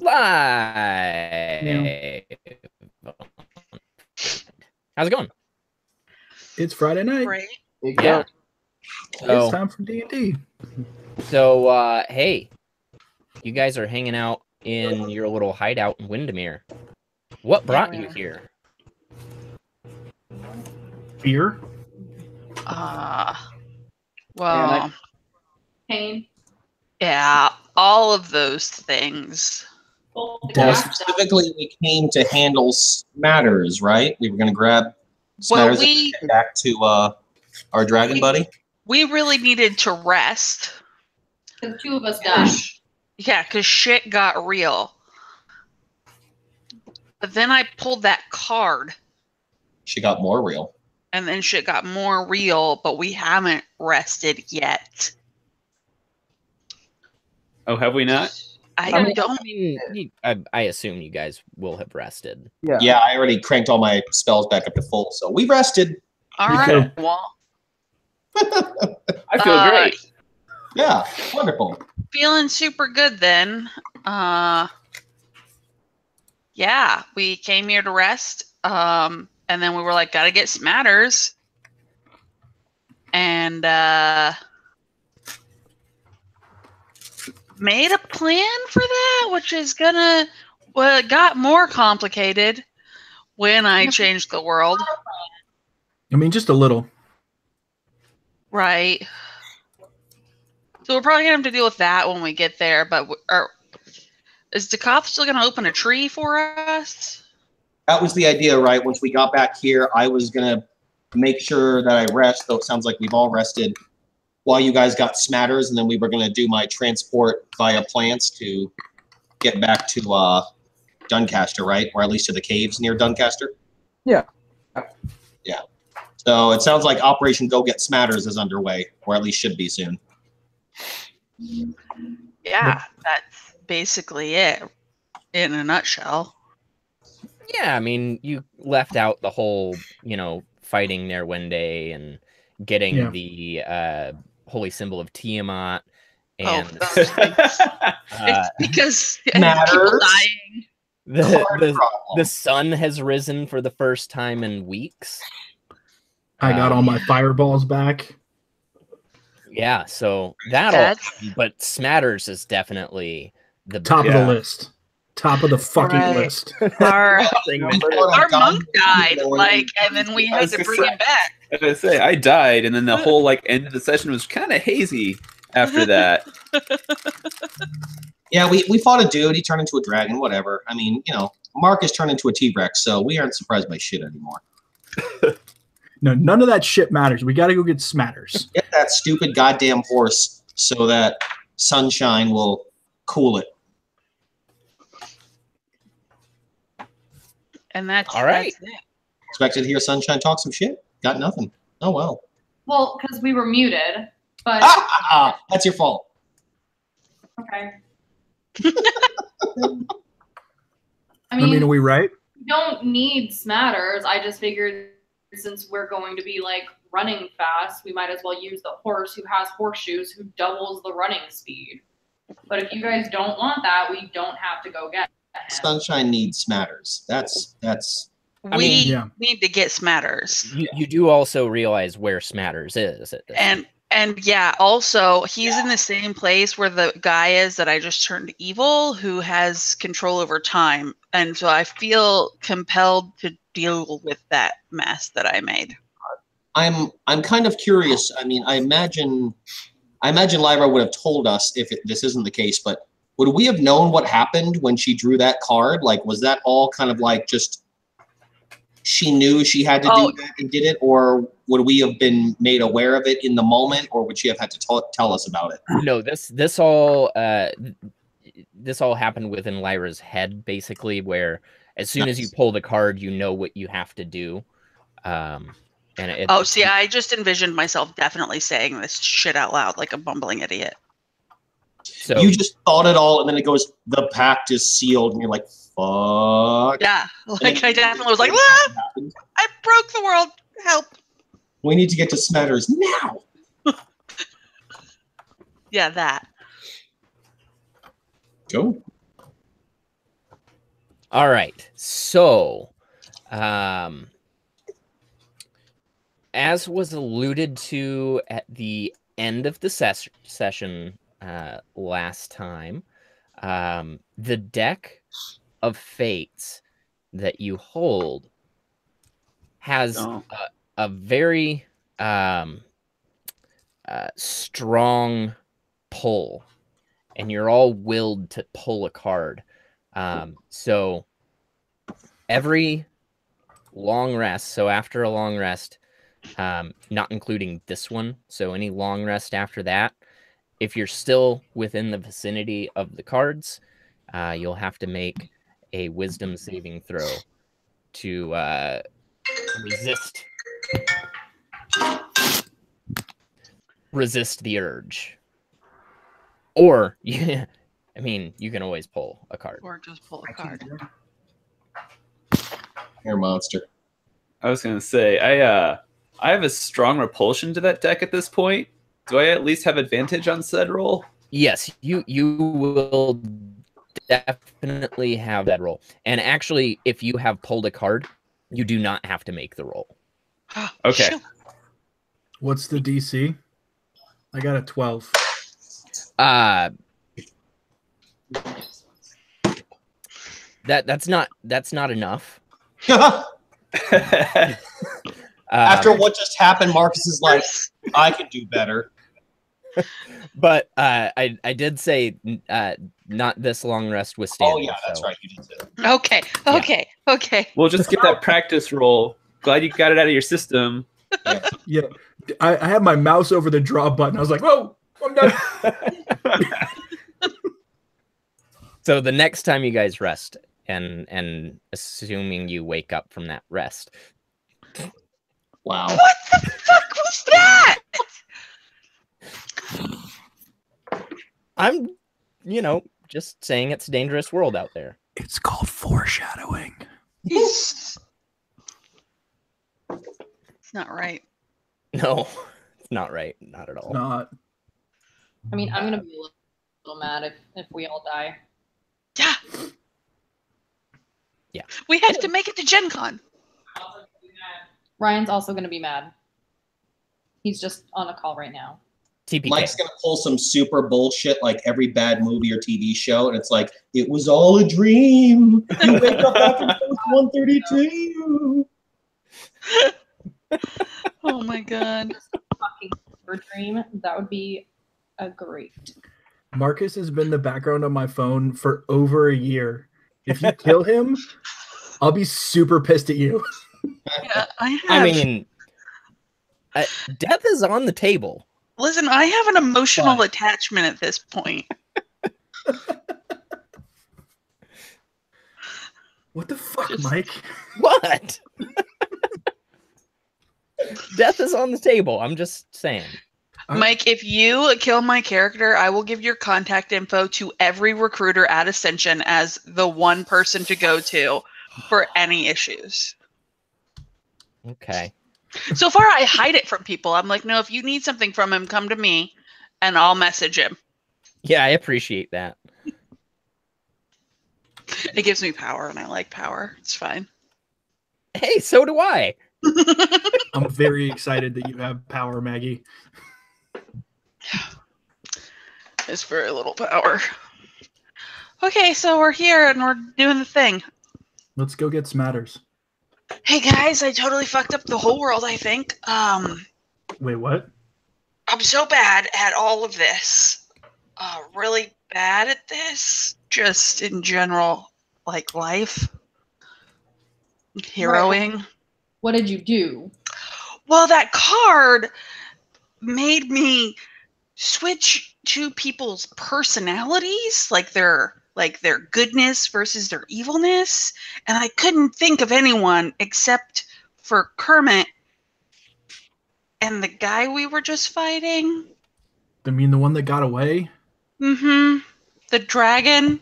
Live. How's it going? It's Friday night. Great. Yeah. It's So, time for D&D. hey, you guys are hanging out in your little hideout in Windermere. What brought you here? Fear. Well, Pain. yeah, all of those things. Death. Specifically, we came to handle Smatters, right? We were going to grab Smatters and get back to our dragon buddy. We really needed to rest. Because two of us died. Yeah, because shit got real. But then I pulled that card. She got more real. And then shit got more real, but we haven't rested yet. Oh, have we not? I assume you guys will have rested. Yeah, I already cranked all my spells back up to full, so we rested. All right. Well, I feel great. Yeah, wonderful. Feeling super good then. Yeah, we came here to rest. And then we were like, gotta get Smatters. And made a plan for that, which is it got more complicated when I changed the world. I mean, just a little. Right. So we're probably going to have to deal with that when we get there, but is Dekoth still going to open a tree for us? That was the idea, right? Once we got back here, I was going to make sure that I rest, though it sounds like we've all rested, while you guys got Smatters, and then we were going to do my transport via plants to get back to Duncaster, right? Or at least to the caves near Duncaster? Yeah. Yeah. So it sounds like Operation Go Get Smatters is underway, or at least should be soon. Yeah, that's basically it in a nutshell. Yeah, I mean, you left out the whole, fighting Nerwende and getting the holy symbol of Tiamat. And those things. It's because people dying. The sun has risen for the first time in weeks. I got all my fireballs back. Yeah, so but Smatters is definitely the top of the list. Top of the fucking list. Our monk died, and then we had to bring him back. I was gonna say, I died, and then the whole end of the session was kind of hazy after that. Yeah, we fought a dude. He turned into a dragon. Whatever. I mean, Marcus turned into a T-Rex, so we aren't surprised by shit anymore. No, none of that shit matters. We got to go get Smatters. Get that stupid goddamn horse so that Sunshine will cool it. And that's all right. That's it. Expected to hear Sunshine talk some shit? Got nothing. Oh, well. Well, because we were muted, but... That's your fault. Okay. I mean, are we right? We don't need Smatters. I just figured since we're going to be, running fast, we might as well use the horse who has horseshoes who doubles the running speed. But if you guys don't want that, we don't have to go get him. Sunshine needs Smatters. That's. We need to get Smatters. You do also realize where Smatters is. And yeah, also he's in the same place where the guy is that I just turned evil, who has control over time, and so I feel compelled to deal with that mess that I made. I'm kind of curious. I mean, I imagine Lyra would have told us if this isn't the case, but would we have known what happened when she drew that card? Was that all kind of just she knew she had to do that and did it, or would we have been made aware of it in the moment, or would she have had to tell us about it? No, this all happened within Lyra's head, basically, where as soon as you pull the card, you know what you have to do. See, I just envisioned myself definitely saying this shit out loud like a bumbling idiot. So you just thought it all, and then it goes, the pact is sealed, and you're like, fuck. Yeah, I definitely was like, I broke the world. Help. We need to get to Smatters now. Yeah, that. Go. All right. So, as was alluded to at the end of the session last time, the deck of fates that you hold has a very strong pull, and you're all willed to pull a card. So every long rest, so after a long rest, not including this one, so any long rest after that, if you're still within the vicinity of the cards, you'll have to make a wisdom saving throw to resist the urge. Or, yeah, I mean, you can always pull a card. Or just pull a card. You're a monster. I was gonna say I have a strong repulsion to that deck at this point. Do I at least have advantage on said roll? Yes, you will definitely have that roll. And actually, if you have pulled a card, you do not have to make the roll. Okay. What's the DC? I got a 12. That's not enough. After what just happened, Marcus is like, I could do better. But I did say not this long rest withstanding. Oh yeah, that's so. right. You did say. Okay. We'll just get that practice roll. Glad you got it out of your system. Yeah. I had my mouse over the draw button. I was like, whoa, I'm done. So the next time you guys rest, and assuming you wake up from that rest. Wow. What the fuck was that? I'm, just saying it's a dangerous world out there. It's called foreshadowing. It's not right. No, it's not right. Not at all. Not. I mean, I'm gonna be a little mad if we all die. Yeah. Yeah. We have to make it to Gen Con. Ryan's also gonna be mad. He's just on a call right now. TPK. Mike's gonna pull some super bullshit like every bad movie or TV show, and it's like, it was all a dream. You wake up after 132. Oh my god. Fucking dream. That would be a great. Marcus has been the background on my phone for over a year. If you kill him, I'll be super pissed at you. Yeah, I I mean, death is on the table. Listen, I have an emotional attachment at this point. What the fuck, Mike? What? Death is on the table. I'm just saying. Mike, if you kill my character, I will give your contact info to every recruiter at Ascension as the one person to go to for any issues. Okay. So far, I hide it from people. I'm like, no, if you need something from him, come to me, and I'll message him. Yeah, I appreciate that. It gives me power, and I like power. It's fine. Hey, so do I. I'm very excited that you have power, Maggie. It's very little power. Okay, so we're here, and we're doing the thing. Let's go get Smatters. Hey, guys, I totally fucked up the whole world, I think. Wait, what? I'm so bad at all of this. Really bad at this. Just in general, like life. Heroing. Right. What did you do? Well, that card made me switch to people's personalities, like their goodness versus their evilness, and I couldn't think of anyone except for Kermit and the guy we were just fighting. I mean, the one that got away? Mm-hmm. The dragon.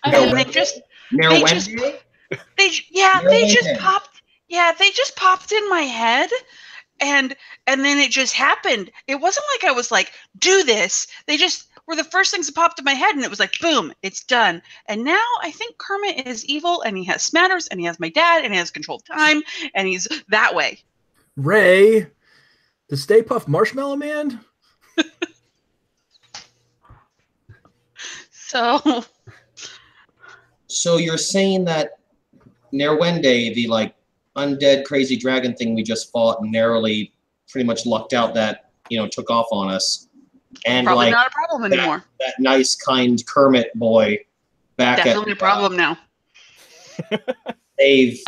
They just popped in my head, and then it just happened. It wasn't like I was like, do this. They just were the first things that popped in my head, and it was like, boom, it's done. And now I think Kermit is evil, and he has Smatters, and he has my dad, and he has control of time, and he's that way. Ray, the Stay Puft Marshmallow Man. So you're saying that Nerwende, the like undead crazy dragon thing we just fought, narrowly pretty much lucked out that, you know, took off on us. And probably like not a problem anymore. That nice, kind Kermit boy back Definitely a problem now. They've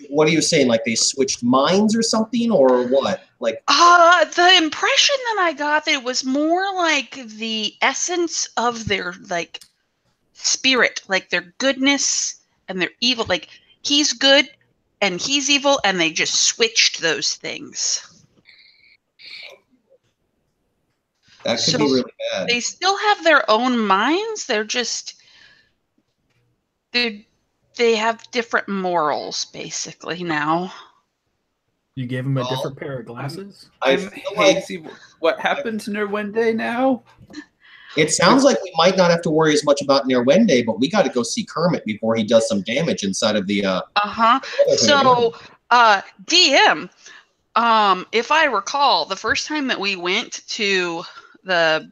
what are you saying? Like they switched minds or something, or what? Like the impression that I got that it was more like the essence of their like spirit, like their goodness and their evil. Like he's good and he's evil, and they just switched those things. That could be really bad. They still have their own minds. They're just they have different morals basically now. You gave him a different pair of glasses? I'm hazy. What happened to Nerwende now? It sounds like we might not have to worry as much about Nerwende, but we got to go see Kermit before he does some damage inside of the. So, DM, if I recall, the first time that we went to the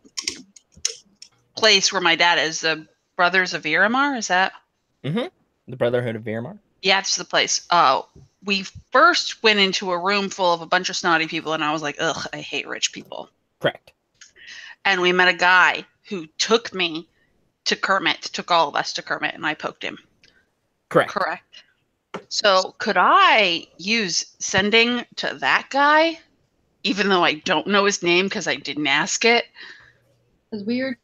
place where my dad is, the Brothers of Iramar, is that? Mm-hmm. The Brotherhood of Iramar? Yeah, it's the place. We first went into a room full of a bunch of snotty people, and I was like, ugh, I hate rich people. Correct. And we met a guy who took me to Kermit, took all of us to Kermit, and I poked him. Correct. So could I use sending to that guy, even though I don't know his name because I didn't ask it? Because we're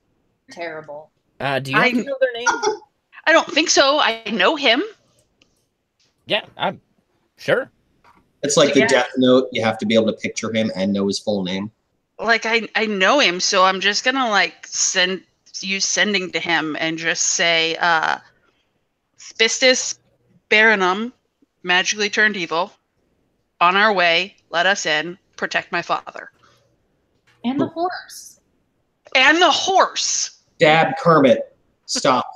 terrible. Do you have to know their name? I don't think so. I know him. Yeah, I'm sure. It's like the Death Note. You have to be able to picture him and know his full name. Like I know him, so I'm just gonna like use sending to him and just say, Spistus Baronum, magically turned evil, on our way, let us in, protect my father. And the horse. And the horse. Dad, Kermit, stop.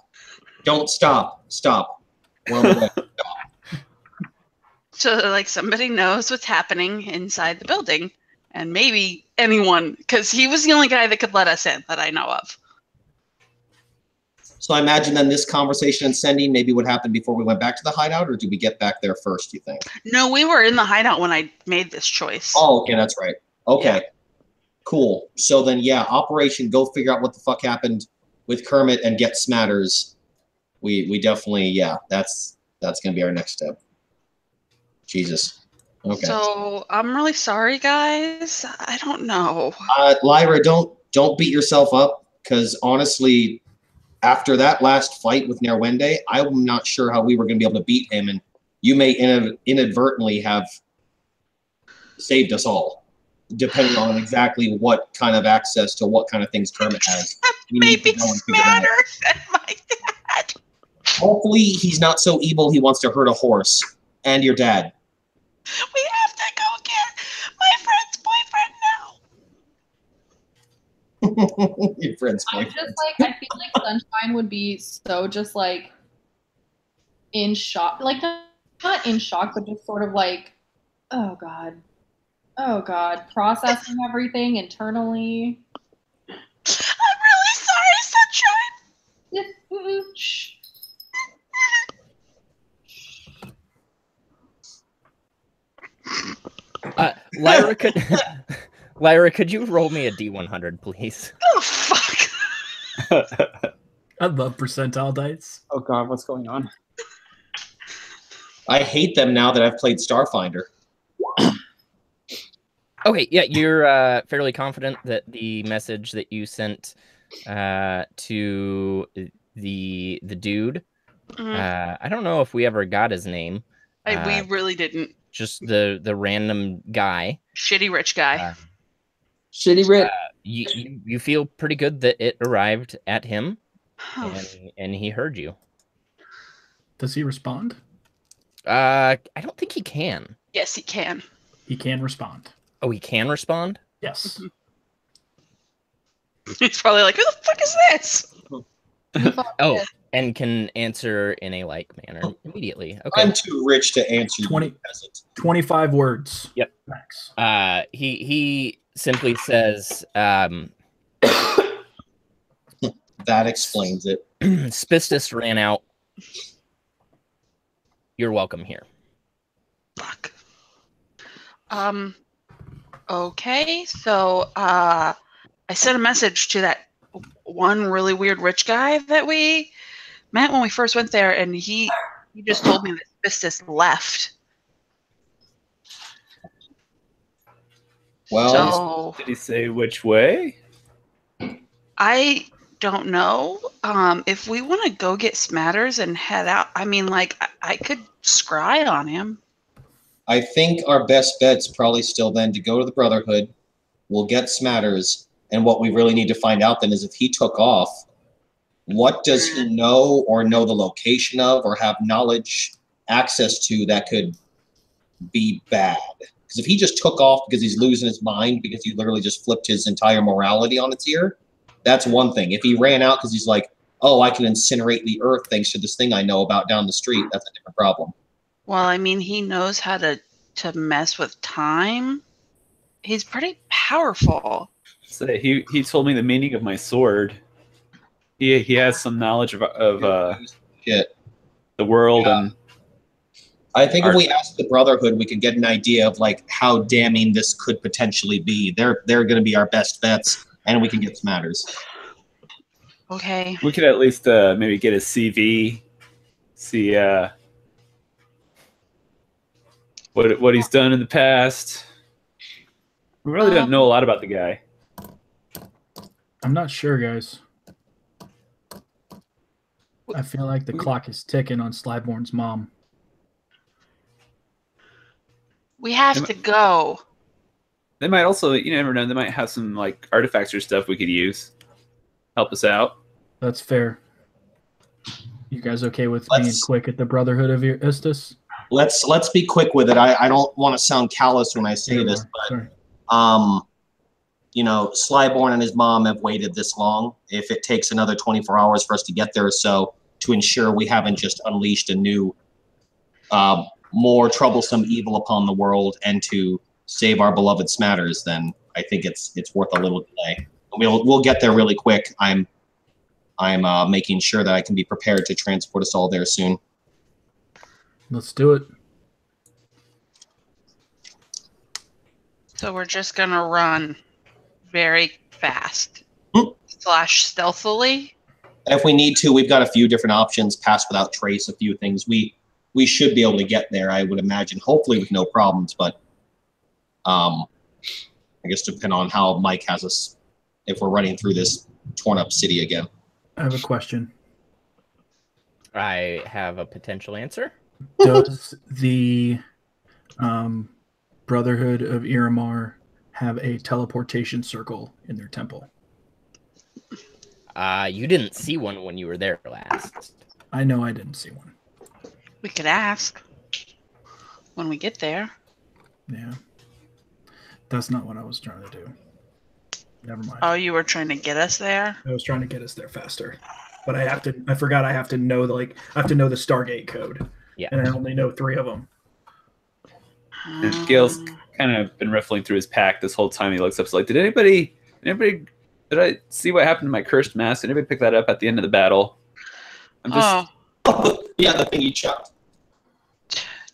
Don't stop. Stop. We're on the way. Stop. So like somebody knows what's happening inside the building. And maybe anyone, because he was the only guy that could let us in that I know of. So I imagine then this conversation and sending maybe would happen before we went back to the hideout, or did we get back there first, do you think? No, we were in the hideout when I made this choice. Oh, okay, that's right. Okay. Yeah. Cool. So then, yeah, Operation go figure out what the fuck happened with Kermit and get Smatters. We definitely, yeah, that's going to be our next step. Jesus. Okay. So I'm really sorry, guys. I don't know. Lyra, don't beat yourself up, because honestly, after that last fight with Nerwende, I'm not sure how we were going to be able to beat him, and you may inadvertently have saved us all, depending on exactly what kind of access to what kind of things Kermit has. Maybe Smatters and my dad. Hopefully, he's not so evil he wants to hurt a horse and your dad. We have to go get my friend's boyfriend now. Your friend's I'm boyfriend. just like, I feel like Sunshine would be so just like in shock. Like, not in shock, but just sort of like, oh God, processing everything internally. I'm really sorry, Sunshine. Shh. Lyra, could you roll me a D100, please? Oh fuck! I love percentile dice. Oh God, what's going on? I hate them now that I've played Starfinder. Okay, yeah, you're fairly confident that the message that you sent to the dude, I don't know if we ever got his name. We really didn't. Just the random guy. Shitty rich guy. Shitty rich. You feel pretty good that it arrived at him, and he heard you. Does he respond? I don't think he can. Yes, he can. He can respond. Oh, he can respond? Yes. He's probably like, who the fuck is this? Oh, and can answer in a like manner immediately. Okay. I'm too rich to answer 20 you, peasant. 25 words. Yep. Max. He simply says, That explains it. Spistus ran out. You're welcome here. Fuck. Okay, so I sent a message to that one really weird rich guy that we met when we first went there, and he just told me that Spistus left. Well, So Did he say which way? I don't know. If we want to go get Smatters and head out, I mean, like, I could scry on him. I think our best bet's probably still then to go to the Brotherhood. We'll get Smatters, and what we really need to find out then is if he took off, what does he know or know the location of or have knowledge, access to that could be bad? Because if he just took off because he's losing his mind because he literally just flipped his entire morality on its ear, that's one thing. If he ran out because he's like, oh, I can incinerate the earth thanks to this thing I know about down the street, that's a different problem. Well, I mean, he knows how to mess with time. He's pretty powerful. So he told me the meaning of my sword. He has some knowledge of Shit. the world Yeah. and I think if we ask the Brotherhood, we can get an idea of like how damning this could potentially be. They're going to be our best bets, and we can get Smatters. Okay. we could at least maybe get a CV, see what he's done in the past. We really don't know a lot about the guy. I'm not sure, guys. I feel like the clock is ticking on Slyborn's mom. We have to go. They might also, you never know, they might have some like artifacts or stuff we could use. Help us out. That's fair. You guys okay with being Let's- quick at the Brotherhood of Istus? Let's be quick with it. I don't want to sound callous when I say this, but Sorry. Slyborn and his mom have waited this long. If it takes another 24 hours for us to get there or so to ensure we haven't just unleashed a new, more troublesome evil upon the world and to save our beloved Smatters, then I think it's worth a little delay. We'll get there really quick. I'm making sure that I can be prepared to transport us all there soon. Let's do it. So we're just gonna run very fast / stealthily. If we need to, we've got a few different options. Pass without trace, a few things. We should be able to get there, I would imagine, hopefully with no problems. But I guess depend on how Mike has us if we're running through this torn up city again. I have a question. I have a potential answer. Does the Brotherhood of Iramar have a teleportation circle in their temple? You didn't see one when you were there last. I know I didn't see one. We could ask when we get there. Yeah. That's not what I was trying to do. Never mind. Oh, you were trying to get us there? I was trying to get us there faster. But I forgot I have to know the Stargate code. Yeah. And I only know 3 of them. And Gail's kind of been riffling through his pack this whole time. He looks up, like, did I see what happened to my cursed mask? Did anybody pick that up at the end of the battle? I'm just Yeah, the thing you chopped.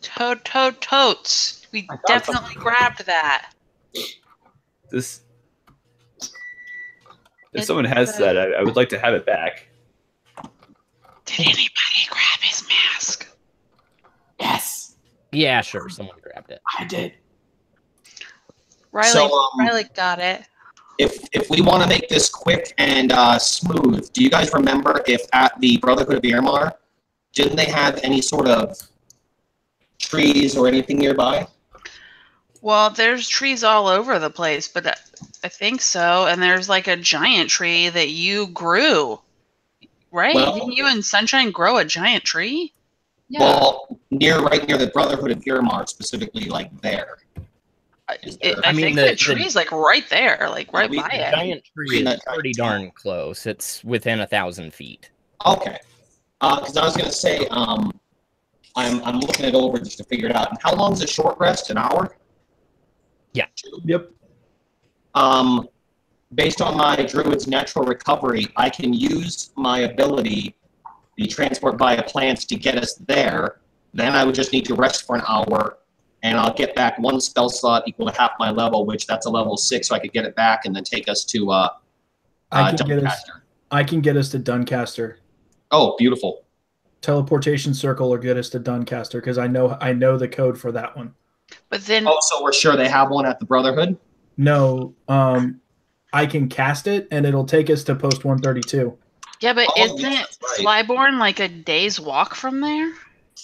Totes. We definitely grabbed that. this. If someone has that, I would like to have it back. Did anybody grab his mask? Yes, Yeah, sure. Someone grabbed it. I did. Riley got it. If we want to make this quick and smooth, do you guys remember if at the Brotherhood of Irmar, didn't they have any sort of trees or anything nearby? Well, there's trees all over the place, but I think so. And there's like a giant tree that you grew, right? Well- Didn't you and Sunshine grow a giant tree? Yeah. Well, right near the Brotherhood of Irmar, specifically like there. I think the tree's like right there, like right by The it. giant tree is pretty darn close. It's within 1,000 feet. Okay. Because I was going to say, I'm looking it over just to figure it out. And how long is a short rest? An hour? Yeah. Yep. Based on my druid's natural recovery, I can use my ability, the transport via plants, to get us there. Then I would just need to rest for an hour, and I'll get back one spell slot equal to half my level, which that's a level 6, so I could get it back and then take us to Duncaster. I can get us to Duncaster. Oh, beautiful. Teleportation circle or get us to Duncaster because I know the code for that one. But then, so we're sure they have one at the Brotherhood? No, I can cast it and it'll take us to post 132. yeah, but isn't right. Slyborn like a day's walk from there?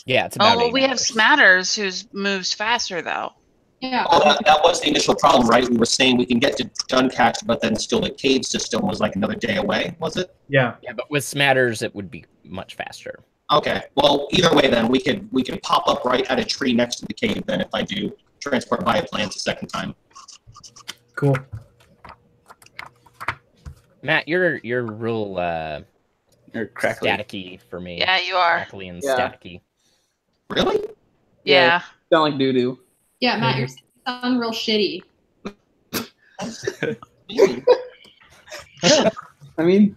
Yeah, it's about 8 we have hours. Smatters who moves faster though. Yeah. Oh, that was the initial problem, right? We were saying we can get to Duncaster, but then still the cave system was like another day away, was it? Yeah. Yeah, but with Smatters, it would be much faster. Okay. Well, either way, then we can pop up right at a tree next to the cave. Then, if I do transport via plants a second time. Cool. Matt, you're real You're crackly. staticky for me. Yeah, you are. Crackly and Yeah. staticky. Really? Yeah. Sound like doo doo. Yeah, Matt, you're sounding real shitty. I mean,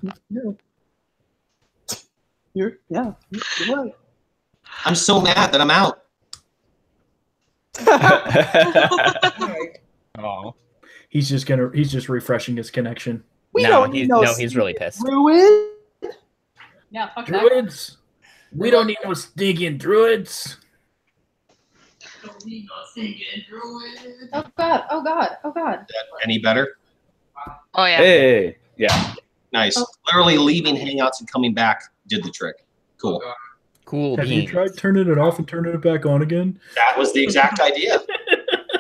you're right. I'm so mad that I'm out. Oh. He's just refreshing his connection. We No, don't need no he's really pissed. Druid. Yeah, fuck that. Druids. We don't need no stinking druids. Oh god, oh god, oh god. Any better? Oh yeah. Hey, yeah. Nice. Literally leaving Hangouts and coming back did the trick. Cool. Cool Have you beans. tried turning it off and turning it back on again? That was the exact idea.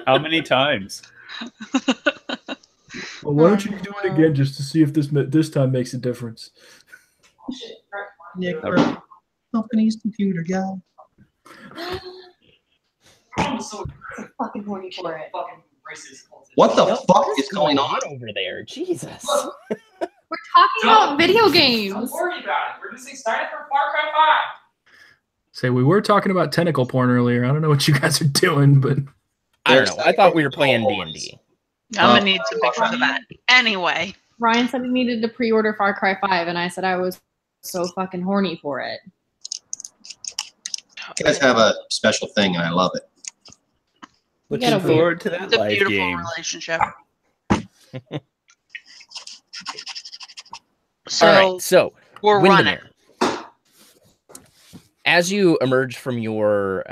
How many times? Well, why don't you do it again just to see if this time makes a difference? Nick, company's computer guy. I'm so fucking horny for it. Fucking racist. What the fuck is going on? over there? Jesus. We're talking about video games. I'm worried about it. We're just excited for Far Cry 5. Say, we were talking about tentacle porn earlier. I don't know what you guys are doing, but I don't know. I thought we were playing D&D. I'm gonna need some pictures of that. Anyway. Ryan said he needed to pre-order Far Cry 5, and I said I was so fucking horny for it. You guys have a special thing, and I love it. Looking gotta forward to that It's a live beautiful game. relationship. All right, so we're running. Windermere. As you emerge from your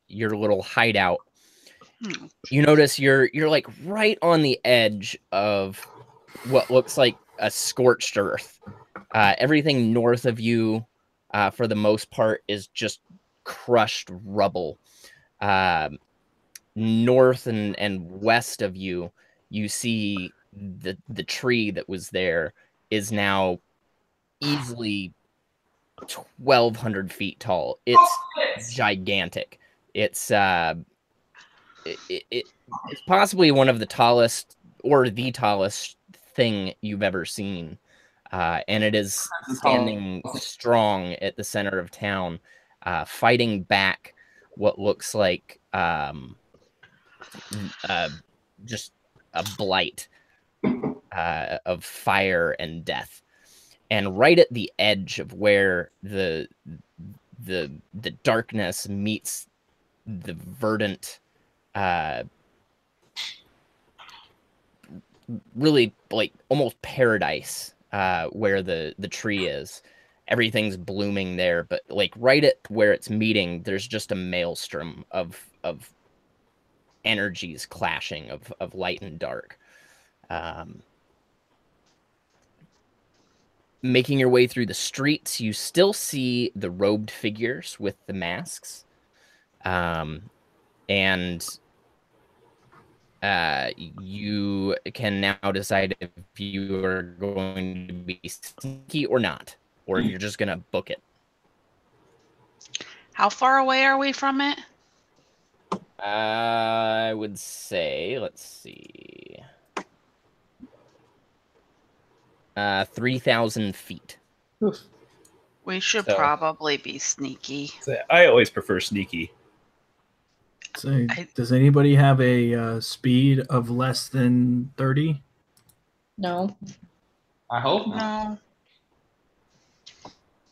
little hideout, you notice you're like right on the edge of what looks like a scorched earth. Everything north of you, for the most part, is just crushed rubble. North and west of you, you see the tree that was there is now easily 1,200 feet tall. It's gigantic. It's it's possibly one of the tallest or the tallest thing you've ever seen. And it is standing strong at the center of town, fighting back what looks like just a blight of fire and death. And right at the edge of where the darkness meets the verdant, really like almost paradise, where the tree is. Everything's blooming there, but like right at where it's meeting, there's just a maelstrom of energies clashing of light and dark. Making your way through the streets, you still see the robed figures with the masks. And you can now decide if you are going to be sneaky or not, or if you're just going to book it. How far away are we from it? I would say, let's see, 3,000 feet. Oof. We should So- probably be sneaky. So I always prefer sneaky. So, does anybody have a speed of less than 30? No. I hope not.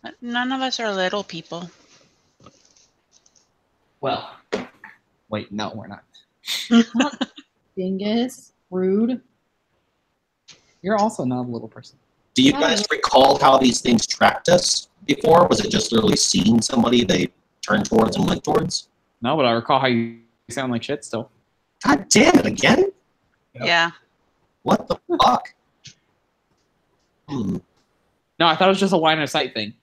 No. None of us are little people. Well, wait, no, we're not. Dingus. Rude. You're also not a little person. Do you guys recall how these things tracked us before? Was it just literally seeing somebody they turned towards and went towards? No, but I recall how you sound like shit still. God damn it, again? Yeah. What the fuck? Hmm. No, I thought it was just a line of sight thing.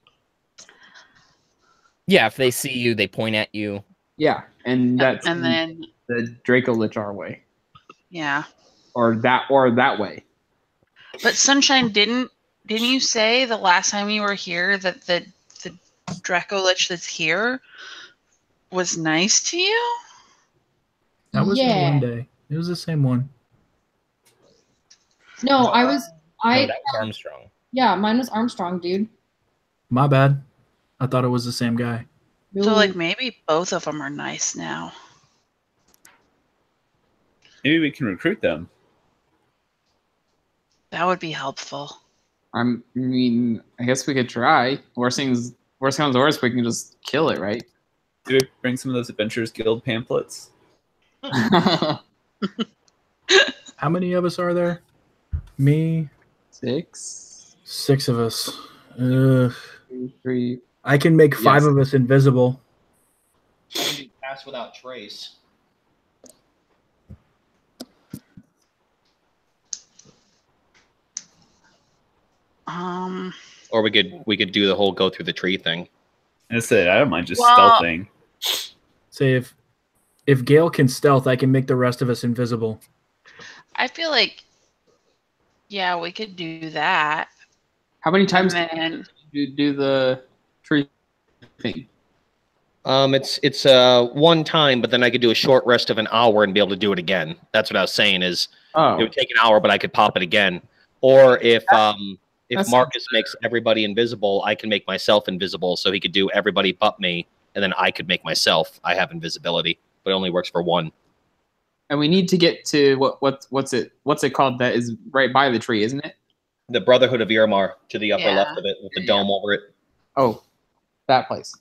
Yeah, if they see you, they point at you. Yeah, and that's And then, the Draco Lich our way, yeah. or that way. But Sunshine, didn't you say the last time you were here that the Draco Lich that's here was nice to you? That was Yeah. one day. It was the same one. No, No, that was Armstrong. Yeah, mine was Armstrong, dude. My bad. I thought it was the same guy. So like maybe both of them are nice now. Maybe we can recruit them. That would be helpful. I mean, I guess we could try. Worst comes to worst, we can just kill it, right? Do we bring some of those Adventurers Guild pamphlets? How many of us are there? Me, 6, 6 of us. 2, 3. I can make 5 Yes. of us invisible. Pass without trace. Or we could do the whole go through the tree thing. I said I don't mind just Well- stealthing. Say if Gale can stealth, I can make the rest of us invisible. I feel like, yeah, we could do that. How many times And did then, you do the tree thing? It's one time, but then I could do a short rest of an hour and be able to do it again. That's what I was saying. Is Oh, it would take an hour, but I could pop it again. Or if that's- Marcus makes everybody invisible, I can make myself invisible, so he could do everybody but me, and then I could make myself. I have invisibility, but it only works for one. and we need to get to what's it called? That is right by the tree, isn't it? The Brotherhood of Irmar to the upper Yeah. left of it with the dome over it. Oh, that place.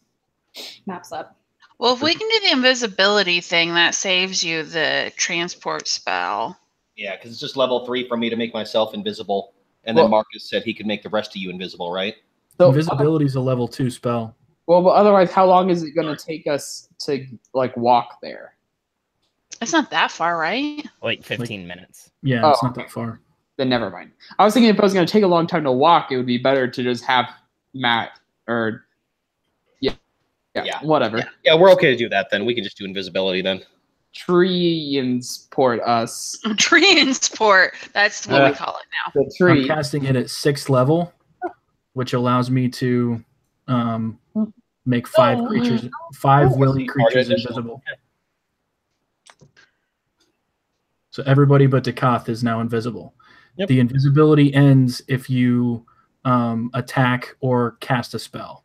Maps up. well, if we can do the invisibility thing, that saves you the transport spell. Yeah, because it's just level 3 for me to make myself invisible, and Well- then Marcus said he could make the rest of you invisible, right? So, Invisibility is a level 2 spell. well, but otherwise, how long is it going to take us to like walk there? It's not that far, right? Like 15 minutes. Yeah, it's Oh, not that far. Then never mind. I was thinking if it was going to take a long time to walk, it would be better to just have Matt or Yeah. whatever. Yeah, we're okay to do that then. We can just do invisibility then. Transport us. Transport. That's what we call it now. The I'm tree. casting it at 6th level, which allows me to make 5 creatures, 5 willing creatures invisible. So everybody but Dekath is now invisible. Yep. The invisibility ends if you attack or cast a spell.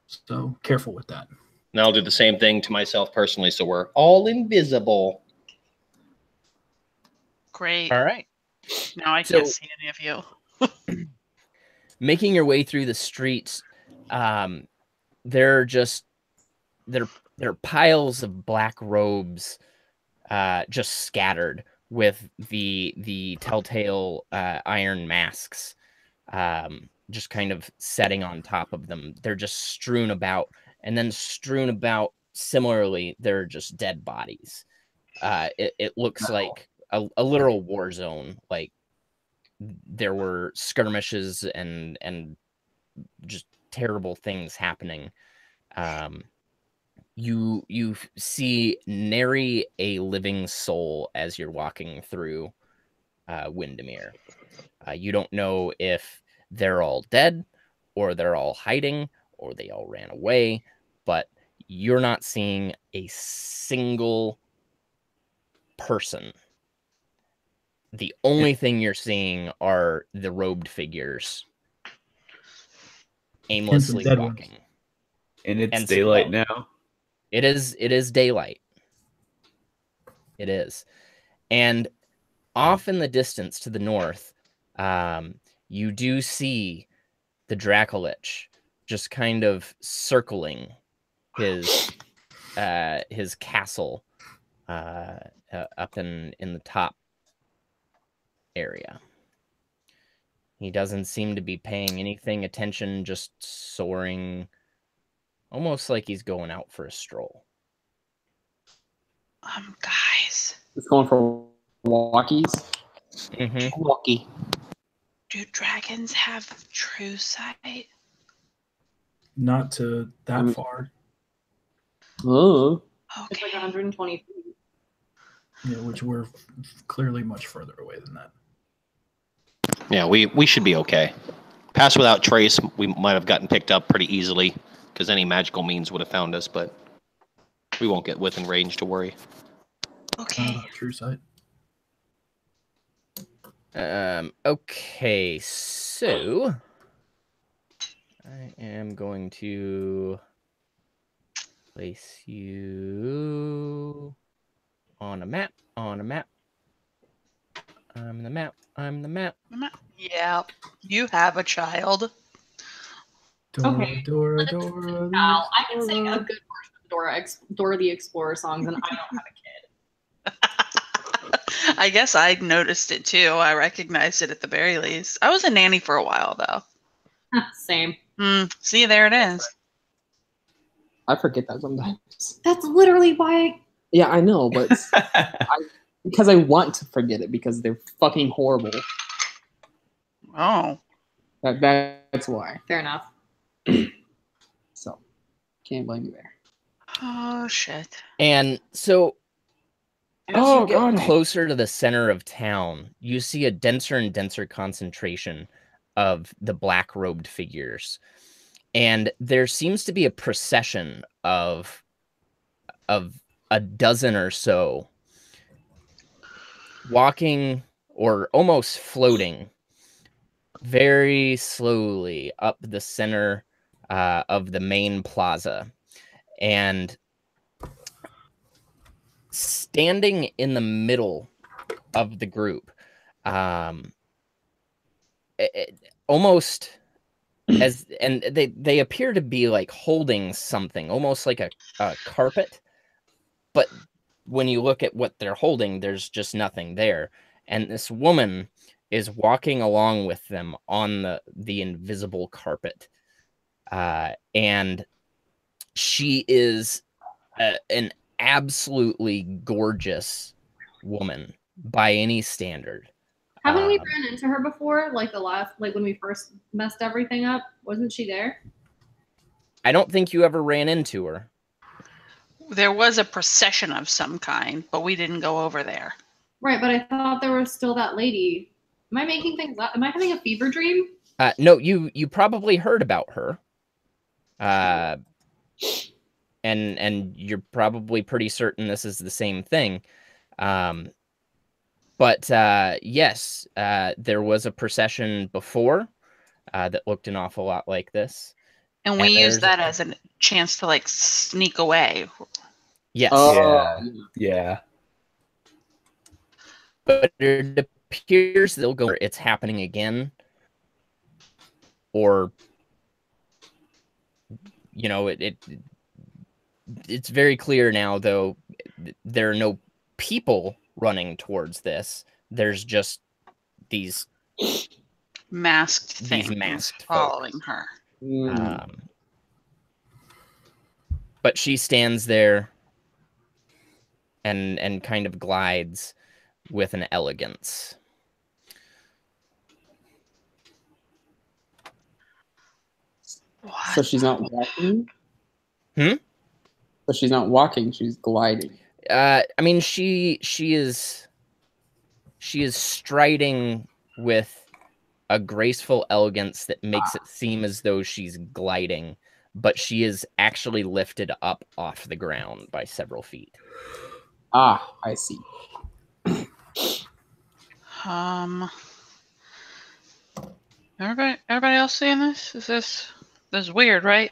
So careful with that. And I'll do the same thing to myself personally, so we're all invisible. Great. All right. Now I can't So- see any of you. Making your way through the streets, they're piles of black robes just scattered with the telltale iron masks just kind of setting on top of them. They're just strewn about, and then strewn about similarly, they're just dead bodies. It looks like a literal war zone. Like there were skirmishes and just terrible things happening. You see nary a living soul as you're walking through Windermere. You don't know if they're all dead or they're all hiding or they all ran away, but you're not seeing a single person. The only thing you're seeing are the robed figures aimlessly dead walking. And it's And daylight so- now. It is daylight. It is. And off in the distance to the north, you do see the Dracolich just kind of circling his castle up in the top area. He doesn't seem to be paying anything attention, just soaring, almost like he's going out for a stroll. Guys, It's going for walkies. Mm-hmm. Walkie. do dragons have true sight? Not to that far. Oh, It's Okay. like 120 feet. Yeah, which we're clearly much further away than that. Yeah, we should be okay. Pass without trace, we might have gotten picked up pretty easily because any magical means would have found us, but we won't get within range to worry. Okay. True sight. Okay, so I am going to place you on a map. I'm the map. Yeah, you have a child. Dora, Okay, Dora, listen, Dora, the Al, I can sing a Explorer. good version of Dora the Explorer songs, and I don't have a I guess I noticed it too. I recognized it at the very least. I was a nanny for a while though. kid. Same. See, there it is. I forget that sometimes. That's literally why. Yeah, I know, but because I want to forget it because they're fucking horrible. Oh. That's why. Fair enough. So can't blame you there. Oh shit. And so as Oh, you get God. closer to the center of town, you see a denser and denser concentration of the black-robed figures. And there seems to be a procession of a dozen or so walking or almost floating very slowly up the center of the main plaza. And standing in the middle of the group, almost as, and they appear to be like holding something, almost like a carpet, but when you look at what they're holding, there's just nothing there. And this woman is walking along with them on the invisible carpet, and she is an absolutely gorgeous woman by any standard. Haven't we ran into her before? Like when we first messed everything up? Wasn't she there? I don't think you ever ran into her. There was a procession of some kind, but we didn't go over there. Right, but I thought there was still that lady. Am I making things up? Am I having a fever dream? No, you probably heard about her. And you're probably pretty certain this is the same thing. But yes, there was a procession before that looked an awful lot like this. And we And used there's- that as a chance to like sneak away. Yes. Yeah. But it appears they'll go, it's happening again. Or, you know, it's very clear now, though, there are no people running towards this. There's just these Masked things masked following folks. her. But she stands there and kind of glides with an elegance. So she's not walking? Hmm? So she's not walking, she's gliding. I mean, she is striding with a graceful elegance that makes it seem as though she's gliding. but she is actually lifted up off the ground by several feet. Ah, I see. Everybody else seeing this? This is weird, right?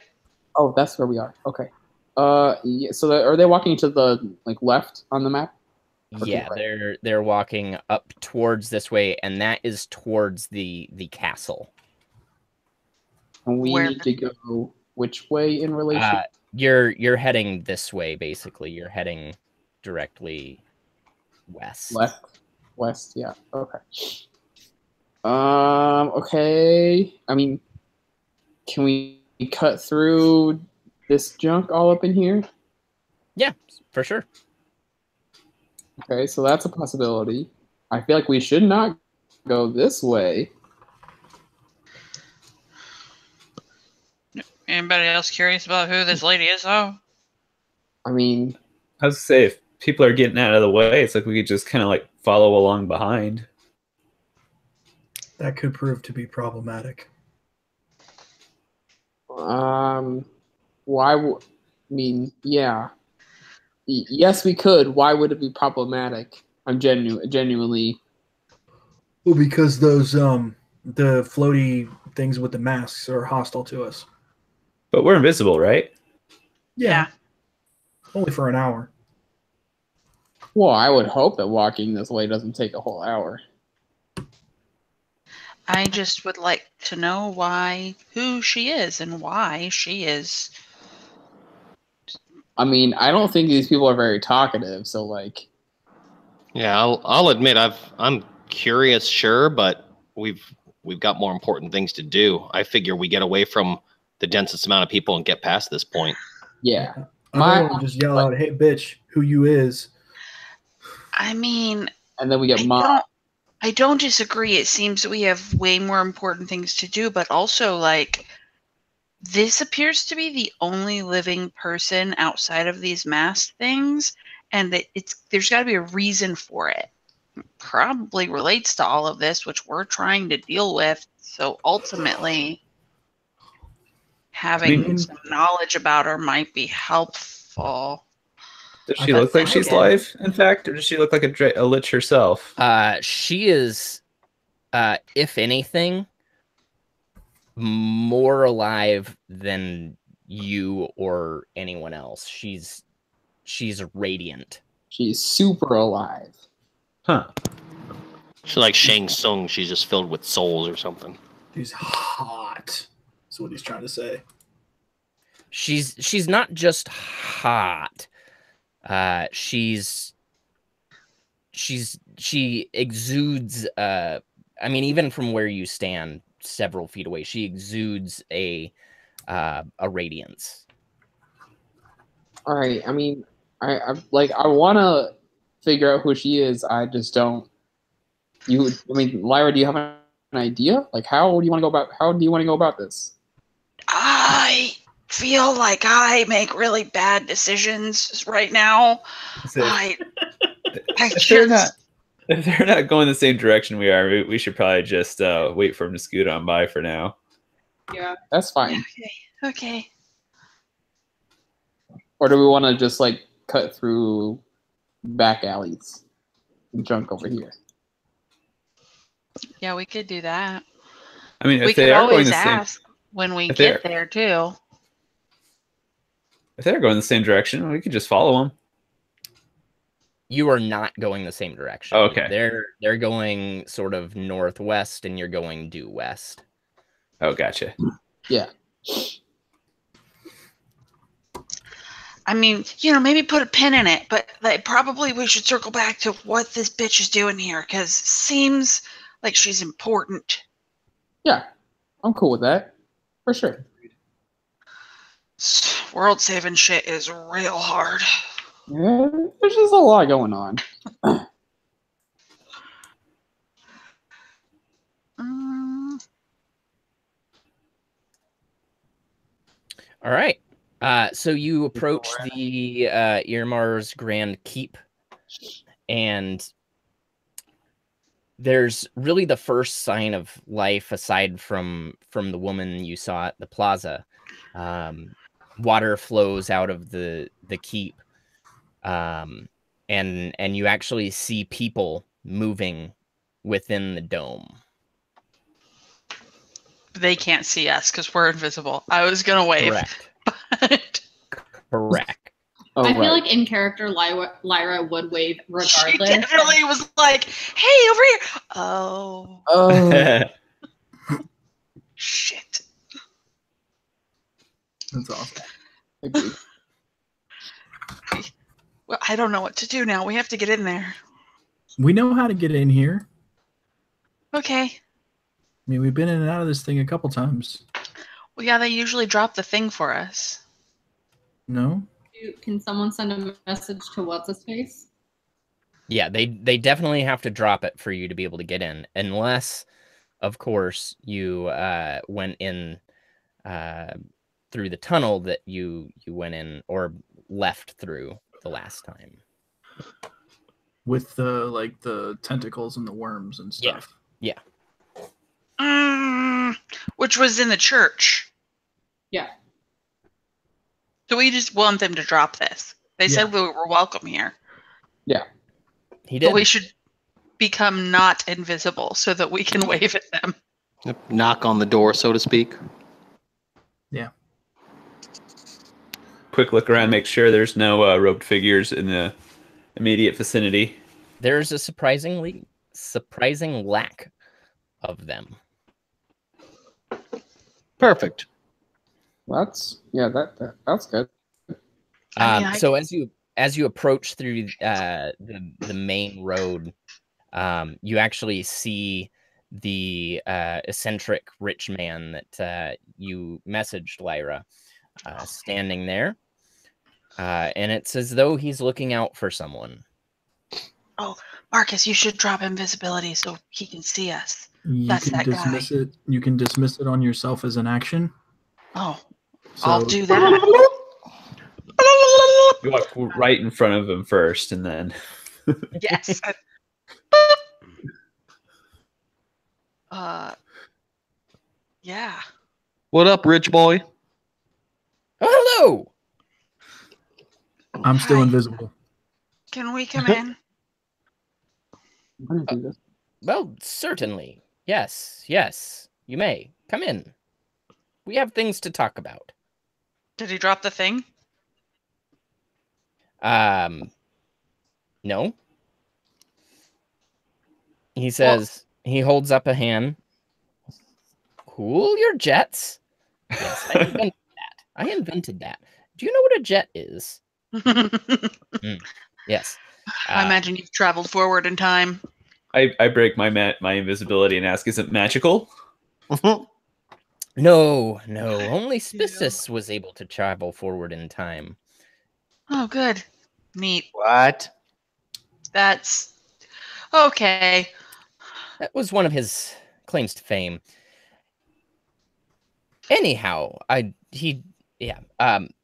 Oh, that's where we are. Okay. Yeah, so are they walking to the left on the map? Okay, Yeah, right. they're walking up towards this way, and that is towards the castle. And we need to go which way in relation? You're heading this way, basically. You're heading directly west. West, yeah. Okay. Okay. I mean, can we cut through this junk all up in here? Yeah, for sure. Okay, so that's a possibility. I feel like we should not go this way. Anybody else curious about who this lady is, though? I mean, I was say if people are getting out of the way, it's like we could just kind of like follow along behind. That could prove to be problematic. why would? I mean, yeah. Yes, we could. Why would it be problematic? I'm genuinely. Well, because those the floaty things with the masks are hostile to us. But we're invisible, right? Yeah. Only for an hour. Well, I would hope that walking this way doesn't take a whole hour. I just would like to know who she is and why she is. I mean, I don't think these people are very talkative, so like. Yeah, I'll admit I'm curious, sure, but we've got more important things to do. I figure we get away from the densest amount of people and get past this point. Yeah. I don't want to just yell out, "Hey, bitch, who you is?" I mean, and then we get mobbed. I don't disagree. It seems that we have way more important things to do, but also like this appears to be the only living person outside of these masked things, and that there's got to be a reason for it. Probably relates to all of this, which we're trying to deal with. So ultimately, having some knowledge about her might be helpful. Does she look like she's live, in fact, or does she look like a lich herself? She is, if anything, more alive than you or anyone else. She's radiant. She's super alive. Huh. She's like Shang Tsung. She's just filled with souls or something. She's hot. That's what he's trying to say. She's not just hot. She exudes. I mean, even from where you stand, several feet away, she exudes a radiance. All right. I mean, I want to figure out who she is. I just don't. I mean, Lyra, do you have an idea? Like, how do you want to go about this? I feel like I make really bad decisions right now. If they're not going the same direction we are, we should probably just wait for them to scoot on by for now. Yeah, that's fine. Okay. Or do we want to just like cut through back alleys and junk over here? Yeah, we could do that. I mean, we could always ask when we get there too. If they're going the same direction, we could just follow them. You are not going the same direction. Oh, okay. They're going sort of northwest, and you're going due west. Oh, gotcha. Yeah. I mean, maybe put a pin in it, but probably we should circle back to what this bitch is doing here, because it seems like she's important. Yeah, I'm cool with that. For sure. World saving shit is real hard. Yeah, there's just a lot going on. All right. So you approach the Irmar's Grand Keep, and there's really the first sign of life aside from the woman you saw at the plaza. Water flows out of the keep, and you actually see people moving within the dome. They can't see us because we're invisible. I was gonna wave. Correct. But Correct. Oh, I feel right. like in character, Lyra would wave regardless. she definitely was like, "Hey, over here!" Oh, Oh, shit. That's awesome. agreed. Well, I don't know what to do now. We have to get in there. We know how to get in here. Okay. I mean, we've been in and out of this thing a couple times. Well, yeah, they usually drop the thing for us. No? Can someone send a message to what's-his-face? Yeah, they definitely have to drop it for you to be able to get in, unless, of course, you went in through the tunnel that you went in or left through the last time. With the tentacles and the worms and stuff. Yeah. Which was in the church. Yeah. So we just want them to drop this. They said we were welcome here. Yeah. He did. But we should become not invisible so that we can wave at them. Knock on the door, so to speak. Yeah. Quick look around, make sure there's no robed figures in the immediate vicinity. There's a surprising lack of them. Perfect. That's good. So as you approach through the main road, you actually see the eccentric rich man that you messaged, Lyra, standing there, and it's as though he's looking out for someone. Oh, Marcus, you should drop invisibility so he can see us. You That's can that dismiss guy. it. You can dismiss it on yourself as an action. Oh, So I'll do that. You walk right in front of him first, and then Yes. Yeah. What up, rich boy? Oh, hello. I'm still Hi. invisible. Can we come in? I'm gonna do this. Well, certainly. Yes, you may. Come in. We have things to talk about. Did he drop the thing? No. He says, he holds up a hand. Cool your jets. Yes, I invented that. Do you know what a jet is? Yes. I imagine you've traveled forward in time. I break my invisibility and ask, "Is it magical?" No. Only Spistus was able to travel forward in time. Oh, good. Neat. What? That's okay. That was one of his claims to fame. Anyhow,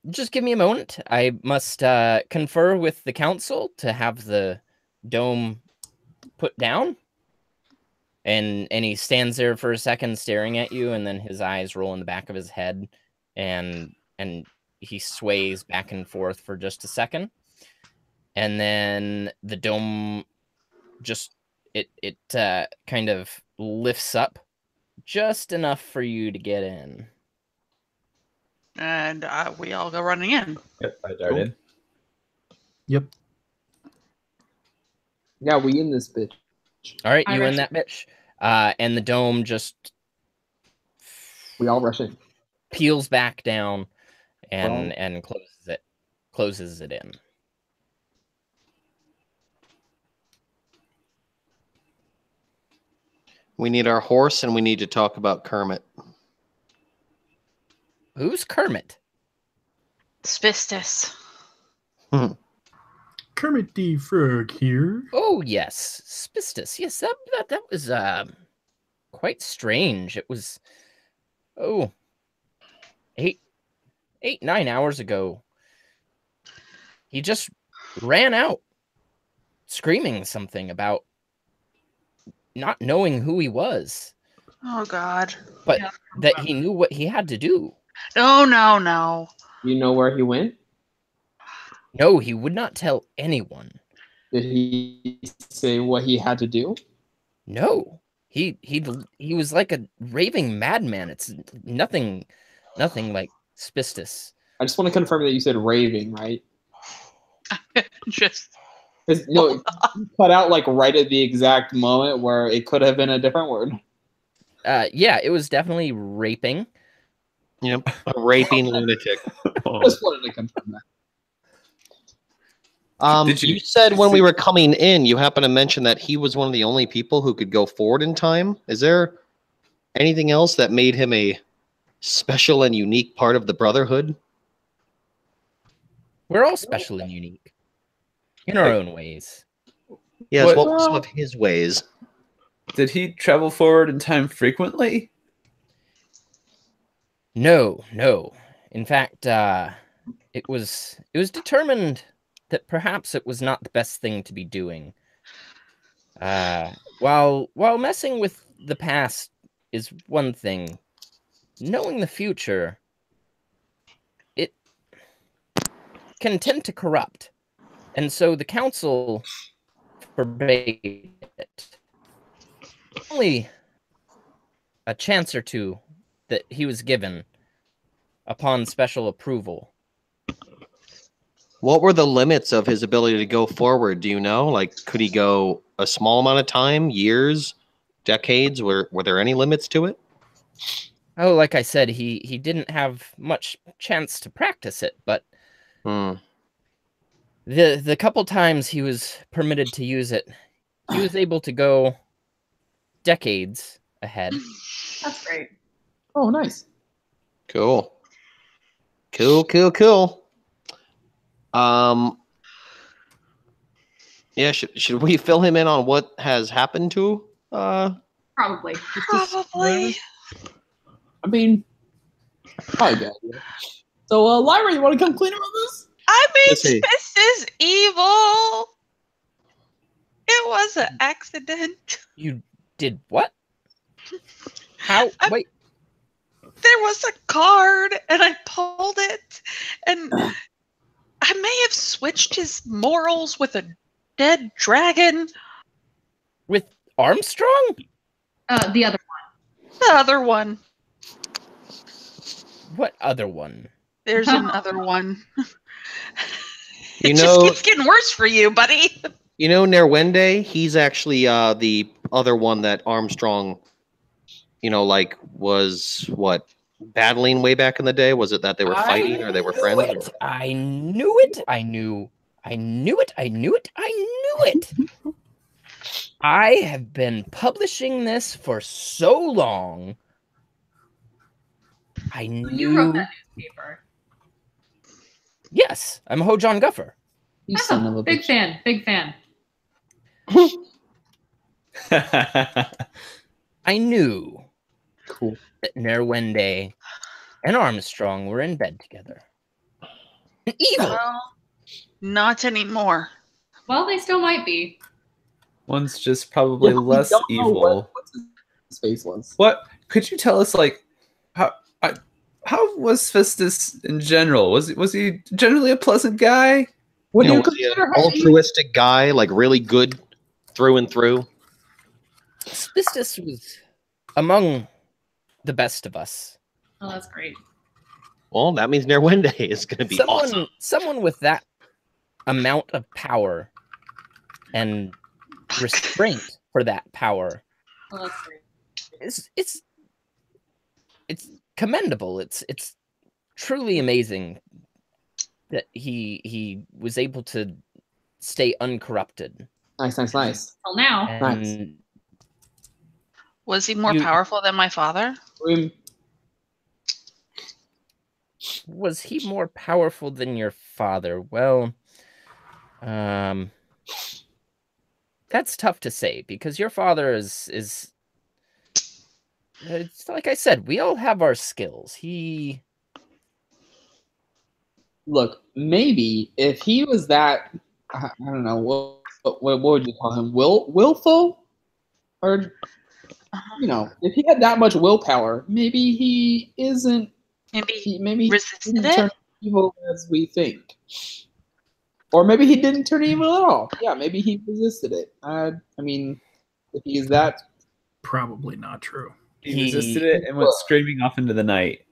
just give me a moment. I must confer with the council to have the dome put down. And he stands there for a second staring at you, and then his eyes roll in the back of his head, and he sways back and forth for just a second. And then the dome just it kind of lifts up just enough for you to get in. And we all go running in. Yep, I dart in. Yep. Yeah, we in this bitch. All right, I you rush in that bitch. And the dome just We all rush in. peels back down and closes it in. We need our horse, and we need to talk about Kermit. Who's Kermit? Spistus. Kermit the Frog here. Oh yes, Spistus. Yes, that was quite strange. It was 9 hours ago. He just ran out screaming something about not knowing who he was, Oh God. but Yeah. that he knew what he had to do. No. You know where he went? No, he would not tell anyone. Did he say what he had to do? No, he was like a raving madman. It's nothing like Spistus. I just want to confirm that you said raving, right? Just 'Cause, no, you cut out like right at the exact moment where it could have been a different word. Yeah, it was definitely raping. Yep, a raping lunatic. Just wanted to confirm that. You, you said when we were coming in, you happened to mention that he was one of the only people who could go forward in time. Is there anything else that made him a special and unique part of the Brotherhood? We're all special and unique in our own ways. Yes, What- what were some of his ways? Did he travel forward in time frequently? No. In fact, it was determined that perhaps it was not the best thing to be doing. While messing with the past is one thing, knowing the future, it can tend to corrupt. And so the council forbade it. Only a chance or two that he was given upon special approval. What were the limits of his ability to go forward? Do you know? Like, could he go a small amount of time, years, decades? Were there any limits to it? Oh, like I said, he didn't have much chance to practice it, but the couple times he was permitted to use it, he was able to go decades ahead. That's great. Oh, nice. Cool. Yeah, should we fill him in on what has happened to Probably. probably. I mean, probably good. Yeah. So, Lyra, you want to come clean up this? I mean, Let's see. this is evil. It was an accident. You did what? How? Wait. There was a card, and I pulled it, and I may have switched his morals with a dead dragon. With Armstrong? The other The other one. What other one? There's another one. You It know- just keeps getting worse for you, buddy. You know, Nerwende, he's actually the other one that Armstrong, like was what, battling way back in the day? Was it that they were fighting or they were friends? I knew it. I knew it. I have been publishing this for so long. I knew. You wrote that newspaper. Yes, I'm Ho John Guffer. You I'm son of a a big bitch. fan. Big fan. I knew Cool. that Nerwende and Armstrong were in bed together. Evil. Well, not anymore. Well, they still might be. One's just probably Yeah, we less don't know evil. what his face was. What could you tell us? Like, how was Fistus in general? Was he generally a pleasant guy? What do you Was he an consider altruistic guy, like really good through and through? Spistus was among the best of us. Oh, that's great. Well, that means Nerwende is going to be awesome. Someone with that amount of power and restraint for that power Oh, that's great. it's commendable. It's truly amazing that he was able to stay uncorrupted. Nice. Till now. And Was he more You- powerful than my father? was he more powerful than your father? Well, that's tough to say because your father is it's like I said, we all have our skills. He Look, maybe if he was that, I don't know, what would you call him? Willful? Or, if he had that much willpower, maybe he isn't Maybe Maybe he resisted didn't it? turn evil as we think. Or maybe he didn't turn evil at all. Yeah, maybe he resisted it. I mean, if he's that, Probably not true. He resisted it and went screaming off into the night.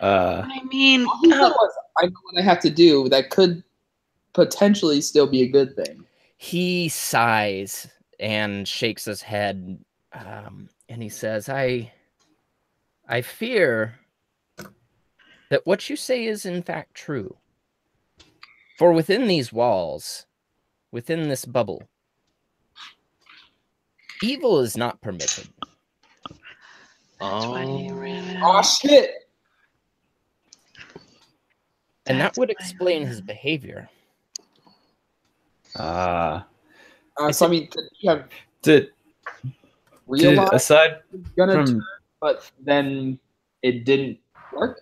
I mean, all he said was, "I know what I have to do." That could potentially still be a good thing. He sighs and shakes his head, and he says, I fear that what you say is in fact true. For within these walls, within this bubble, evil is not permitted. That's why he ran Oh out. shit! And that That's would why he explain ran his out. behavior. So I mean, could he have Did realized aside he was gonna from turn, but then it didn't work?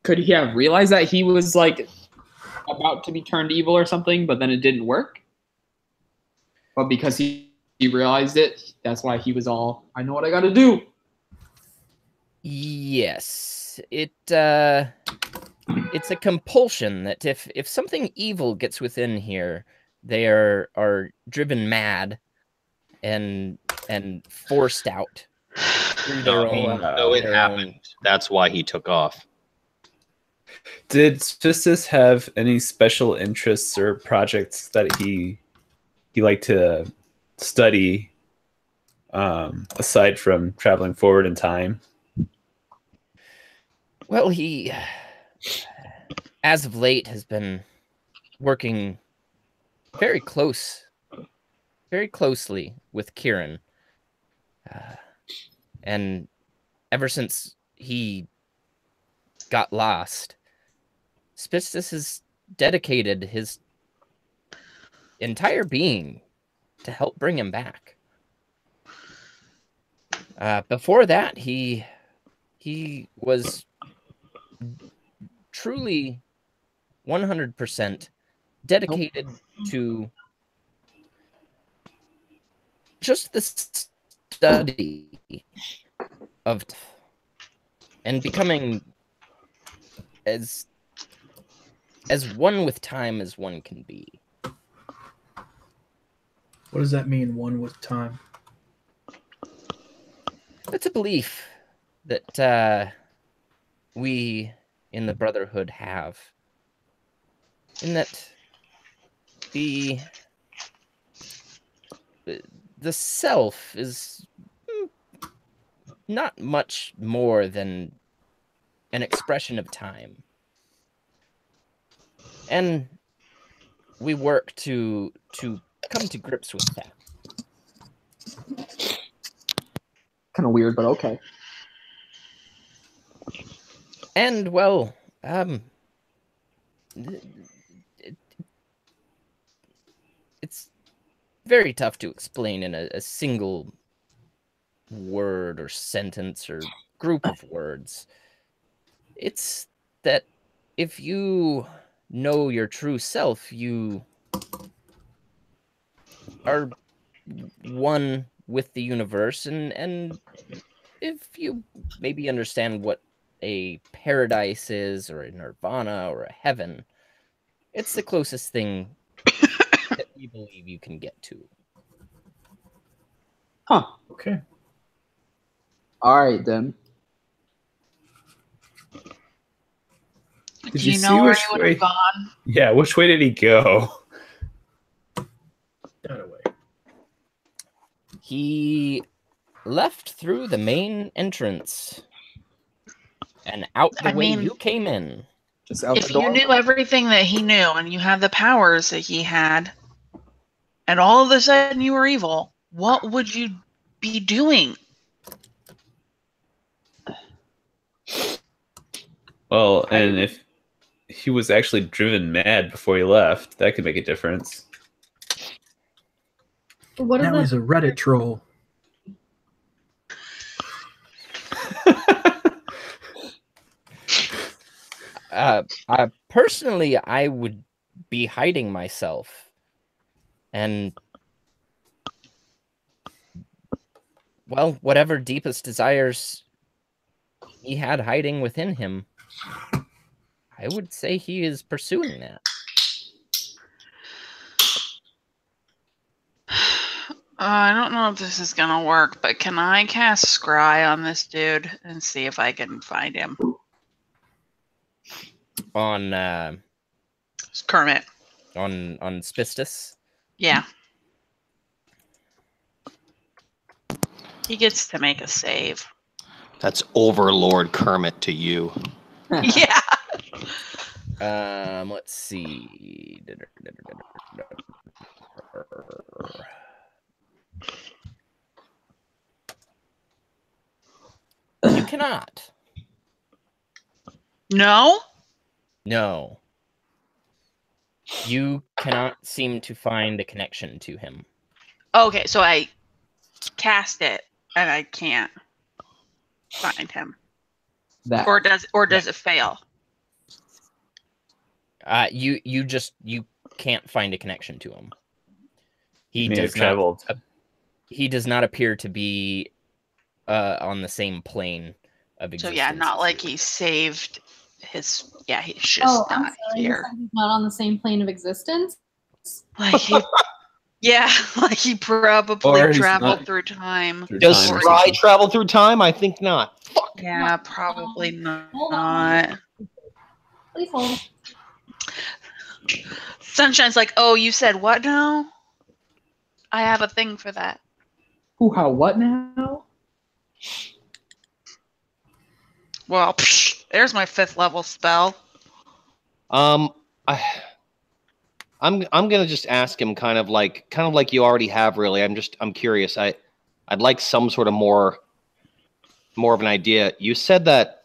Could he have realized that he was like about to be turned evil or something, but then it didn't work? But because he realized it, that's why he was all, I know what I gotta do. Yes, it's a compulsion that if something evil gets within here, they are driven mad and forced out through their own. No, it their happened. own- That's why he took off. Did Fistus have any special interests or projects that he liked to study aside from traveling forward in time? Well, he, as of late, has been working very closely with Kieran, and ever since he got lost, Spistus has dedicated his entire being to help bring him back. Before that, he was truly 100% dedicated to just the study of and becoming as one with time as one can be. What does that mean, one with time? It's a belief that we in the Brotherhood have, in that the self is not much more than an expression of time. And we work to come to grips with that. Kind of weird, but okay. And, well, it's very tough to explain in a single word or sentence or group of words. It's that if you know your true self, you are one with the universe, and if you maybe understand what a paradise is, or a nirvana, or a heaven, it's the closest thing that we believe you can get to. Huh. Okay. All right, then. Did Do you you see know where which he would way? have gone? Yeah, which way did he go? That away. He left through the main entrance and out the I way mean, you came in. Just out if the door. you knew everything that he knew and you had the powers that he had, and all of a sudden you were evil, what would you be doing? Well, and if he was actually driven mad before he left, that could make a difference. What Now is he's a Reddit troll. Personally, I would be hiding myself and well, whatever deepest desires he had hiding within him, I would say he is pursuing that. I don't know if this is gonna work, but can I cast Scry on this dude and see if I can find him? On It's Kermit. on Spistus. Yeah. He gets to make a save. That's Overlord Kermit to you. Yeah. Let's see. You cannot. No? No. You cannot seem to find a connection to him. Okay, so I cast it and I can't find him. That Or does it fail? You can't find a connection to him. He May have does not. traveled. He does not appear to be on the same plane of So existence. yeah, not as like you. he saved his. Yeah, he's just I'm not sorry. You here. said he's not on the same plane of existence. Like he, yeah, like he probably Or he's traveled not- through time. Through Does time or Scry something. travel through time? I think not. Fuck. Yeah, probably Hold on. not. Please hold. Sunshine's like, oh, you said what now? I have a thing for that. who, how, what now? Well, there's my 5th level spell. I'm gonna just ask him kind of like you already have, really. I'm curious. I'd like some sort of more of an idea. You said that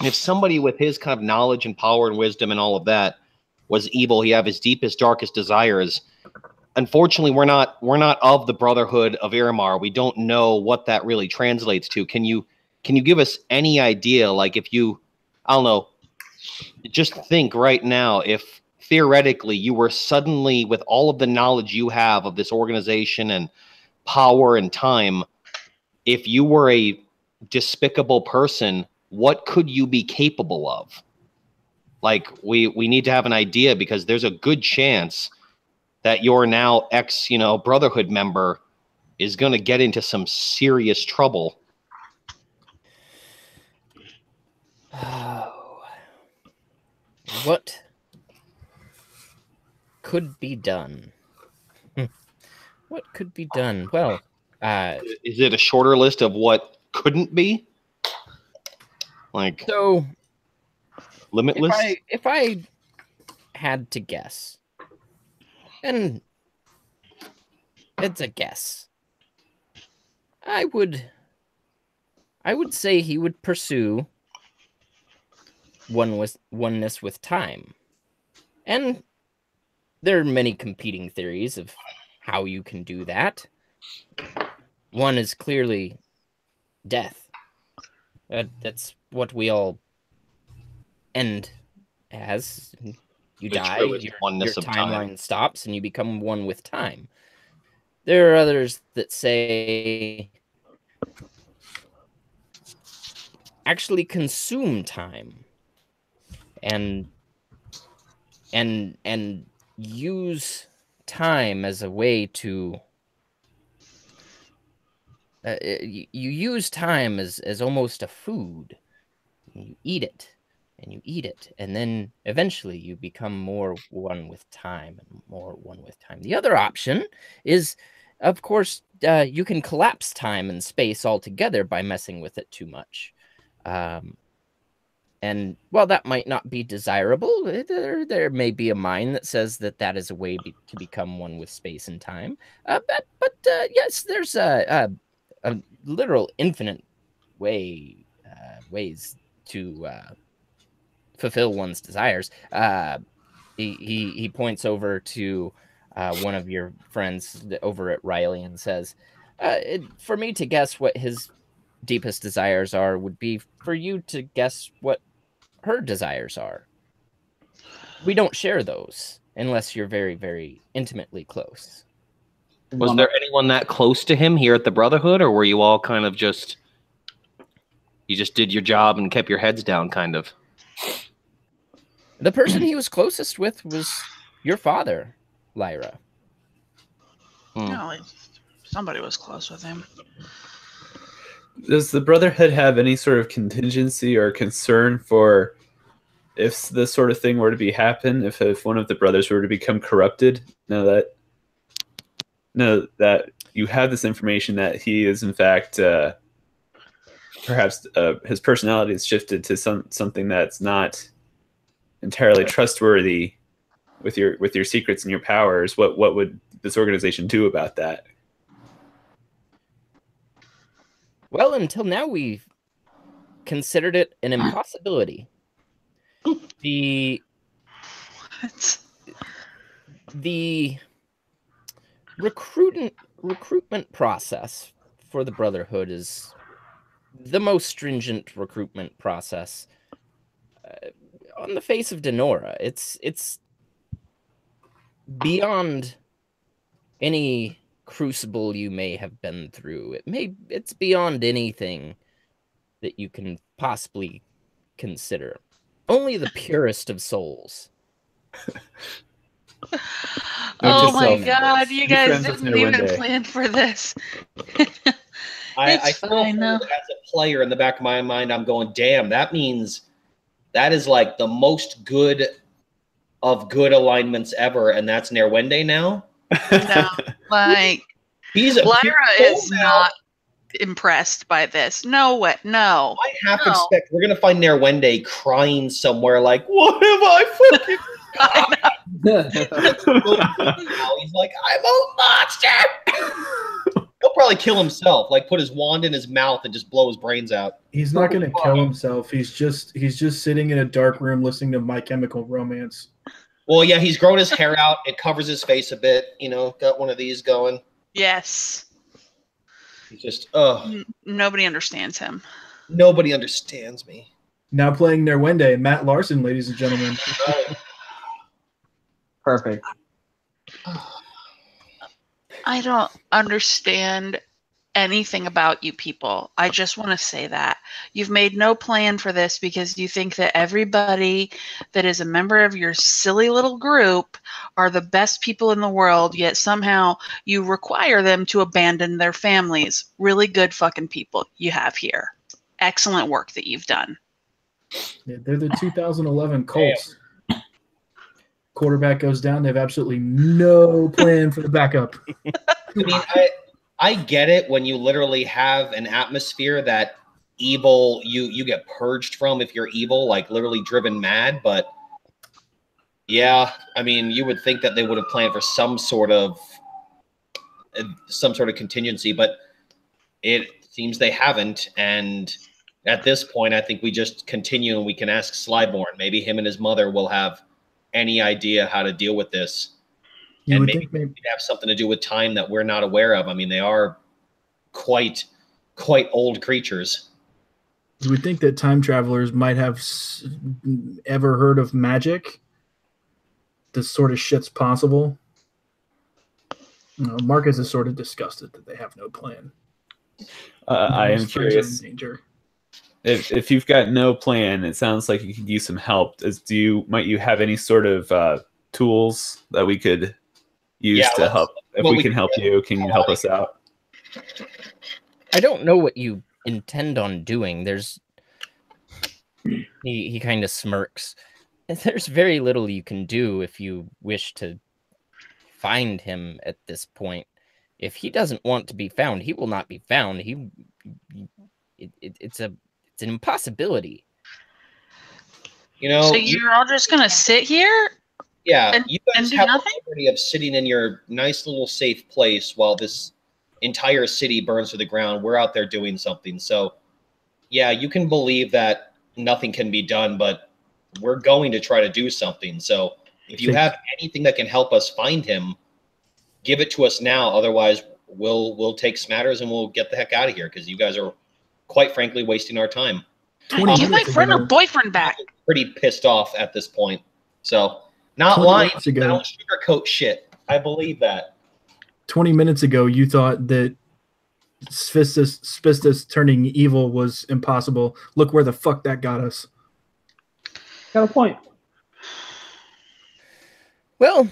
if somebody with his kind of knowledge and power and wisdom and all of that was evil, he have his deepest, darkest desires. Unfortunately, we're not of the Brotherhood of Iramar. We don't know what that really translates to. Can you give us any idea? Like, if you, I don't know, just think right now, if theoretically you were suddenly, with all of the knowledge you have of this organization and power and time, if you were a despicable person, what could you be capable of? Like, we need to have an idea, because there's a good chance that your now ex, Brotherhood member is going to get into some serious trouble. What could be done? What could be done? Well, is it a shorter list of what couldn't be? Like, so limitless? if I had to guess, and it's a guess, I would say he would pursue oneness with time. And there are many competing theories of how you can do that. One is clearly death. That's what we all end as. You die, your timeline stops, and you become one with time. There are others that say actually consume time and use time as a way to you use time as almost a food. You eat it and you eat it, and then eventually you become more one with time and more one with time. The other option is, of course, you can collapse time and space altogether by messing with it too much. And while that might not be desirable, there may be a mind that says that is a way to become one with space and time. But yes, there's a literal infinite ways to fulfill one's desires. He points over to one of your friends over at Riley and says, for me to guess what his deepest desires are would be for you to guess what her desires are. We don't share those unless you're very, very intimately close. Was there anyone that close to him here at the Brotherhood, or were you all kind of just you just did your job and kept your heads down, kind of? The person he was closest with was your father, Lyra. No, somebody was close with him. Does the Brotherhood have any sort of contingency or concern for if this sort of thing were to be happen, if one of the brothers were to become corrupted? Now that you have this information that he is in fact perhaps his personality has shifted to something that's not entirely trustworthy with your secrets and your powers. What would this organization do about that? Well, until now, we've considered it an impossibility. The recruitment process for the Brotherhood is the most stringent recruitment process on the face of Denora. It's beyond any crucible you may have been through. It's beyond anything that you can possibly consider. Only the purest of souls. Oh my god, you guys didn't even plan for this. I still know. As a player in the back of my mind, I'm going, damn, that means that is like the most good of good alignments ever, and that's Nerwende now? No, like, Lyra is not impressed by this. No way, no. I have to expect we're gonna find Nerwende crying somewhere like, what have I fucking He's like, I'm a monster. He'll probably kill himself, like put his wand in his mouth and just blow his brains out. He's not gonna kill himself. He's just sitting in a dark room listening to My Chemical Romance. Well, yeah, he's grown his hair out. It covers his face a bit. You know, got one of these going. Yes. He's just, nobody understands him. Nobody understands me. Now playing Nerwende, Matt Larson, ladies and gentlemen. Perfect. I don't understand anything about you people. I just want to say that. You've made no plan for this because you think that everybody that is a member of your silly little group are the best people in the world, yet somehow you require them to abandon their families. Really good fucking people you have here. Excellent work that you've done. Yeah, they're the 2011 Colts. Damn. Quarterback goes down. They have absolutely no plan for the backup. I mean, I get it when you literally have an atmosphere that evil you get purged from if you're evil, like literally driven mad. But yeah, I mean, you would think that they would have planned for some sort of contingency, but it seems they haven't. And at this point, I think we just continue and we can ask Slyborn. Maybe him and his mother will have any idea how to deal with this. You and would maybe think it have something to do with time that we're not aware of. I mean, they are quite old creatures. You would think that time travelers might have ever heard of magic. This sort of shit's possible. You know, Marcus is sort of disgusted that they have no plan. I am curious. If you've got no plan, it sounds like you could use some help. Might you have any sort of tools that we could use to help? If we can help you, can you help us out? I don't know what you intend on doing. He kind of smirks. There's very little you can do if you wish to find him at this point. If he doesn't want to be found, he will not be found. It's an impossibility. You know, so you're all just gonna sit here? Yeah, you guys have nothing? the liberty of sitting in your nice little safe place while this entire city burns to the ground. We're out there doing something. So, yeah, you can believe that nothing can be done, but we're going to try to do something. So, if you have anything that can help us find him, give it to us now. Otherwise, we'll take Smatters and we'll get the heck out of here because you guys are, quite frankly, wasting our time. Give my friend or boyfriend back. Pretty pissed off at this point. So, not lying. I don't sugarcoat shit. I believe that. 20 minutes ago you thought that Spistus turning evil was impossible. Look where the fuck that got us. Got a point. Well,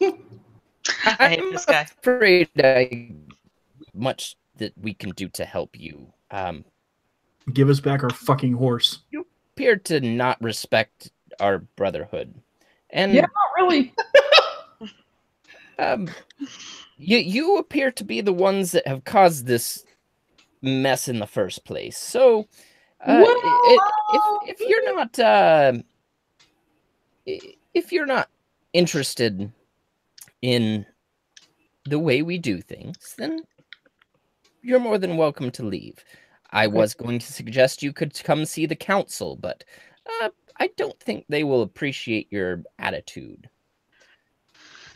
I hate this guy. afraid much that we can do to help you. Give us back our fucking horse. You appear to not respect our brotherhood, and Yeah, not really. you appear to be the ones that have caused this mess in the first place. So, if you're not if you're not interested in the way we do things, then you're more than welcome to leave. I was going to suggest you could come see the council, but I don't think they will appreciate your attitude.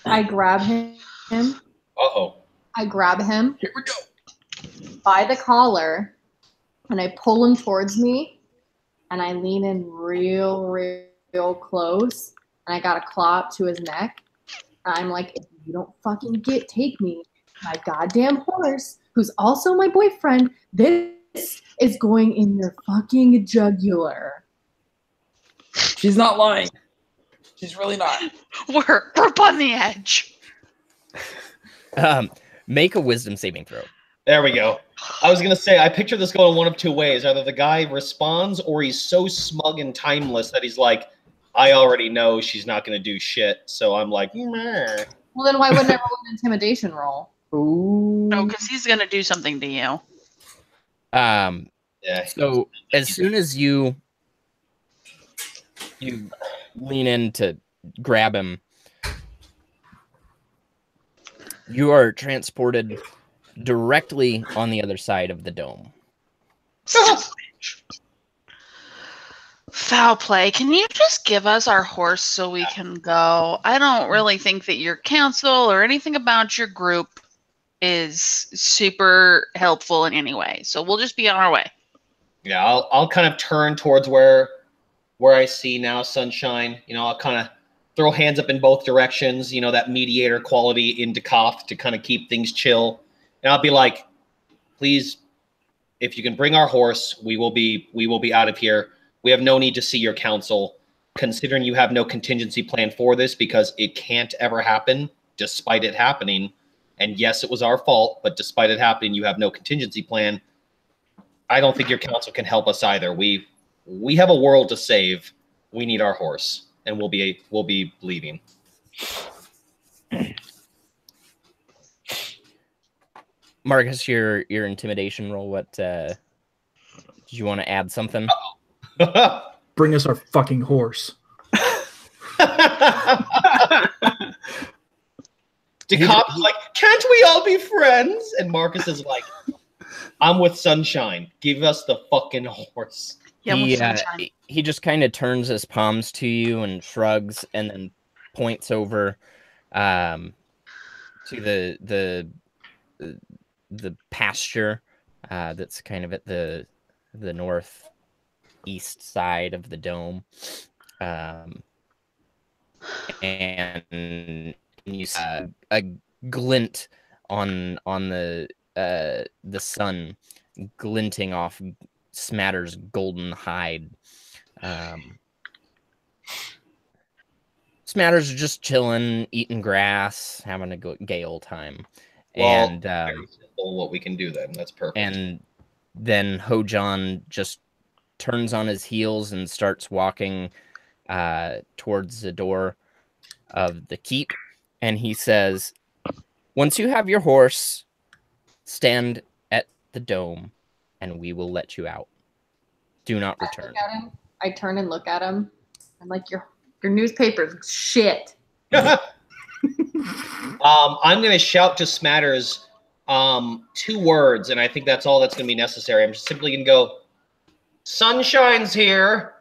I grab him. Uh-oh. I grab him Here we go. by the collar and I pull him towards me and I lean in real close and I got a claw up to his neck. And I'm like, if you don't fucking take me, my goddamn horse, who's also my boyfriend, this is going in your fucking jugular. She's not lying. She's really not. We're up on the edge. Make a wisdom saving throw. There we go. I was going to say, I picture this going one of two ways. Either the guy responds or he's so smug and timeless that he's like, I already know she's not going to do shit. So I'm like, meh. Well, then why wouldn't I roll an intimidation roll? Ooh. No, because he's gonna do something to you. Yeah. So as soon as you lean in to grab him, you are transported directly on the other side of the dome. Foul play. Can you just give us our horse so we can go? I don't really think that your council or anything about your group is super helpful in any way. So we'll just be on our way. Yeah, I'll kind of turn towards where I see now Sunshine. You know, I'll kind of throw hands up in both directions, you know, that mediator quality in Ducaster to kind of keep things chill. And I'll be like, please, if you can bring our horse, we will be out of here. We have no need to see your council, considering you have no contingency plan for this because it can't ever happen despite it happening. And yes, it was our fault, but despite it happening, you have no contingency plan. I don't think your council can help us either. We have a world to save. We need our horse, and we'll be leaving. Marcus, your intimidation roll. What did you want to add something? Bring us our fucking horse. Ducaster's like, can't we all be friends? And Marcus is like, I'm with Sunshine. Give us the fucking horse. Yeah, he just kind of turns his palms to you and shrugs, and then points over to the pasture that's kind of at the northeast side of the dome, and you see a glint on the sun glinting off Smatter's golden hide. Smatter's just chilling, eating grass, having a gay old time. Well, And very simple what we can do then. That's perfect. And then Hojon just turns on his heels and starts walking towards the door of the keep. And he says, once you have your horse, stand at the dome and we will let you out. Do not return. I turn and look at him. I'm like, your newspaper's shit. I'm going to shout to Smatters 2 words, and I think that's all that's going to be necessary. I'm simply going to go, Sunshine's here.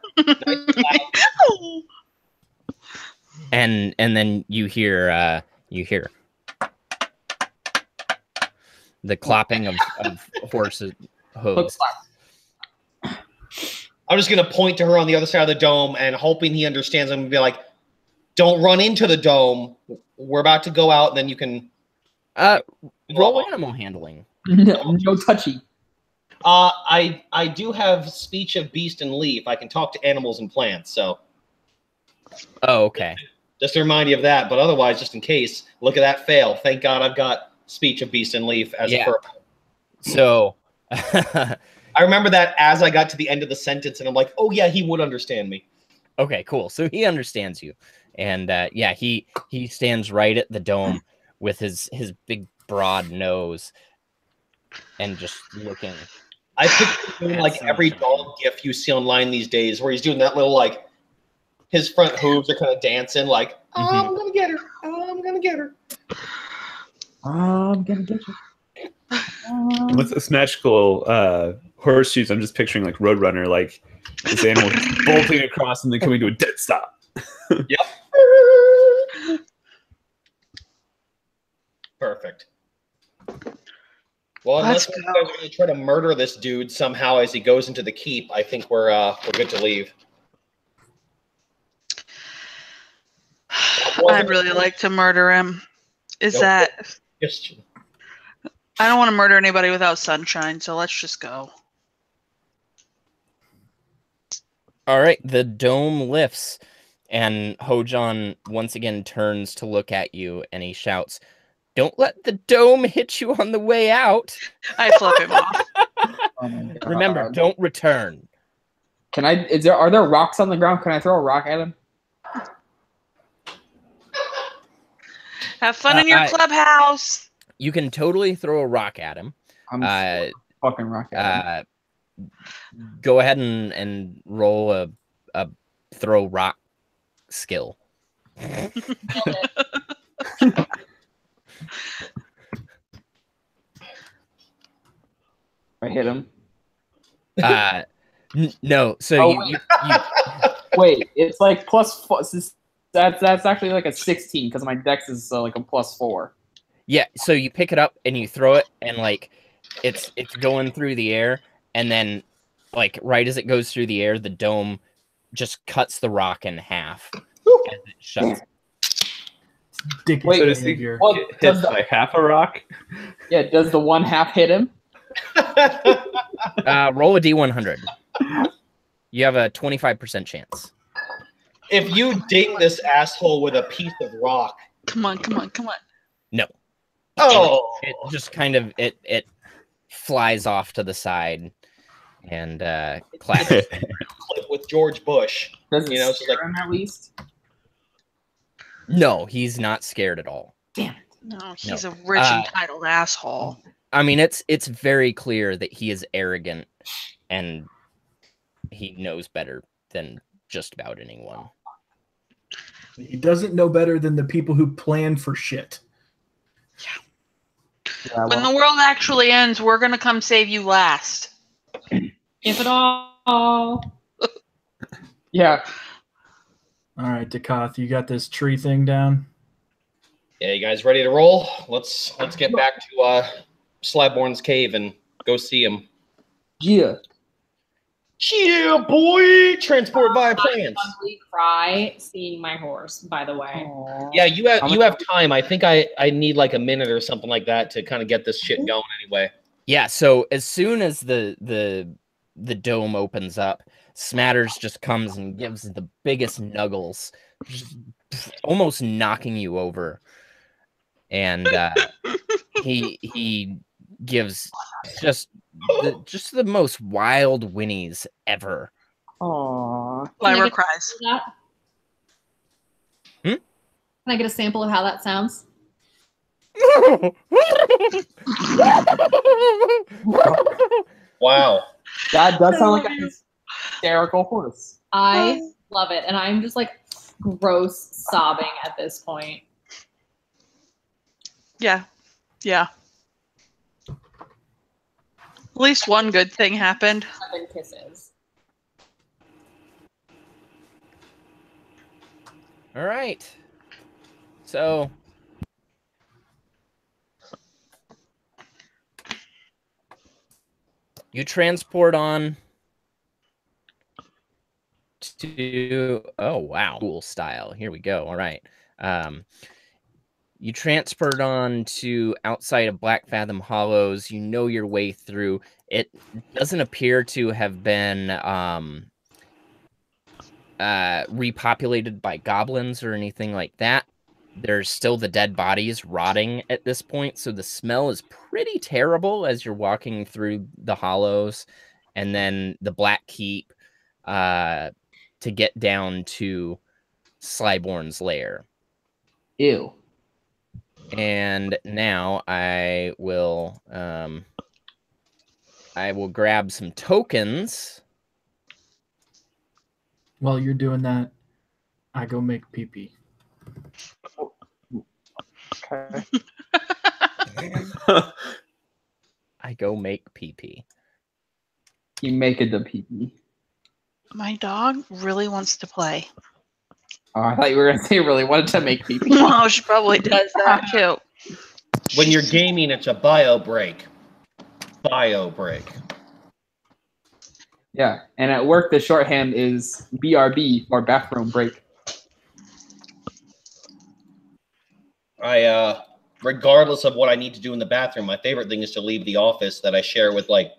And then you hear the clapping of horses' hooves. I'm just going to point to her on the other side of the dome and hoping he understands. I'm going to be like, don't run into the dome. We're about to go out, and then you can roll animal handling. No touchy. I do have speech of beast and leaf. I can talk to animals and plants, so. Oh, okay. Just to remind you of that, but otherwise, just in case, look at that fail. Thank God I've got speech of beast and leaf as a purple. So I remember that as I got to the end of the sentence, and I'm like, oh yeah, he would understand me. Okay, cool. So he understands you, and yeah, he stands right at the dome with his big broad nose, and just looking. I picture him like every dog gif you see online these days, where he's doing that little like his front hooves are kind of dancing, like I'm gonna get her, I'm gonna get her, I'm gonna get you. With this magical horseshoes, I'm just picturing like Roadrunner, like this animal bolting across and then coming to a dead stop. Yep. Perfect. Well, unless you guys are going to try to murder this dude somehow as he goes into the keep, I think we're good to leave. I'd really like to murder him. Is that... Question. I don't want to murder anybody without sunshine, so let's just go. All right, the dome lifts, and Hojon once again turns to look at you, and he shouts, "Don't let the dome hit you on the way out." I flip him off. Oh Remember, don't return. Can I? Are there rocks on the ground? Can I throw a rock at him? Have fun in your clubhouse. You can totally throw a rock at him. I'm fucking rock at him. Go ahead and roll a throw rock skill. I hit him. No. So you wait. It's like +4. That's actually like a 16 because my dex is like a +4. Yeah. So you pick it up and you throw it, and like it's going through the air, and then like right as it goes through the air, the dome just cuts the rock in half as it shuts. Wait, so does he get hit by half a rock? Yeah, does the one half hit him? Roll a D100. You have a 25% chance. If you ding this asshole with a piece of rock. Come on. No. Oh. It just kind of it flies off to the side and claps. With George Bush. Does it so like him at least? No, he's not scared at all. Damn it. No, he's a rich entitled asshole. I mean, it's very clear that he is arrogant and he knows better than just about anyone. He doesn't know better than the people who plan for shit. Yeah, when the world actually ends, we're gonna come save you last. If at all. Yeah. All right, Dakath, you got this tree thing down? Yeah, you guys ready to roll? Let's get back to Slabborn's cave and go see him. Yeah. Yeah, boy! Transport via plants. I ugly cry seeing my horse, by the way. Aww. Yeah, you have time. I think I need like a minute or something like that to kind of get this shit going anyway. Yeah, so as soon as the dome opens up, Smatters just comes and gives the biggest nuggles, just almost knocking you over. And he gives just the most wild whinnies ever. Aww. Lyra cries. Can I get a sample of how that sounds? Wow. That does sound like a hysterical horse. I love it, and I'm just like gross sobbing at this point. Yeah. At least one good thing happened. 7 kisses. All right. So you transport on to, oh wow, cool style. Here we go. All right. You transferred on to outside of Black Fathom Hollows. You know your way through. It doesn't appear to have been repopulated by goblins or anything like that. There's still the dead bodies rotting at this point, so the smell is pretty terrible as you're walking through the hollows, and then the Black Keep to get down to Slyborn's lair. Ew. And now I will grab some tokens. While you're doing that, I go make pee-pee. Okay. I go make pee-pee. You make it the pee-pee. My dog really wants to play. Oh, I thought you were going to say really wanted to make pee-pee. Oh, she probably does that too. When you're gaming, it's a bio break. Bio break. Yeah, and at work the shorthand is BRB or bathroom break. Regardless of what I need to do in the bathroom, my favorite thing is to leave the office that I share with like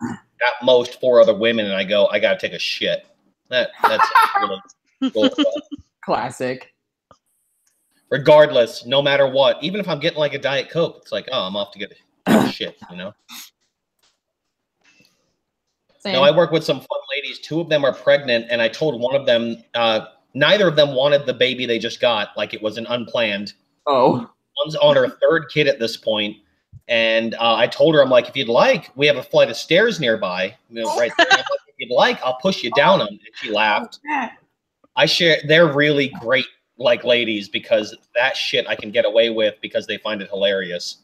at most 4 other women, and I go, I gotta take a shit. That's really cool. Classic. Regardless, no matter what, even if I'm getting like a Diet Coke, it's like, oh, I'm off to get a shit, you know? Same. Now, I work with some fun ladies. 2 of them are pregnant, and I told one of them, neither of them wanted the baby they just got, like it was an unplanned. Oh. One's on her 3rd kid at this point, and I told her, I'm like, if you'd like, we have a flight of stairs nearby, you know, right there. I'm like, if you'd like, I'll push you down them. And she laughed. They're really great, like, ladies, because that shit I can get away with because they find it hilarious.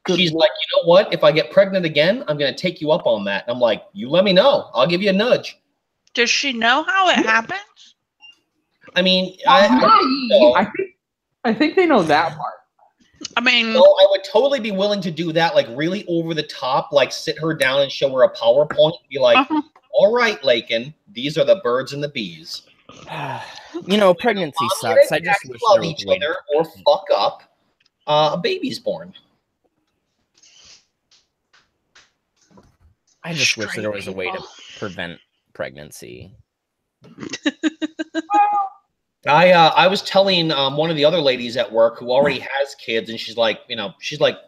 She's like, you know what? If I get pregnant again, I'm going to take you up on that. And I'm like, you let me know. I'll give you a nudge. Does she know how it happens? I mean, I think they know that part. I mean, well, I would totally be willing to do that, like really over the top, like sit her down and show her a PowerPoint. Be like, all right, Lakin, these are the birds and the bees. You know, pregnancy sucks. I just wish love there was each a way other or fuck up. A baby's born. I just wish there was a way to prevent pregnancy. I was telling one of the other ladies at work who already has kids, and she's like, you know, she's like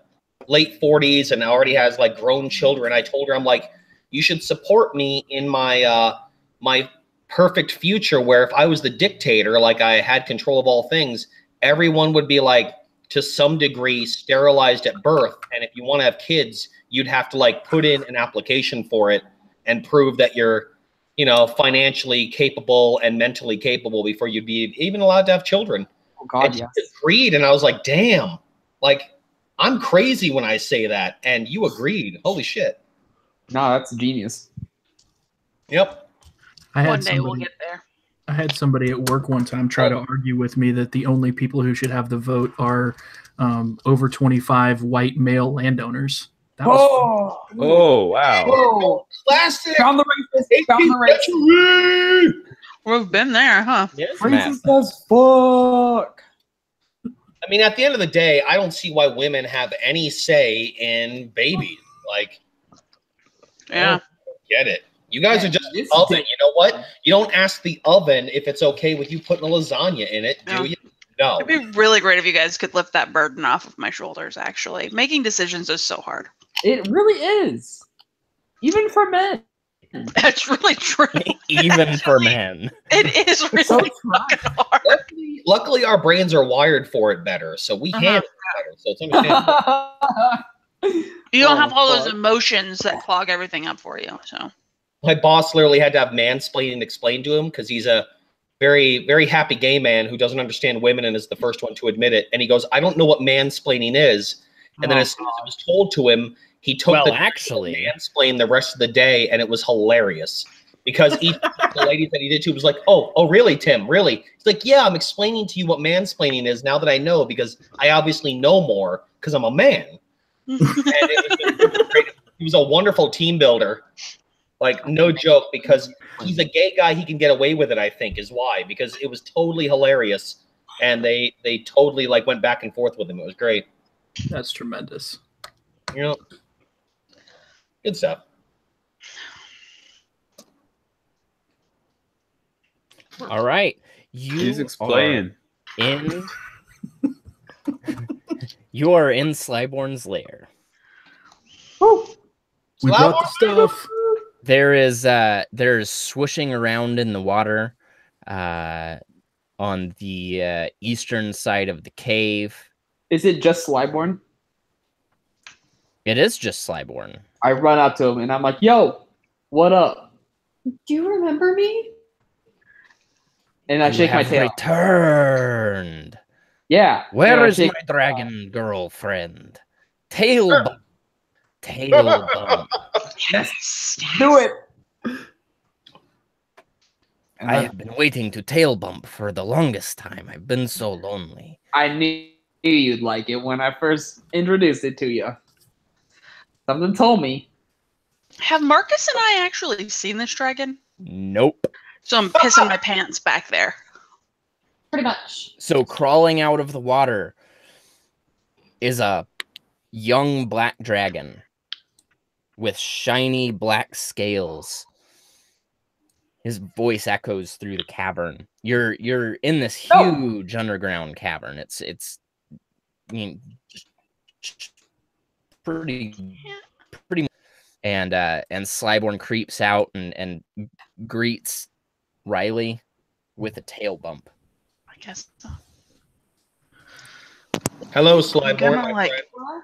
late 40s and already has like grown children. I told her, I'm like, you should support me in my my perfect future where if I was the dictator, like I had control of all things, everyone would be like to some degree sterilized at birth. And if you want to have kids, you'd have to like put in an application for it and prove that you're, you know, financially capable and mentally capable before you'd be even allowed to have children. Oh God, and yes. she agreed, and I was like, damn, like I'm crazy when I say that, and you agreed. Holy shit. No, that's genius. Yep. One day we'll get there. I had somebody at work one time try to argue with me that the only people who should have the vote are over 25 white male landowners. That was Oh, wow. Whoa. Classic. Found the racist. Found the racist. We've been there, huh? Yes, Racist as fuck. I mean, at the end of the day, I don't see why women have any say in babies. Like, Yeah. I don't get it. You guys are just this the oven. is- You know what? You don't ask the oven if it's okay with you putting a lasagna in it, do No. you? No. It'd be really great if you guys could lift that burden off of my shoulders, actually. Making decisions is so hard. It really is. Even for men. That's really true. Even for men. It is really So fucking hard. Luckily, our brains are wired for it better, so we handle it better. So it's understandable. You don't Oh, have all those fuck. emotions that clog everything up for you. So My boss literally had to have mansplaining explained to him because he's a very, very happy gay man who doesn't understand women and is the first one to admit it. And he goes, I don't know what mansplaining is. And then as soon as it was told to him, he took Well, the actually, mansplain the rest of the day, and it was hilarious. Because each of the ladies that he did to was like, oh, really, Tim? Really? He's like, yeah, I'm explaining to you what mansplaining is now that I know, because I obviously know more because I'm a man. And it was great. He was a wonderful team builder. Like, no joke, because he's a gay guy. He can get away with it, I think, is why. Because it was totally hilarious. And they totally, like, went back and forth with him. It was great. That's tremendous. You know? Good stuff. All right. Music's playing. In you are in Slyborn's lair. We brought the stuff. There's swooshing around in the water on the eastern side of the cave. Is it just Slyborn? It is just Slyborn. I run up to him and I'm like, "Yo, what up?" Do you remember me? And I You shake my have tail. returned. Yeah. Where and I is my shake- dragon girlfriend? Tail bump. Tail bump. Yes. Do it. And I have been waiting to tail bump for the longest time. I've been so lonely. I knew you'd like it when I first introduced it to you. Something told me. Have Marcus and I actually seen this dragon? Nope. So I'm pissing my pants back there. Pretty much. So crawling out of the water is a young black dragon with shiny black scales. His voice echoes through the cavern. You're in this huge underground cavern. It's I mean, pretty and Slyborn creeps out and greets Riley with a tail bump. I guess so. Hello, I'm Slyborn, gonna my like friend.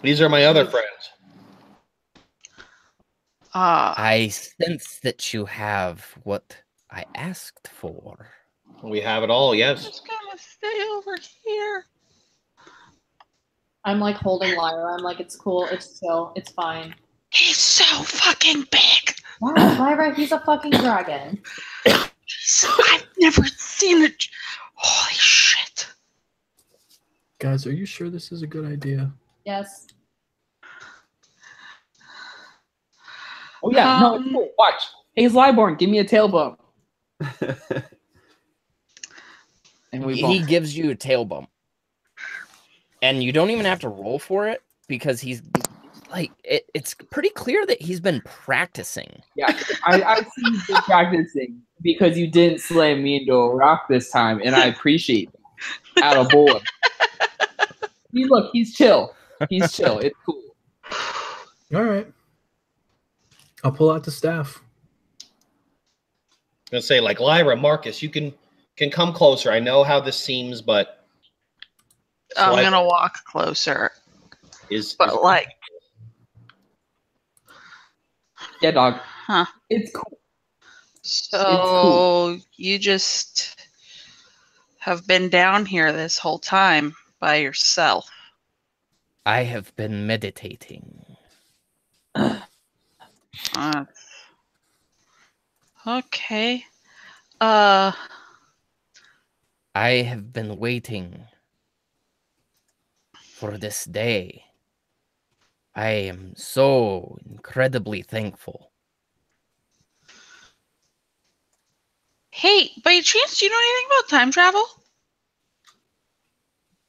These are my other friends. I sense that you have what I asked for. We have it all, I'm yes. just gonna stay over here. I'm like holding Lyra. I'm like, it's cool, it's chill, it's fine. He's so fucking big. Wow, Lyra, he's a fucking dragon. I've never seen it. Holy shit. Guys, are you sure this is a good idea? Yes. Oh yeah, no, it's cool. Watch. Hey, Slyborn, give me a tail bump. And we He bump. gives you a tail bump. And you don't even have to roll for it because he's like it's pretty clear that he's been practicing. Yeah, I see you been practicing because you didn't slam me into a rock this time, and I appreciate that. Out of boy. Look, he's chill. He's chill. It's cool. All right. I'll pull out the staff. I'm gonna say, like, Lyra, Marcus, you can come closer. I know how this seems, but I'm Sly- gonna walk closer. is Like, Yeah, dog. huh. It's cool. So you just have been down here this whole time by yourself. I have been meditating. Okay. I have been waiting for this day. I am so incredibly thankful. Hey, by chance, do you know anything about time travel?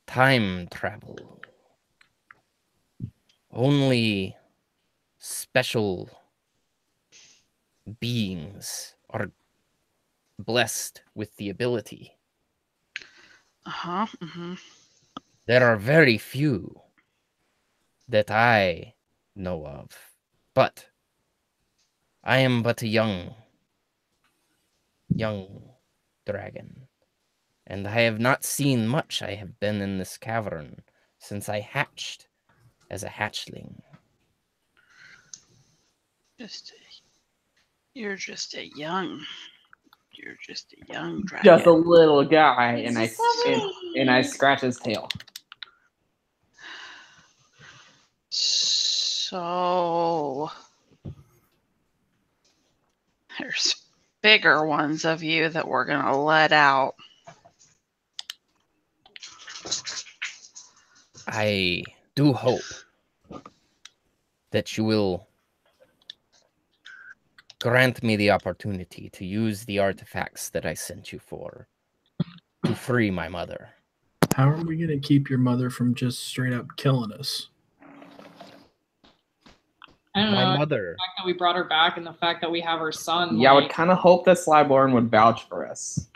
Time travel. Only special beings are blessed with the ability. Uh-huh. Mm-hmm. There are very few that I know of, but I am but a young dragon, and I have not seen much. I have been in this cavern since I hatched as a hatchling. You're just a young dragon. Just a little guy, It's and just so and I scratch his tail. So there's bigger ones of you that we're gonna let out. I do hope that you will grant me the opportunity to use the artifacts that I sent you for to free my mother. How are we going to keep your mother from just straight up killing us? I don't My know. mother. The fact that we brought her back and the fact that we have her son. Yeah, I would like, kind of hope that Slyborn would vouch for us.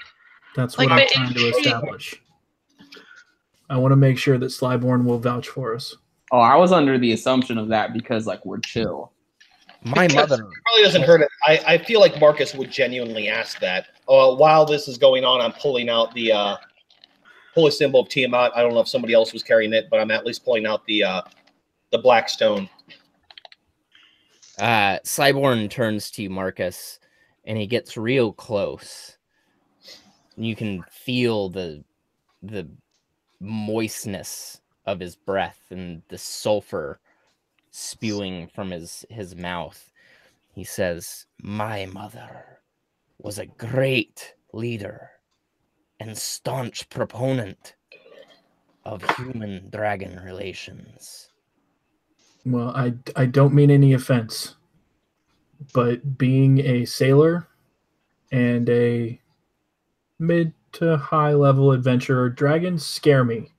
That's Like what I'm the trying to intrigue- establish. I want to make sure that Slyborn will vouch for us. Oh, I was under the assumption of that because like we're chill. My Because mother. it probably doesn't hurt it. I feel like Marcus would genuinely ask that. While this is going on, I'm pulling out the holy symbol of Tiamat. I don't know if somebody else was carrying it, but I'm at least pulling out the black stone. Slyborn turns to you, Marcus, and he gets real close. You can feel the moistness of his breath and the sulfur spewing from his mouth. He says, "My mother was a great leader and staunch proponent of human-dragon relations." Well, I don't mean any offense, but being a sailor and a mid to high level adventurer, dragons scare me.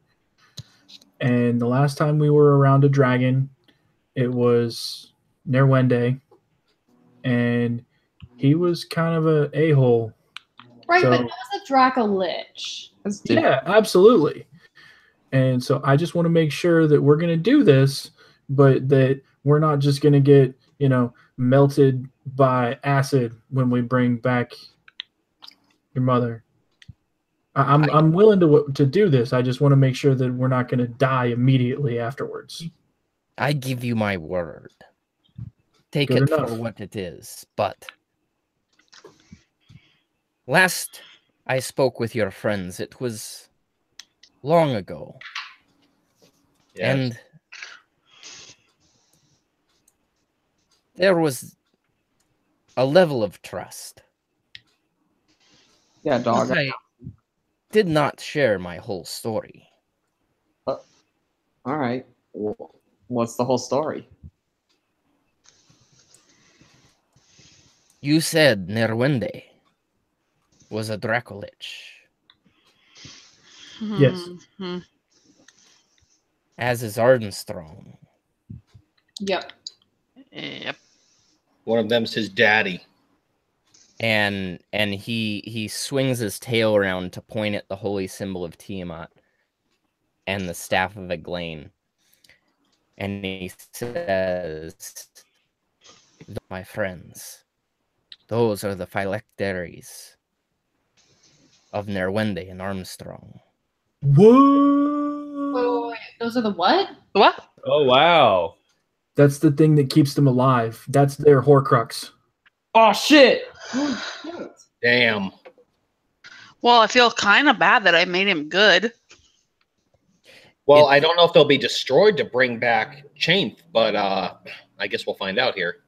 And the last time we were around a dragon, it was Nerwende, and he was kind of a a-hole. Right, So- but that was a Draco Lich. That's different. Yeah, absolutely. And so I just want to make sure that we're going to do this, but that we're not just going to get, melted by acid when we bring back your mother. I'm willing to do this. I just want to make sure that we're not going to die immediately afterwards. I give you my word. Take Good it enough. for what it is, but last I spoke with your friends, it was long ago. Yes. And there was a level of trust. Yeah, dog. I did not share my whole story. All right. Well, what's the whole story? You said Nerwende was a Dracolich, Yes. Mhm. as is Ardenstrong. Yep. Yep. One of them's his daddy. And he swings his tail around to point at the holy symbol of Tiamat and the staff of Eglain. And he says, "My friends, those are the phylacteries of Nerwende and Armstrong." Whoa! Wait. Those are the what? What? Oh wow. That's the thing that keeps them alive. That's their Horcrux. Oh shit! Damn. Well, I feel kind of bad that I made him good. Well, I don't know if they'll be destroyed to bring back Chainth, but I guess we'll find out here.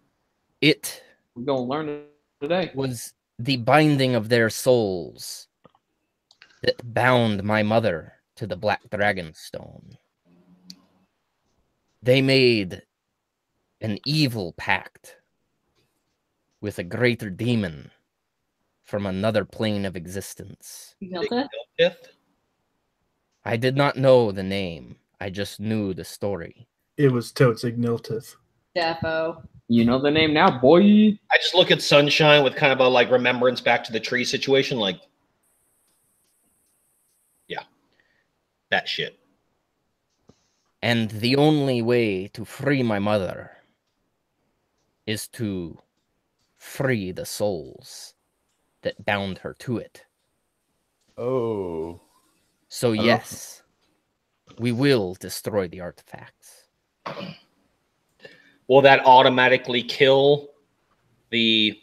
It We're gonna learn it today. was the binding of their souls that bound my mother to the Black Dragon Stone. They made an evil pact with a greater demon from another plane of existence. Milta? Fifth? I did not know the name. I just knew the story. It was Totes Igniltith. Defo. You know the name now, boy. I just look at Sunshine with kind of a remembrance back to the tree situation, yeah, that shit. And the only way to free my mother is to free the souls that bound her to it. Oh. So yes, we will destroy the artifacts. Will that automatically kill the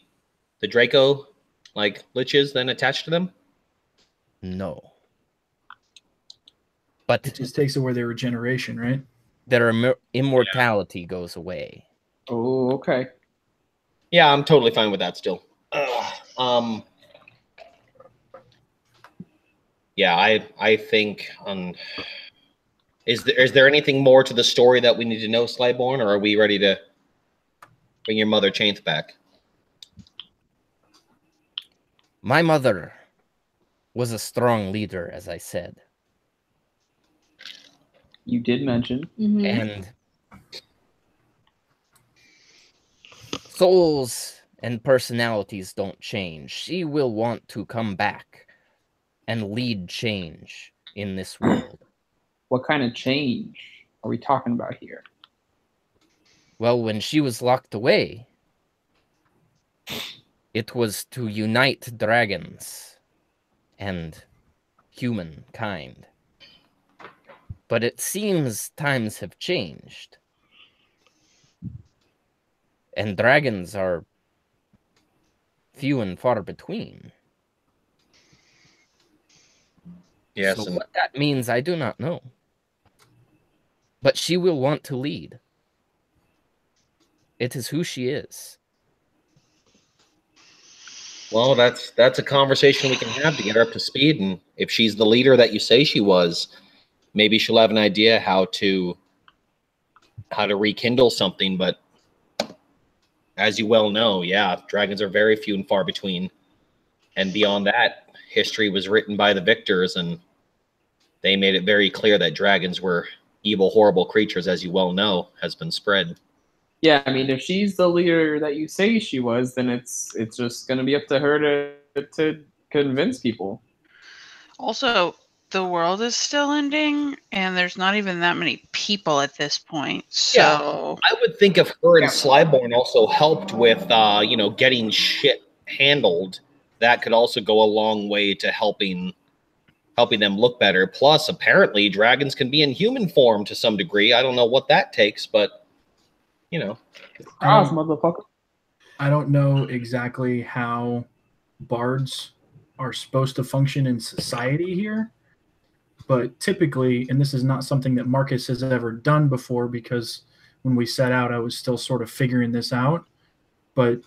Draco liches then attached to them? No. But It just takes away their regeneration, right? their immortality goes away. Oh, okay. Yeah, I'm totally fine with that still. Yeah, I think is there anything more to the story that we need to know, Slyborn, or are we ready to bring your mother Chainth back? My mother was a strong leader, as I said. You did mention. Mhm. And souls and personalities don't change. She will want to come back and lead change in this world. What kind of change are we talking about here? Well, when she was locked away, it was to unite dragons and humankind. But it seems times have changed. And dragons are few and far between. Yes, So and what that means, I do not know. But she will want to lead. It is who she is. well, that's a conversation we can have to get her up to speed. And if she's the leader that you say she was, maybe she'll have an idea how to rekindle something. But as you well know, yeah, dragons are very few and far between. And beyond that, history was written by the victors, and they made it very clear that dragons were evil, horrible creatures, as you well know, has been spread. Yeah, I mean, if she's the leader that you say she was, then it's just going to be up to her to convince people. Also, the world is still ending, and there's not even that many people at this point. So I would think if her and Slyborn also helped with, getting shit handled, that could also go a long way to helping them look better. Plus, apparently, dragons can be in human form to some degree. I don't know what that takes, but Motherfucker. I don't know exactly how bards are supposed to function in society here, but typically, and this is not something that Marcus has ever done before because when we set out, I was still sort of figuring this out, but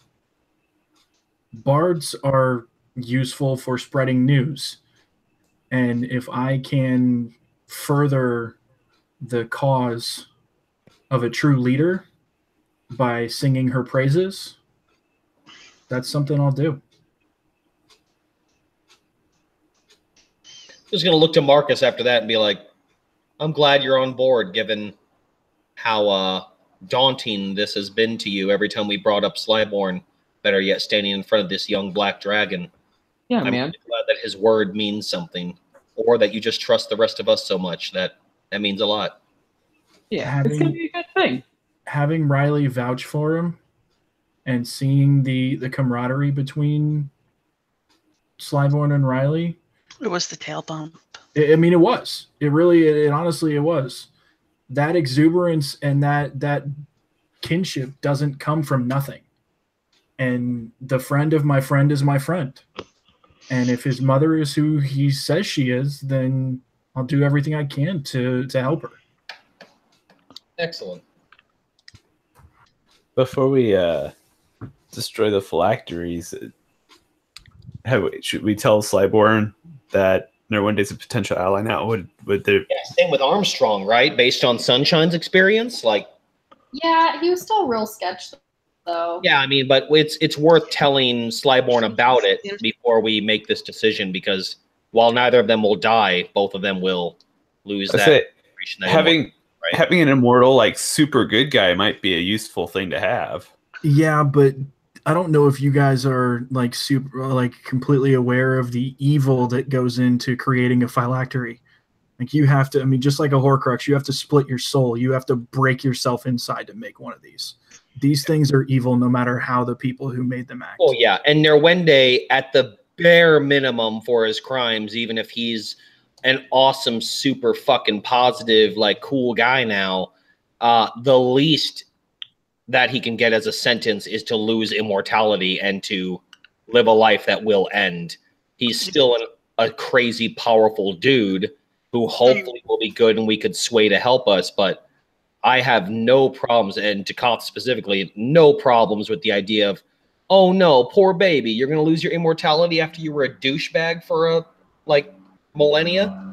bards are useful for spreading news. And if I can further the cause of a true leader by singing her praises, that's something I'll do. just going to look to Marcus after that and be like, I'm glad you're on board, given how daunting this has been to you every time we brought up Slyborn, better yet, standing in front of this young black dragon. Yeah, I'm man. really glad that his word means something, or that you just trust the rest of us so much. That means a lot. Yeah, it's going to be a good thing. Having Riley vouch for him and seeing the camaraderie between Slyborn and Riley. it was the tail bump. I mean, it was. It honestly, it was. That exuberance and that kinship doesn't come from nothing. And the friend of my friend is my friend. And if his mother is who he says she is, then I'll do everything I can to help her. Excellent. Before we destroy the phylacteries, should we tell Slyborn that Nerwinde's a potential ally now? Would there? Yeah, same with Armstrong, right? Based on Sunshine's experience, like. Yeah, he was still real sketch though. Yeah, I mean, but it's worth telling Slyborn about it before we make this decision, because while neither of them will die, both of them will lose that. Having an immortal, like, super good guy might be a useful thing to have. Yeah, but I don't know if you guys are like super, like completely aware of the evil that goes into creating a phylactery. Like you have to, I mean, just like a Horcrux, you have to split your soul. You have to break yourself inside to make one of these. These things are evil no matter how the people who made them act. Oh, yeah. And Nerwinde, at the bare minimum for his crimes, even if he's an awesome, super fucking positive, like, cool guy now, the least that he can get as a sentence is to lose immortality and to live a life that will end. He's still a crazy, powerful dude who hopefully will be good and we could sway to help us, but I have no problems, and to Koth specifically, no problems with the idea of, oh no, poor baby, you're going to lose your immortality after you were a douchebag for millennia?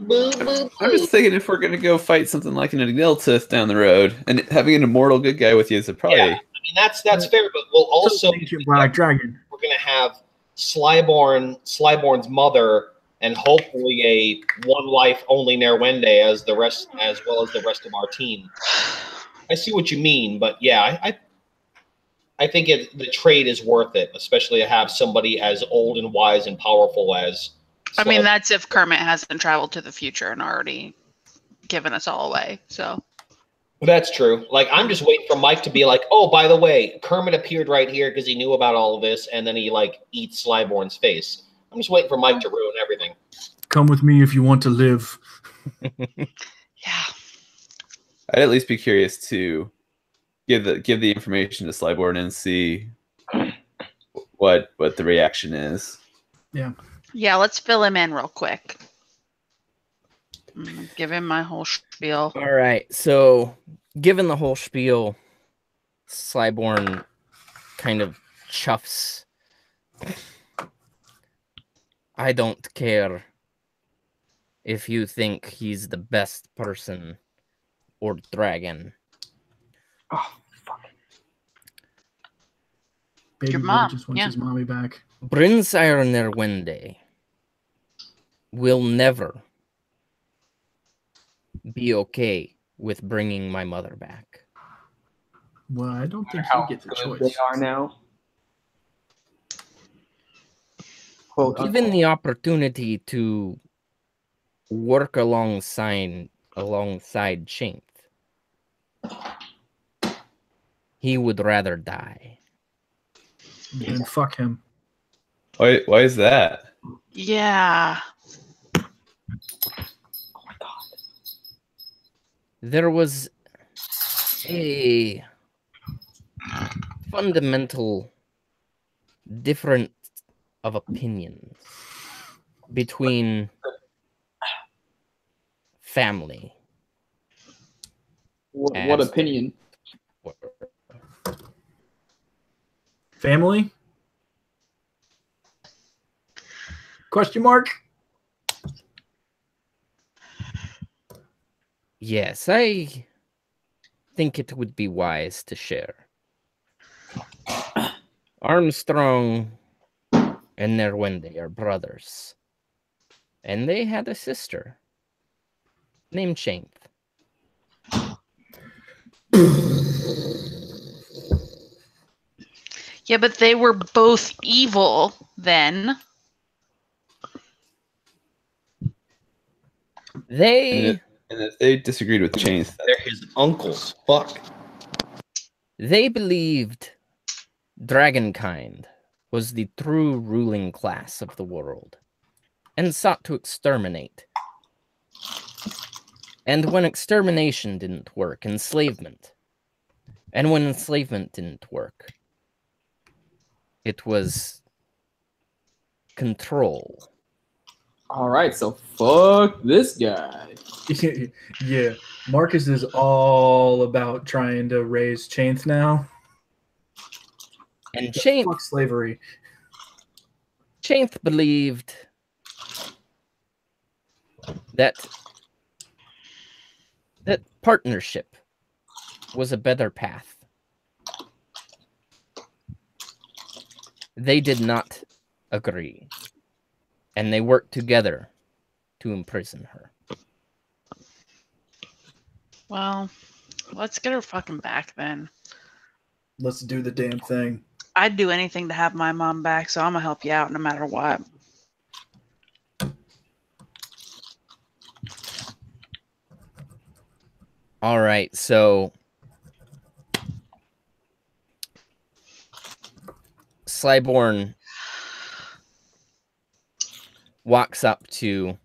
Boo, boo, boo. I'm just thinking if we're going to go fight something like an Igniltith down the road, and having an immortal good guy with you is probably... Yeah, I mean, that's fair, but we'll also... Black Dragon. We're going to have Slyborn's mother, and hopefully a one life only Nerwende as well as the rest of our team. I see what you mean, but yeah, I think the trade is worth it, especially to have somebody as old and wise and powerful as. I mean, that's if Kermit hasn't traveled to the future and already given us all away. So that's true. Like, I'm just waiting for Mike to be like, "Oh, by the way, Kermit appeared right here because he knew about all of this," and then he like eats Slyborn's face. I'm just waiting for Mike to ruin everything. Come with me if you want to live. yeah, I'd at least be curious to give the information to Slyborn and see what the reaction is. Yeah, let's fill him in real quick. Give him my whole spiel. All right. So, given the whole spiel, Slyborn kind of chuffs. I don't care if you think he's the best person or dragon. Oh, fuck. Baby Your boy mom, just wants yeah. his mommy back. Brinsire Nerwende will never be okay with bringing my mother back. Well, I don't think How he gets a good choice. they are now. Quote, Given the opportunity to work alongside Chinth, he would rather die. Then fuck him. Why is that? Yeah. There was a fundamental difference of opinions between family. what as- opinion? Family? Question mark? Yes, I think it would be wise to share. Armstrong and Nerwende are brothers, and they had a sister named Chinth. Yeah, but they were both evil then. They And if they disagreed with Chains, They're his uncles. Fuck. They believed dragonkind was the true ruling class of the world and sought to exterminate. And when extermination didn't work, enslavement. And when enslavement didn't work, it was control. All right, so fuck this guy. Yeah. Marcus is all about trying to raise Chainth now. And Fuck Chainth slavery. believed that partnership was a better path. They did not agree, and they worked together to imprison her. Well, let's get her fucking back then. Let's do the damn thing. I'd do anything to have my mom back, so I'm gonna help you out no matter what. All right, so Slyborn walks up to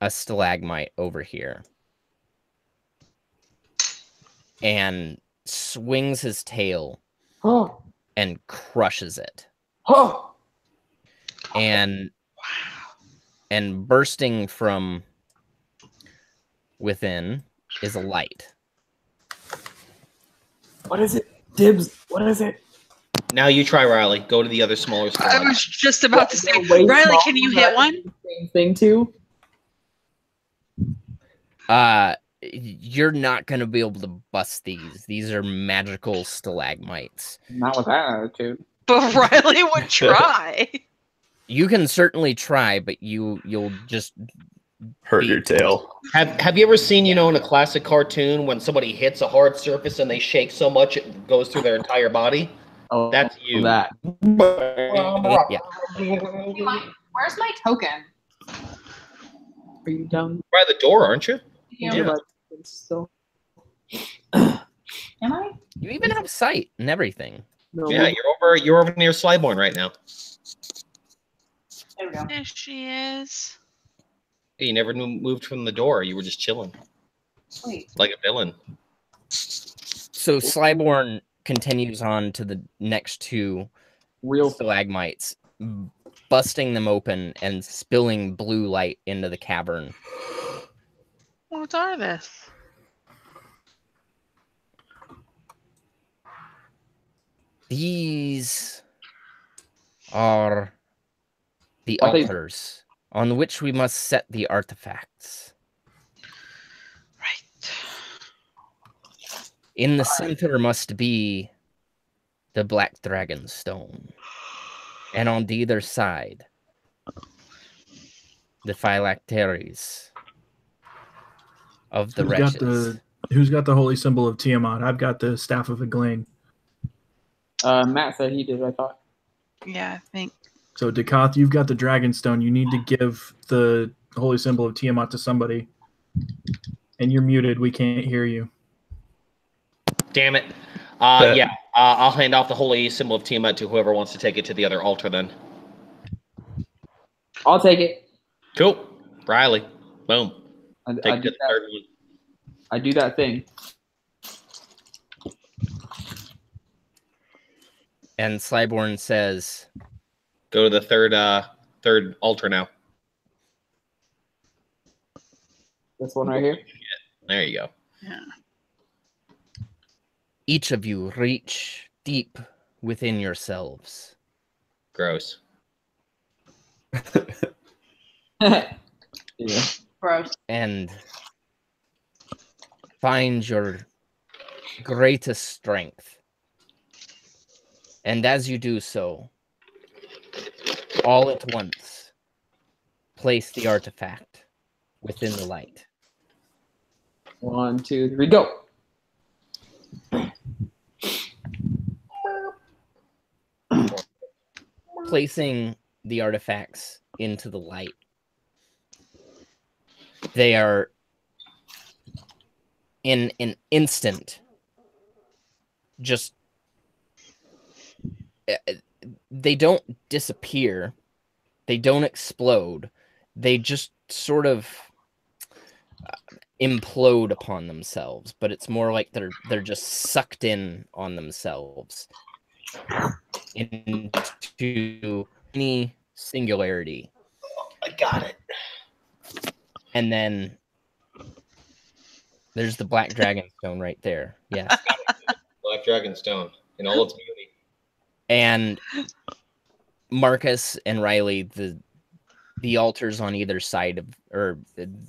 a stalagmite over here and swings his tail Oh, and crushes it. oh. And bursting from within is a light. What is it? Dibs, what is it? Now you try, Riley. Go to the other smaller I stalagmite. was just about to say, Way Riley, smaller can you than hit one? the Same thing too. You're not gonna be able to bust these. These are magical stalagmites. Not with that attitude. But Riley would try. You can certainly try, but you'll just Hurt your tail. Have you ever seen, in a classic cartoon when somebody hits a hard surface and they shake so much it goes through their entire body? Oh, That's you. That. yeah. Where's my token? Are you down? By the door, aren't you? Yeah. Still. Am I? You even have sight and everything. No. Yeah, you're over near Slyborn right now. There we go. There she is. You never moved from the door. You were just chilling. Wait. Like a villain. So Slyborn continues on to the next two Real stalagmites, busting them open and spilling blue light into the cavern. What are this? These are the Are they- altars on which we must set the artifacts. Right. In the center must be the Black Dragon Stone. And on the other side, the phylacteries of the wretches. Who's got the holy symbol of Tiamat? I've got the staff of Eglain. Matt said he did, I thought. Yeah, I think. So Dekath, you've got the dragon stone. You need to give the holy symbol of Tiamat to somebody. And you're muted. We can't hear you. Damn it. Yeah, I'll hand off the holy symbol of Tiamat to whoever wants to take it to the other altar then. I'll take it. Cool. Riley. Boom. I Take do it to the third one. I do that thing. And Slyborn says, Go to the third altar now. This one right here. There you go. Yeah. each of you reach deep within yourselves. Gross. Yeah. Gross. And find your greatest strength. And as you do so, all at once, place the artifact within the light. 1, 2, 3, go. Placing the artifacts into the light, they are in an instant just they don't disappear, they don't explode, they just sort of implode upon themselves, but it's more like they're just sucked in on themselves into any singularity. I got it. And then there's the Black Dragon Stone right there. Yes. Black Dragon Stone in all its beauty. And Marcus and Riley, the altars on either side of, or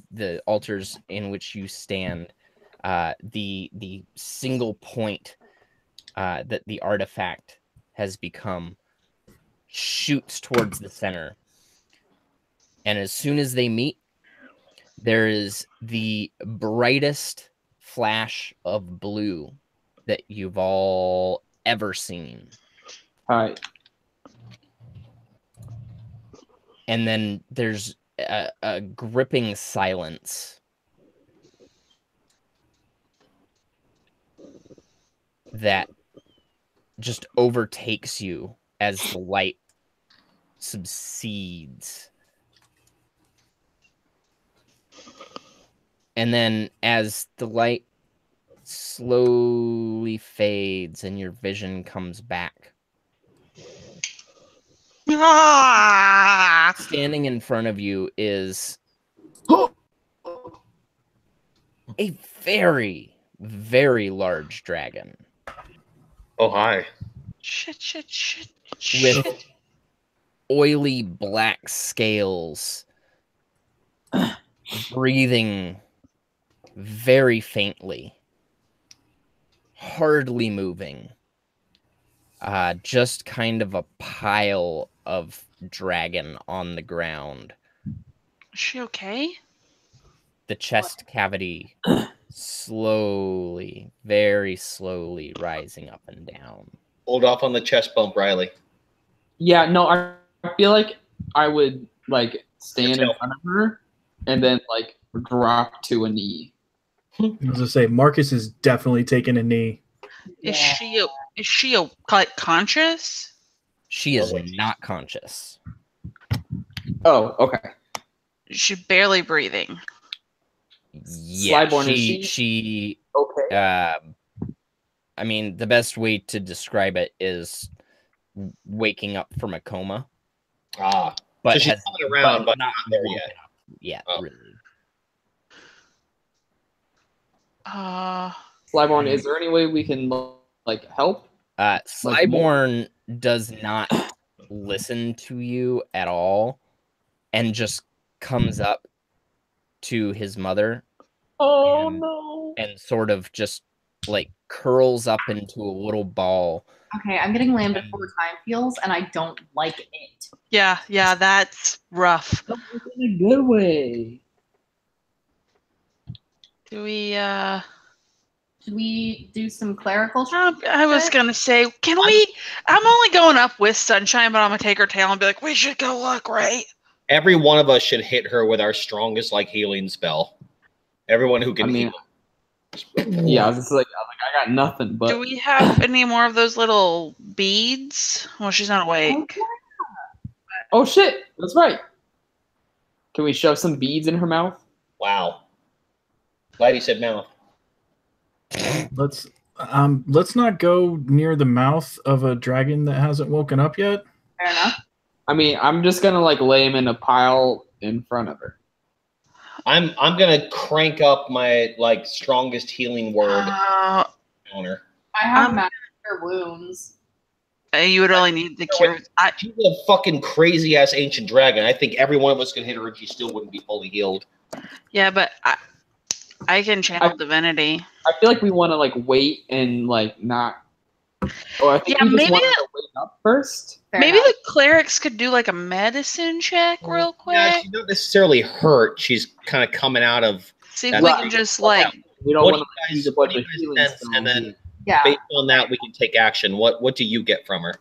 the altars in which you stand, the single point that the artifact has become shoots towards the center. And as soon as they meet, there is the brightest flash of blue that you've all ever seen. All right. And then there's a gripping silence that just overtakes you as the light subsides. And then as the light slowly fades and your vision comes back, standing in front of you is a very, very large dragon. Oh, hi. Shit. With oily black scales, breathing very faintly, hardly moving, just kind of a pile of dragon on the ground. Is she okay? The chest cavity slowly, very slowly rising up and down. Hold off on the chest bump, Riley. Yeah, no, I feel like I would like stand in front of her and then like drop to a knee. As I say, Marcus is definitely taking a knee. Is she like conscious? She is not conscious. Oh, okay. Is she barely breathing? Yeah, Slyborn, she okay? I mean, the best way to describe it is waking up from a coma. But so she's coming around, but not there yet. Yeah, really. Slyborn, is there any way we can like help? Slyborn does not listen to you at all, and just comes up to his mother. Oh no! And sort of just like curls up into a little ball. Okay, I'm getting land before time feels, and I don't like it. Yeah, that's rough. In a good way. Do we Should we do some clerical I was gonna say, can we? I'm only going up with Sunshine, but I'm gonna take her tail and be like, we should go look, right? Every one of us should hit her with our strongest like healing spell. Everyone who can heal. Yeah, I was just like I got nothing. But do we have any more of those little beads? Well, she's not awake. Oh shit, that's right. Can we shove some beads in her mouth? Wow. Glad he said mouth. Let's not go near the mouth of a dragon that hasn't woken up yet. Fair enough. I mean, I'm just gonna like lay him in a pile in front of her. I'm gonna crank up my like strongest healing word on her. I have master wounds. You would only need the cure. She's a fucking crazy ass ancient dragon. I think every one of us could hit her and she still wouldn't be fully healed. Yeah, but I can channel divinity. I feel like we want to like wait and like not. Oh, I think we just want to wait up first. Maybe the clerics could do like a medicine check real quick. Yeah, she's not necessarily hurt. She's kind of coming out of. See if we can just like. We don't want to use a bunch of healing sense, and then based on that, we can take action. What do you get from her?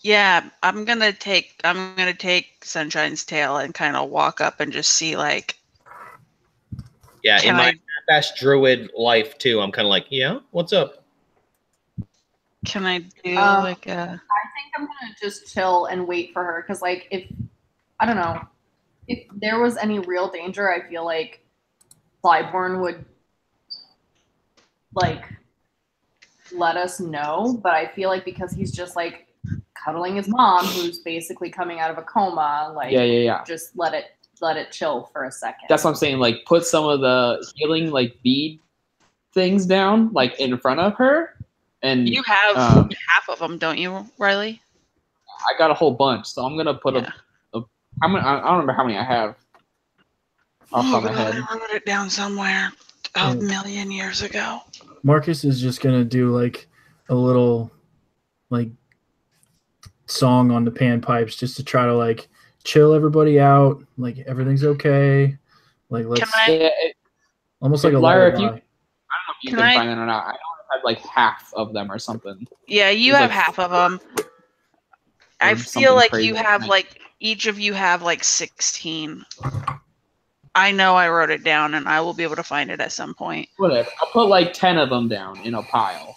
Yeah, I'm gonna take Sunshine's tail and kind of walk up and just see like. Yeah, in my best druid life too, I'm kind of like, yeah, what's up? Can I do like a? I think I'm gonna just chill and wait for her because, like, if I don't know, if there was any real danger, I feel like Slyborn would like let us know. But I feel like because he's just like cuddling his mom, who's basically coming out of a coma, like just let it chill for a second. That's what I'm saying. Like, put some of the healing like bead things down, like in front of her. And you have half of them, don't you, Riley? I got a whole bunch, so I'm gonna put a. I don't remember how many I have. Off on my head. I wrote it down somewhere a million years ago. Marcus is just gonna do like a little like song on the panpipes just to try to like chill everybody out. Like everything's okay. Like let's almost like a Lyra, lullaby. I don't know if you can find it or not. I know I had like half of them or something. Yeah, you have half of them. I feel like you have like each of you have like 16. I know I wrote it down, and I will be able to find it at some point. Whatever. I'll put like 10 of them down in a pile.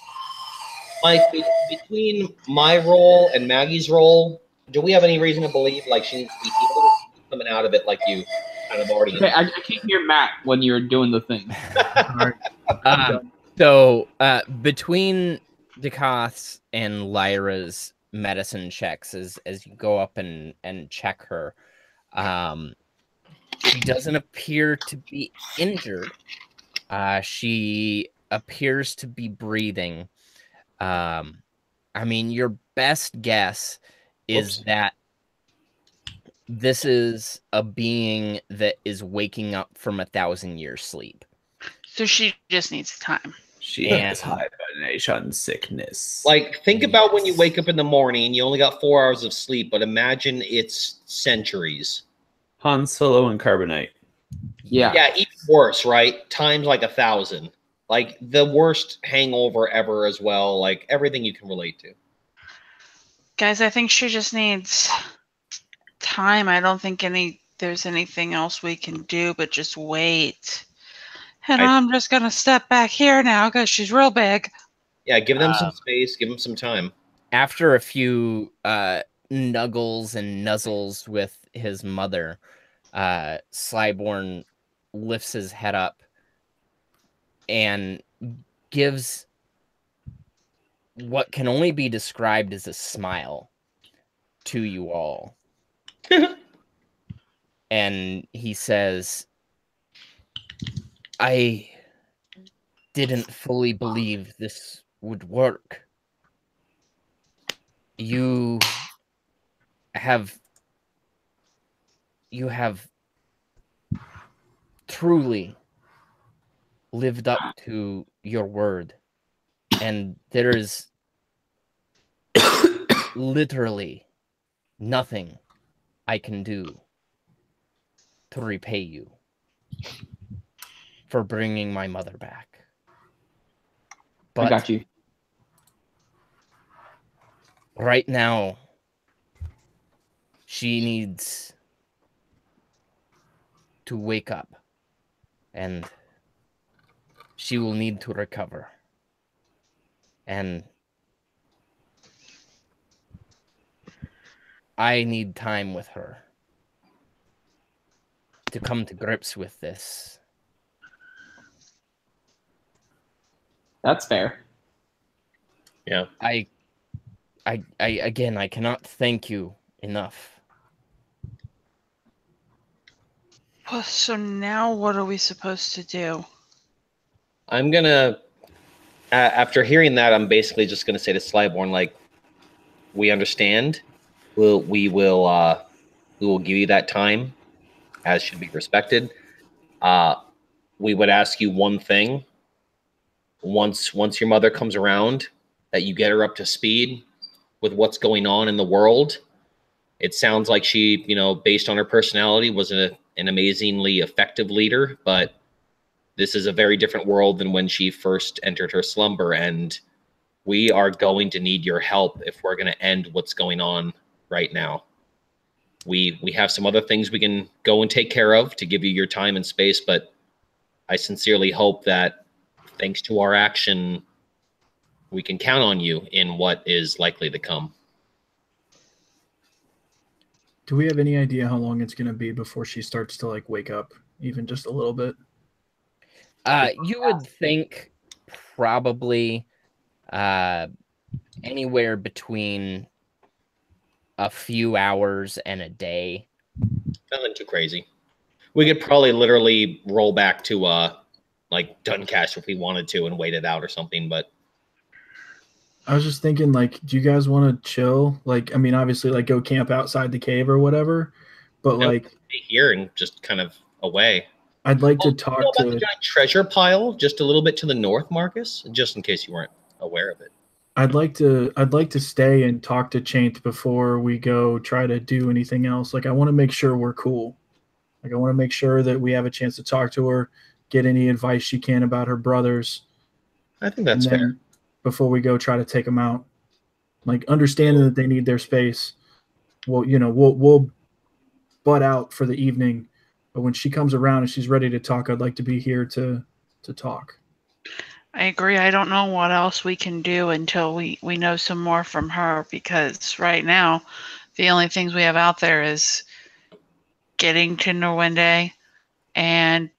Like between my role and Maggie's role, do we have any reason to believe like she needs to be healed coming out of it like you kind of already? Okay, I can't hear Matt when you're doing the thing. So between Duncaster and Lyra's medicine checks, as you go up and check her, she doesn't appear to be injured. She appears to be breathing. I mean, your best guess is that this is a being that is waking up from 1,000 years sleep. So she just needs time. She And- has hibernation sickness. Like, think about when you Yes. wake up in the morning, you only got 4 hours of sleep, but imagine it's centuries. Han Solo and Carbonite. Yeah. Yeah, even worse, right? Times like 1,000. Like the worst hangover ever as well. Like everything you can relate to. Guys, I think she just needs time. I don't think there's anything else we can do but just wait. And I'm just gonna step back here now because she's real big. Yeah, give them some space, give them some time. After a few nuggles and nuzzles with his mother, Slyborn lifts his head up and gives what can only be described as a smile to you all. And he says, I didn't fully believe this would work. You have truly lived up to your word, and there is literally nothing I can do to repay you for bringing my mother back. But I got you. right now, she needs to wake up, and she will need to recover. And I need time with her to come to grips with this. That's fair. Yeah. I again, I cannot thank you enough. Well, so now what are we supposed to do? I'm gonna after hearing that, I'm basically just gonna say to Slyborn, like, we understand. We will give you that time, as should be respected. We would ask you one thing. Once your mother comes around, that you get her up to speed with what's going on in the world. It sounds like she, based on her personality, was an amazingly effective leader, but this is a very different world than when she first entered her slumber, and we are going to need your help if we're going to end what's going on right now. We have some other things we can go and take care of to give you your time and space, but I sincerely hope that thanks to our action, we can count on you in what is likely to come. Do we have any idea how long it's going to be before she starts to like wake up, even just a little bit? You would think probably anywhere between a few hours and a day. Nothing too crazy. We could probably literally roll back to like Duncaster if we wanted to and wait it out or something, but I was just thinking, like, do you guys want to chill? Like, I mean, obviously, like, go camp outside the cave or whatever. But like, stay here and just kind of away. I'd like to You know talk about to. the giant treasure pile just a little bit to the north, Marcus, just in case you weren't aware of it. I'd like to stay and talk to Chaint before we go try to do anything else. Like, I want to make sure we're cool. Like, I want to make sure that we have a chance to talk to her, get any advice she can about her brothers. I think that's fair. Before we go try to take them out, like understanding that they need their space. Well, we'll butt out for the evening, but when she comes around and she's ready to talk, I'd like to be here to talk. I agree. I don't know what else we can do until we know some more from her, because right now the only things we have out there is getting to Norwinde and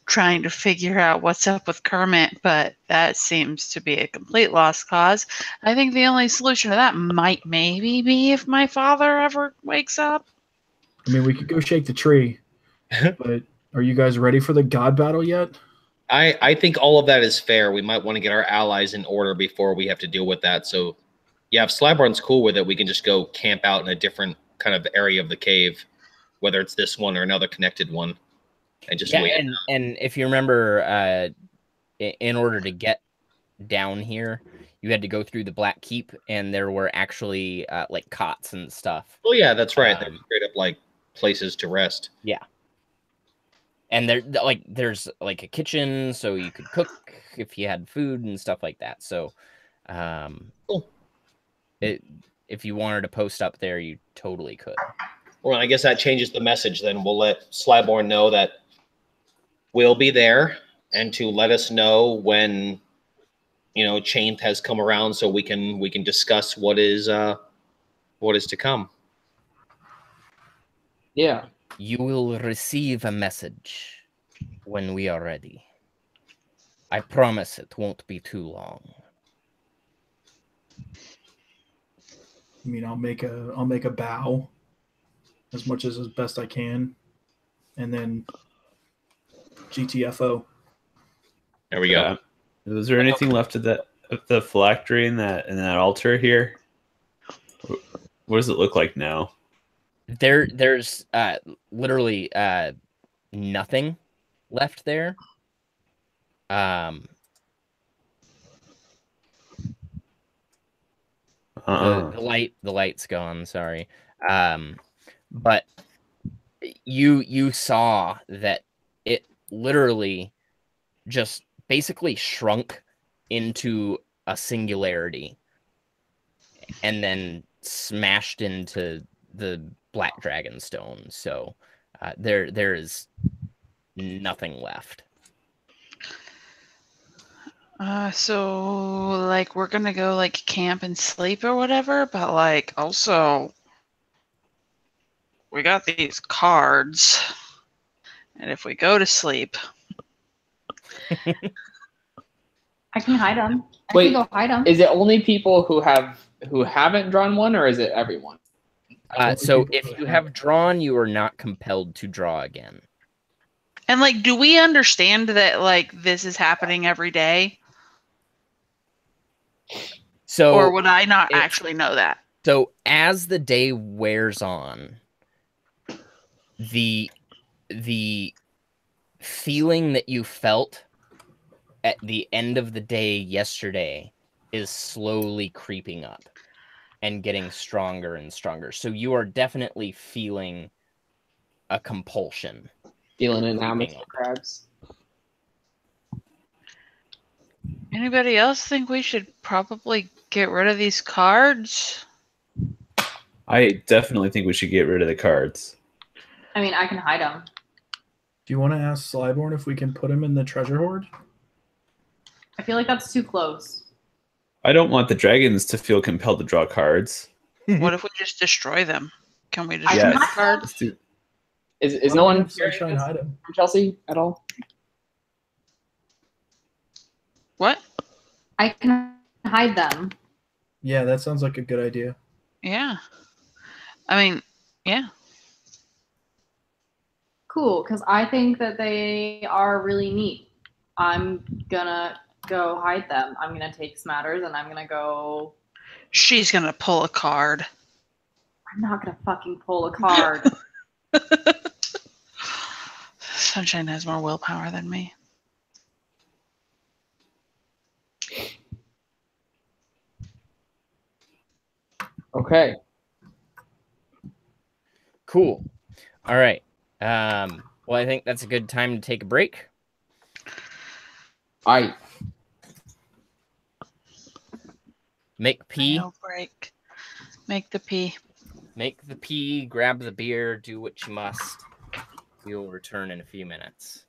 trying to figure out what's up with Kermit, but that seems to be a complete lost cause. I think the only solution to that might maybe be if my father ever wakes up. I mean, we could go shake the tree, but are you guys ready for the god battle yet? I think all of that is fair. We might want to get our allies in order before we have to deal with that. So, yeah, if Slyborn's cool with it, we can just go camp out in a different kind of area of the cave, whether it's this one or another connected one, and just wait. And if you remember, in order to get down here, you had to go through the Black Keep, and there were actually like cots and stuff. Oh yeah, that's right. They're straight up like places to rest. Yeah. And there's like a kitchen, so you could cook if you had food and stuff like that. So, Cool. If you wanted to post up there, you totally could. Well, I guess that changes the message. Then we'll let Slyborn know that we'll be there, and to let us know when Chainth has come around, so we can discuss what is to come. Yeah. You will receive a message when we are ready. I promise it won't be too long. I mean, I'll make a bow as much as best I can, and then GTFO. There we go. Was there anything left of the phylactery in that altar here? What does it look like now? There's literally nothing left there. The light's gone. Sorry, but you saw that it literally just basically shrunk into a singularity, and then smashed into the Black Dragon Stone. So there is nothing left. So like we're gonna go like camp and sleep or whatever, but like also we got these cards, and if we go to sleep, I can hide them. Wait, I can go hide them. Is it only people who haven't drawn one, or is it everyone? So if you have drawn, you are not compelled to draw again. and like, do we understand that like this is happening every day? So, or would I not actually know that? So as the day wears on, the feeling that you felt at the end of the day yesterday is slowly creeping up and getting stronger and stronger. So you are definitely feeling a compulsion. Feeling it now, Mr. Krabs. Anybody else think we should probably get rid of these cards? I definitely think we should get rid of the cards. I mean, I can hide them. Do you want to ask Slyborn if we can put him in the treasure hoard? I feel like that's too close. I don't want the dragons to feel compelled to draw cards. What if we just destroy them? Can we destroy Yes. the cards? Is no one trying to hide him? Chelsea at all? What? I can hide them. Yeah, that sounds like a good idea. Yeah. I mean, yeah. Cool, because I think that they are really neat. I'm gonna go hide them. I'm gonna take Smatters and I'm gonna go. She's gonna pull a card. I'm not gonna fucking pull a card. Sunshine has more willpower than me. Okay. Cool. All right. Well, I think that's a good time to take a break. Make pee. No break. Make the pee. Make the pee, grab the beer, do what you must. We will return in a few minutes.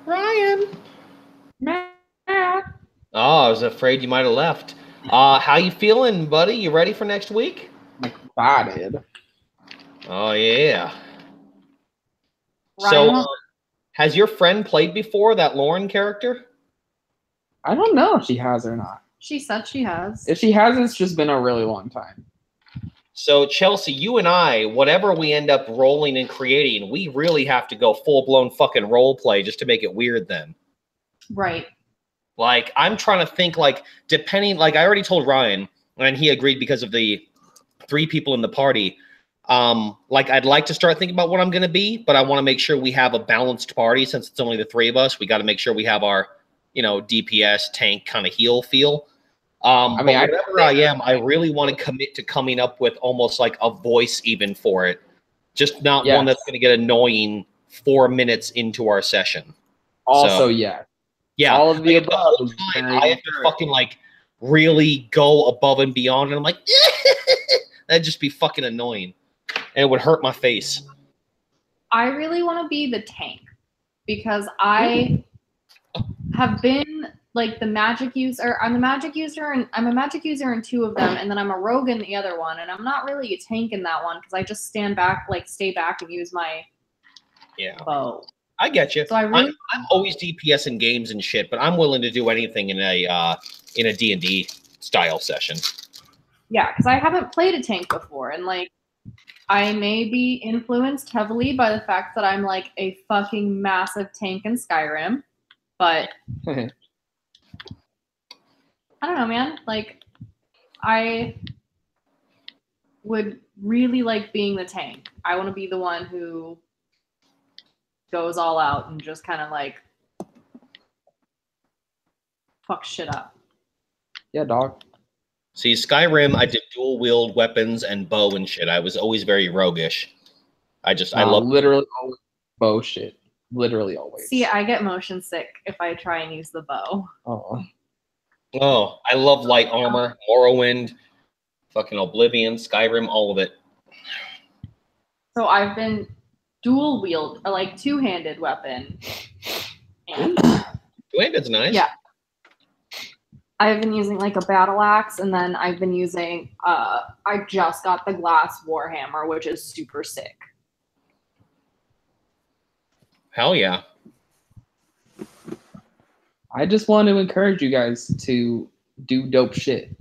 Ryan. Matt. Oh, I was afraid you might have left. How you feeling, buddy? You ready for next week? Excited. Oh yeah. Ryan? So, has your friend played before, that Lauren character? I don't know if she has or not. She said she has. If she has, it's just been a really long time. So, Chelsea, you and I, whatever we end up rolling and creating, we really have to go full-blown fucking role play just to make it weird then. Right. Like, I'm trying to think, like, depending, like, I already told Ryan, and he agreed because of the 3 people in the party. Like, I'd like to start thinking about what I'm going to be, but I want to make sure we have a balanced party. Since it's only the 3 of us, we got to make sure we have our, you know, DPS tank kind of heal feel. I mean, whatever I am, I really want to commit to coming up with almost like a voice even for it. Just not one that's going to get annoying 4 minutes into our session. Also, yeah, all of the like, above. whole time, I have to fucking like really go above and beyond, and I'm like, that'd just be fucking annoying, and it would hurt my face. I really want to be the tank because I have been like the magic user. I'm the magic user, and I'm a magic user in 2 of them, and then I'm a rogue in the other one, and I'm not really a tank in that one because I just stand back, like stay back, and use my bow. I get you. So I'm always DPS in games and shit, but I'm willing to do anything in a D&D style session. Yeah, because I haven't played a tank before, and like I may be influenced heavily by the fact that I'm like a fucking massive tank in Skyrim, but I don't know, man. Like I would really like being the tank. I want to be the one who goes all out and just kind of like fuck shit up. Yeah, dog. See, Skyrim, I did dual wield weapons and bow and shit. I was always very roguish. I love literally always bow shit. Literally always. See, I get motion sick if I try and use the bow. Oh, I love light armor, Morrowind, fucking Oblivion, Skyrim, all of it. So I've been dual wield, or like 2-handed weapon. And Two-handed's nice. yeah. I've been using like a battle axe, and then I've been using I just got the glass warhammer, which is super sick. Hell yeah. I just want to encourage you guys to do dope shit.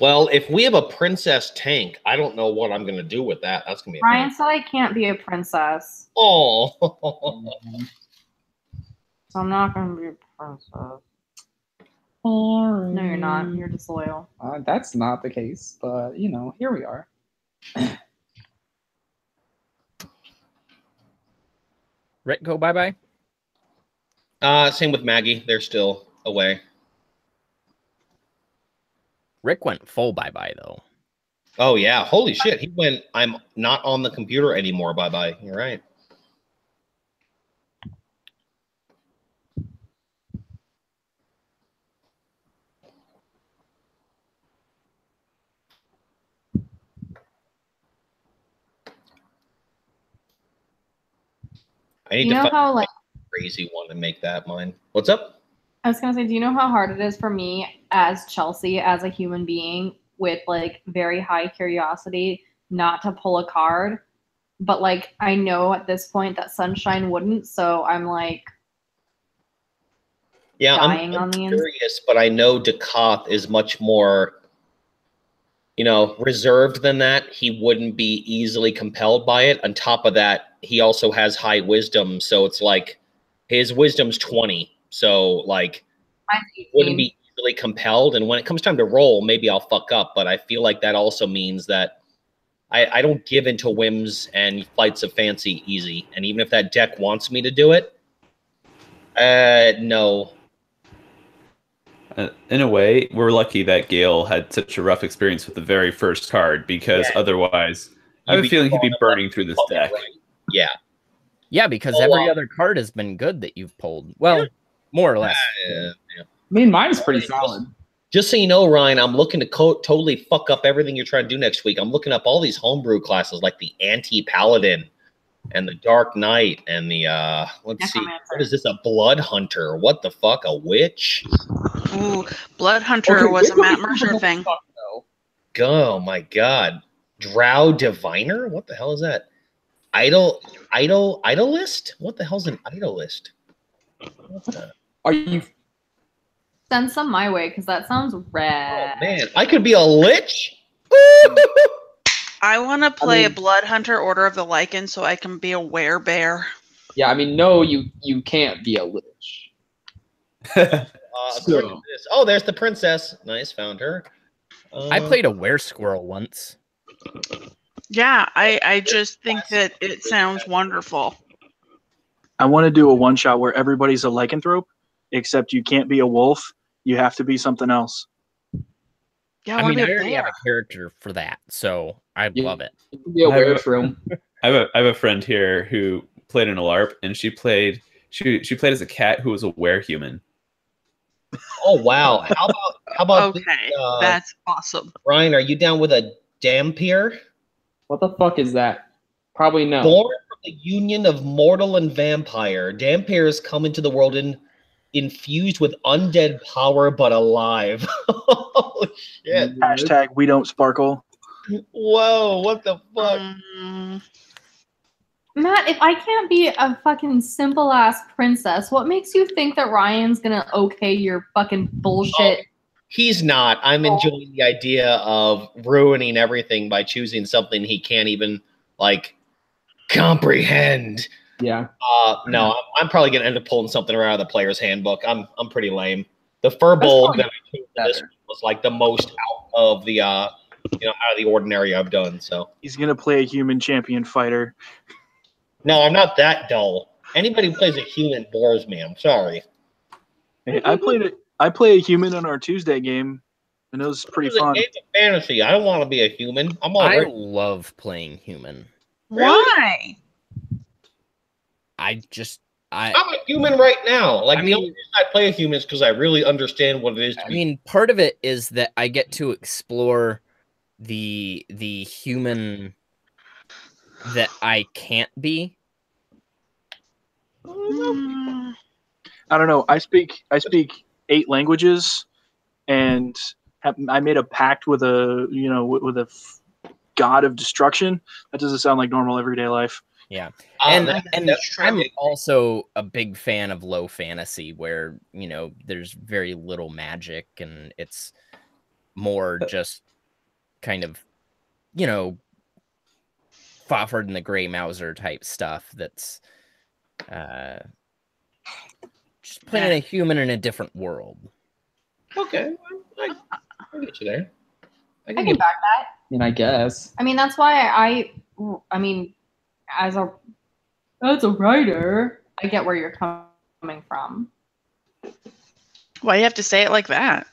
Well, if we have a princess tank, I don't know what I'm gonna do with that. That's gonna be Ryan said I can't be a princess. Oh. So I'm not gonna be a princess. No, you're not. You're disloyal. That's not the case, but you know, here we are. Rick, go bye-bye. Same with Maggie. They're still away. Rick went full bye-bye, though. Oh, yeah. Holy shit. He went, I'm not on the computer anymore. Bye-bye. You're right. I need You know to find how like a crazy one to make that mine. What's up? I was gonna say, do you know how hard it is for me as Chelsea, as a human being with like very high curiosity, not to pull a card? But like I know at this point that Sunshine wouldn't, so I'm like dying I'm on the curious, but I know Decoth is much more, you know, reserved than that. He wouldn't be easily compelled by it. On top of that, he also has high wisdom, so it's like his wisdom's 20. So like he wouldn't be easily compelled. And when it comes time to roll, maybe I'll fuck up. But I feel like that also means that I don't give into whims and flights of fancy easy. And even if that deck wants me to do it, no. In a way, we're lucky that Gale had such a rough experience with the very first card, because otherwise, I have a feeling he'd be burning through this deck. Right. Yeah. Yeah, because every other card has been good that you've pulled. Well, more or less. I mean, mine's pretty solid. Just so you know, Ryan, I'm looking to totally fuck up everything you're trying to do next week. I'm looking up all these homebrew classes like the Anti-Paladin and the Dark Knight and the, let's see, what is this, a Blood Hunter? What the fuck, a witch? Ooh, Blood Hunter was a Matt Mercer thing. Oh my god. Drow Diviner? What the hell is that? Idolist? What the hell's an idolist? Are you... Send some my way, because that sounds rad. Oh man, I could be a lich? I want to play a Blood Hunter Order of the Lycan so I can be a werebear. Yeah, I mean, no, you can't be a lich. according to this, oh, there's the princess. Nice, found her. I played a were-squirrel once. Yeah, I just think that it sounds wonderful. I want to do a one-shot where everybody's a lycanthrope, except you can't be a wolf. You have to be something else. Yeah, I wanna mean, be I a already have bear. a character for that, so I Yeah. love it. It could be a I have a- wereshroom. I have a friend here who played in a LARP, and she played as a cat who was a werehuman. Oh wow! How about this, Okay, that's awesome. Ryan? Are you down with a Dampier? What the fuck is that? Probably no. Born from the union of mortal and vampire, Dampiers come into the world infused with undead power but alive. Oh shit! Hashtag we don't sparkle. Whoa! What the fuck? Matt, if I can't be a fucking simple ass princess, what makes you think that Ryan's gonna okay your fucking bullshit? He's not. I'm enjoying the idea of ruining everything by choosing something he can't even like comprehend. Yeah. No, I'm probably gonna end up pulling something right out of the player's handbook. I'm pretty lame. The Furbolg that I chose for this was like the most out of the out of the ordinary I've done. So He's gonna play a human champion fighter. no, I'm not that dull. Anybody who plays a human bores me. I'm sorry. Hey, I play a human in our Tuesday game, and it was pretty It's a fun. game of fantasy. I don't want to be a human. I'm I already. love playing human. Why? I'm a human right now. Like I the only mean- reason I play a human is because I really understand what it is to I be. mean, part of it is that I get to explore the human that I can't be. Mm, I don't know. I speak 8 languages, and I made a pact with a with a god of destruction. That doesn't sound like normal everyday life. Yeah. And And I'm also a big fan of low fantasy where, there's very little magic and it's more just kind of, Fafard and the Grey Mouser type stuff that's just playing a human in a different world. Okay, I get you there. I can back that. I mean, I guess. I mean, that's why I mean, as a writer, I get where you're coming from. why you have to say it like that?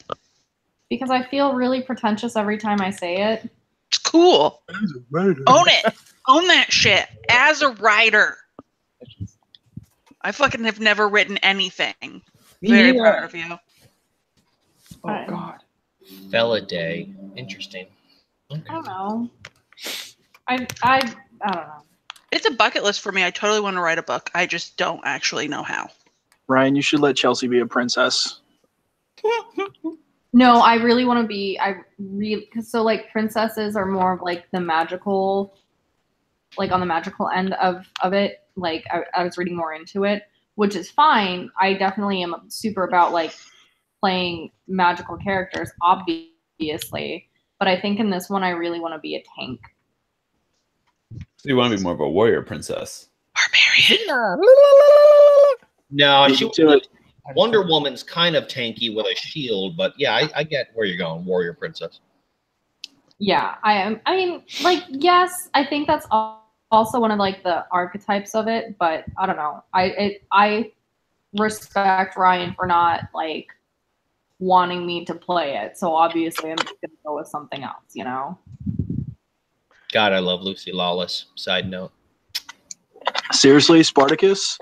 Because I feel really pretentious every time I say it. It's cool. As a writer. Own it. Own that shit. As a writer. I fucking have never written anything. Very neither. proud of you. Oh god. Fella Day. Interesting. Okay. I don't know. I don't know. It's a bucket list for me. I totally want to write a book. I just don't actually know how. Ryan, you should let Chelsea be a princess. No, I really want to be. So like princesses are more of like the magical, like on the magical end of it. Like I was reading more into it, which is fine. I definitely am super about like playing magical characters, obviously. But I think in this one, I really want to be a tank. So you want to be more of a warrior princess? Barbarian. No, Beat to it. Wonder Woman's kind of tanky with a shield, but yeah, I get where you're going, warrior princess. Yeah, I am. I mean, like, yes, I think that's also one of like the archetypes of it. But I don't know. I respect Ryan for not like wanting me to play it. So obviously, I'm just gonna go with something else. You know. God, I love Lucy Lawless. Side note. Seriously, Spartacus?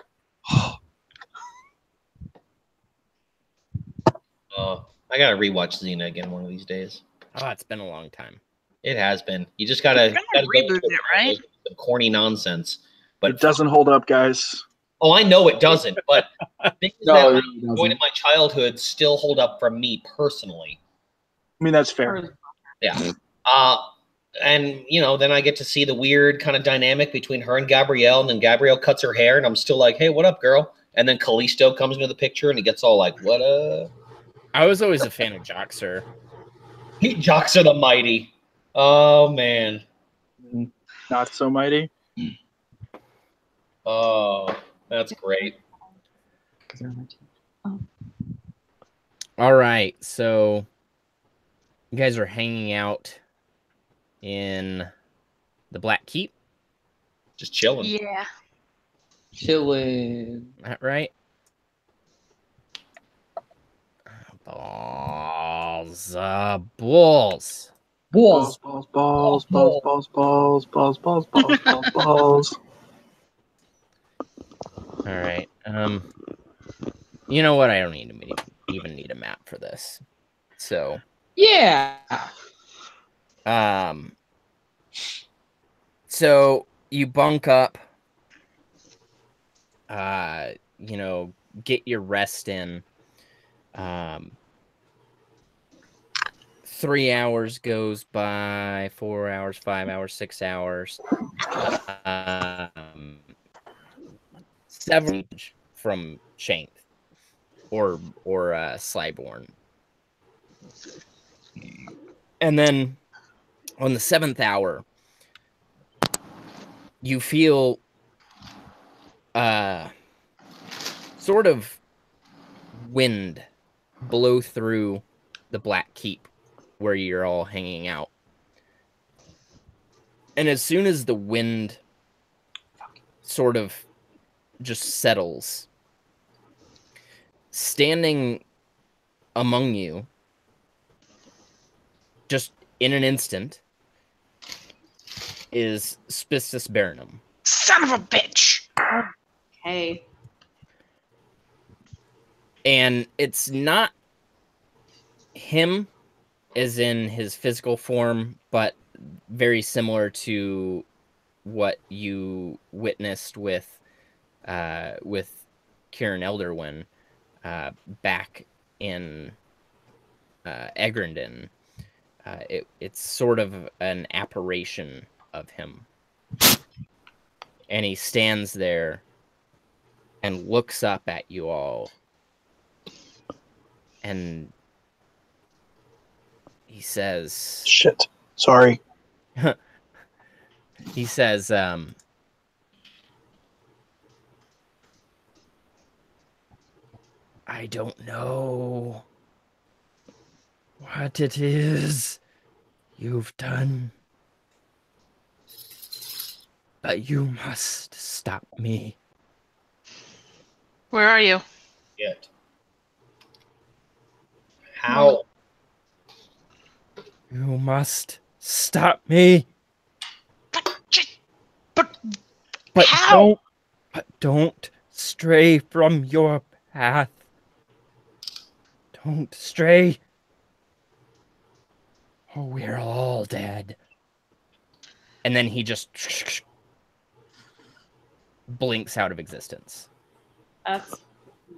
I gotta rewatch Xena again one of these days. Oh, it's been a long time. It has been. You just gotta, Reboot it, right? The corny nonsense. But It doesn't hold up, guys. Oh, I know it doesn't, but things No, that it I really enjoyed doesn't. in my childhood still hold up for me personally. I mean, that's fair. Yeah. And then I get to see the weird kind of dynamic between her and Gabrielle, and then Gabrielle cuts her hair, and I'm still like, "Hey, what up, girl?" And then Callisto comes into the picture, and he gets all like, "What up?" I was always a fan of Joxer. Joxer the Mighty. Oh man. Not so mighty. Oh, that's great. All right, so you guys are hanging out in the Black Keep. Just chilling. Yeah. Chilling. That right? Balls. Balls. Balls, balls, balls, balls, balls, balls, balls, balls, balls, balls, balls. All right. You know what? I don't even need a map for this. So, Yeah. so you bunk up. Get your rest in. 3 hours goes by, 4 hours, 5 hours, 6 hours. 7 from Shank or Slyborn. And then on the 7th hour, you feel sort of wind blow through the Black Keep where you're all hanging out. And as soon as the wind sort of just settles, standing among you, just in an instant, is Spistus Baronum. Son of a bitch! Okay. And it's not him as in his physical form, but very similar to what you witnessed with Kieran Elderwin back in Egerndon. It's sort of an apparition of him. And he stands there and looks up at you all. And he says... Shit. Sorry. He says, I don't know what it is you've done, but you must stop me. Where are you? Yet. How? You must stop me. But how? Don't stray from your path. Don't stray. Or we're all dead. And then he just blinks out of existence. That's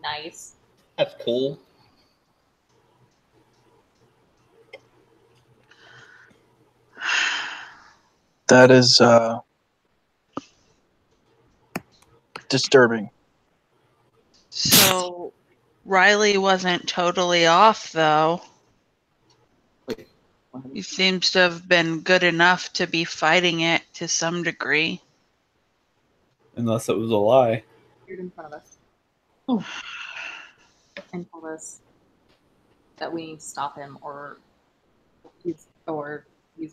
nice. That's cool. That is disturbing. So Riley wasn't totally off, though. Wait. He seems to have been good enough to be fighting it to some degree. Unless it was a lie. You're in front of us. Oh. And tell us that we need to stop him, or he's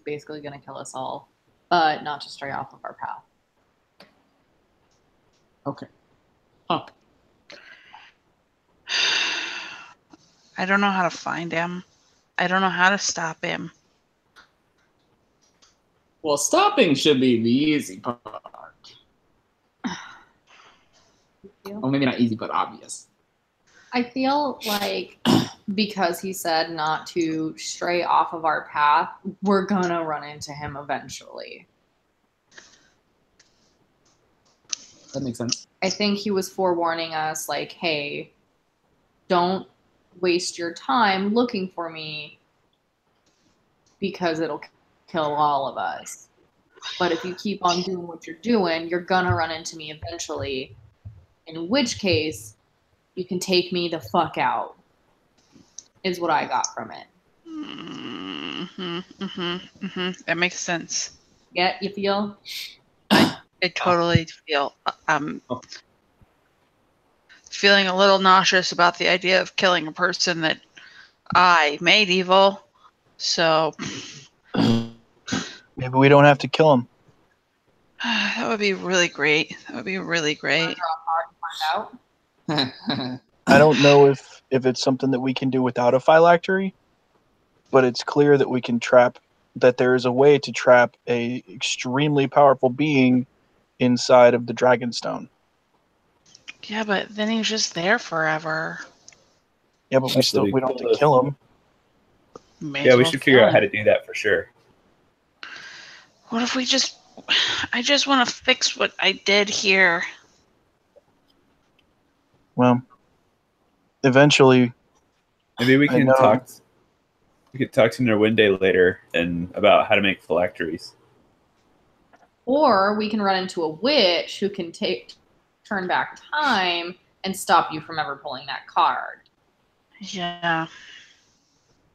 basically going to kill us all, but not to stray off of our path. Okay. Huh. I don't know how to find him. I don't know how to stop him. Well, stopping should be the easy part. Well, maybe not easy, but obvious. I feel like because he said not to stray off of our path, we're gonna run into him eventually. That makes sense. I think he was forewarning us, like, hey, don't waste your time looking for me because it'll kill all of us. But if you keep on doing what you're doing, you're gonna run into me eventually, in which case you can take me the fuck out, is what I got from it. That makes sense. Yeah, you feel? I totally feel feeling a little nauseous about the idea of killing a person that I made evil, so Maybe we don't have to kill him. that would be really great. That would be really great. Find out. I don't know if it's something that we can do without a phylactery, but it's clear that we can trap. That there is a way to trap a extremely powerful being inside of the Dragonstone. Yeah, but then he's just there forever. Yeah, but we don't have to kill him. Yeah, we should figure out how to do that for sure. What if we just... I just want to fix what I did here. Well, eventually, Maybe we I can know. talk. We could talk to Nerwinde later and about how to make phylacteries. Or we can run into a witch who can turn back time and stop you from ever pulling that card. Yeah.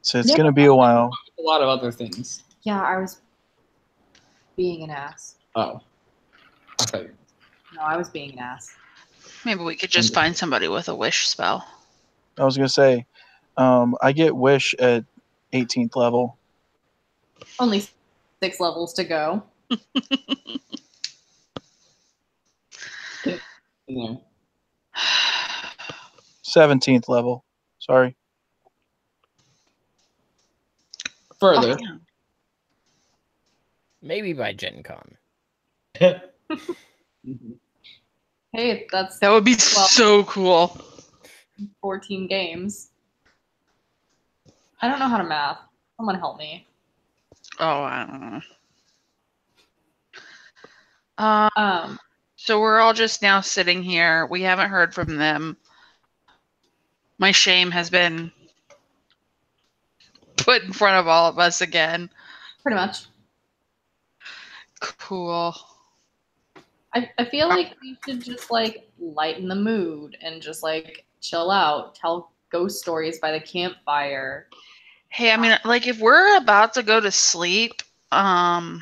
So it's gonna be a while. A lot of other things. Yeah, I was being an ass. Oh. Okay. No, I was being an ass. Maybe we could just find somebody with a wish spell. I was gonna say, I get wish at 18th level. Only 6 levels to go. Yeah. 17th level. Sorry. Further. Oh, yeah. Maybe by Gen Con. Hey, that's That would be so cool. 14 games. I don't know how to math. Someone help me. Oh, I don't know. So we're all just now sitting here. We haven't heard from them. My shame has been put in front of all of us again. Pretty much. Cool. I feel like we should just like lighten the mood and just like chill out, tell ghost stories by the campfire. Hey, I mean, like, if we're about to go to sleep, I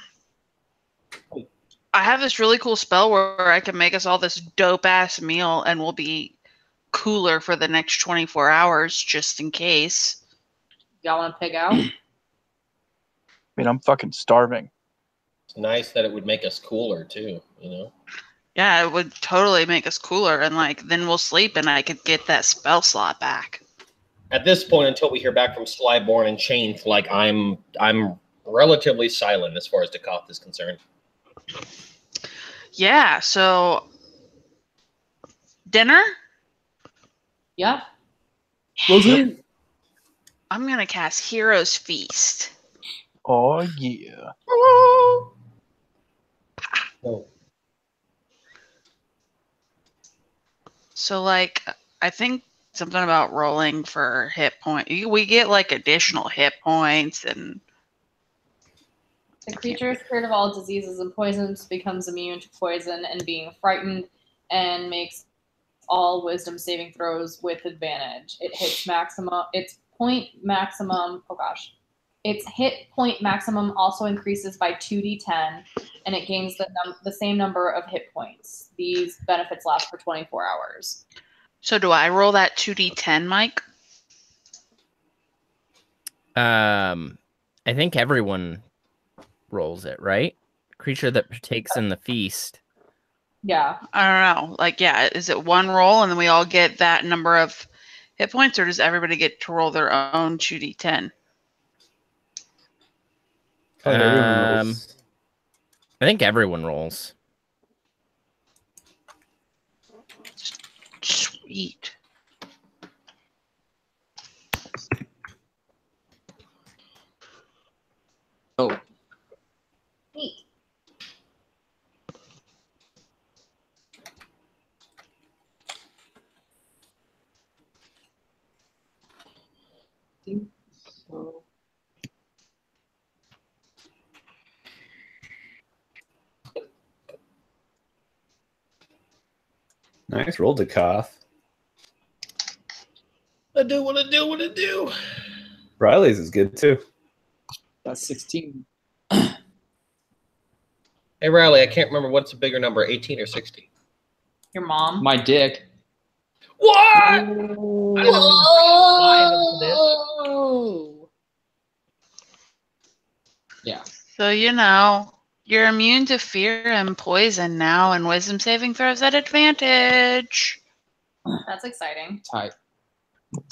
have this really cool spell where I can make us all this dope-ass meal and we'll be cooler for the next 24 hours, just in case. Y'all want to pig out? I mean, I'm fucking starving. It's nice that it would make us cooler too, you know? Yeah, it would totally make us cooler, and, like, then we'll sleep and I could get that spell slot back. At this point, until we hear back from Slyborn and Chain, like I'm relatively silent as far as Dekoth is concerned. Yeah, so dinner? Yeah. I'm gonna cast Hero's Feast. Oh yeah. Oh. So, like, I think something about rolling for hit point. We get, like, additional hit points, and The creature, spirit of all diseases and poisons, becomes immune to poison and being frightened, and makes all wisdom saving throws with advantage. It hits maximum. Its point maximum. Oh gosh. Its hit point maximum also increases by 2d10, and it gains the same number of hit points. These benefits last for 24 hours. so do I roll that 2d10, Mike? I think everyone rolls it, right? Creature that partakes in the feast. Yeah. I don't know. Like, yeah, is it one roll and then we all get that number of hit points, or does everybody get to roll their own 2d10? I think everyone rolls. Sweet. Oh. Neat. So, Nice roll, Dekoth. I do what I do what I do. Riley's is good too. that's 16. Hey Riley, I can't remember what's a bigger number, 18 or 60. Your mom. My dick. What? I didn't know No! Yeah. So, you're immune to fear and poison now, and wisdom saving throws at advantage. That's exciting. Tight.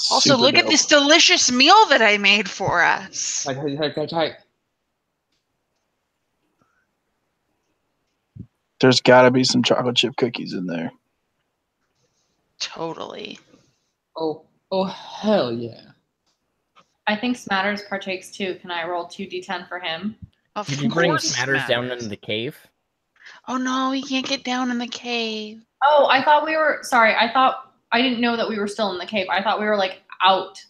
Also, Super look at dope. this delicious meal that I made for us. Tight. There's got to be some chocolate chip cookies in there. Totally. Oh, hell yeah. I think Smatters partakes too. Can I roll 2d10 for him? Of Did you bring course Smatters down Smatters. into the cave? Oh no, he can't get down in the cave. Oh, I thought we were. Sorry, I didn't know that we were still in the cave. I thought we were like out.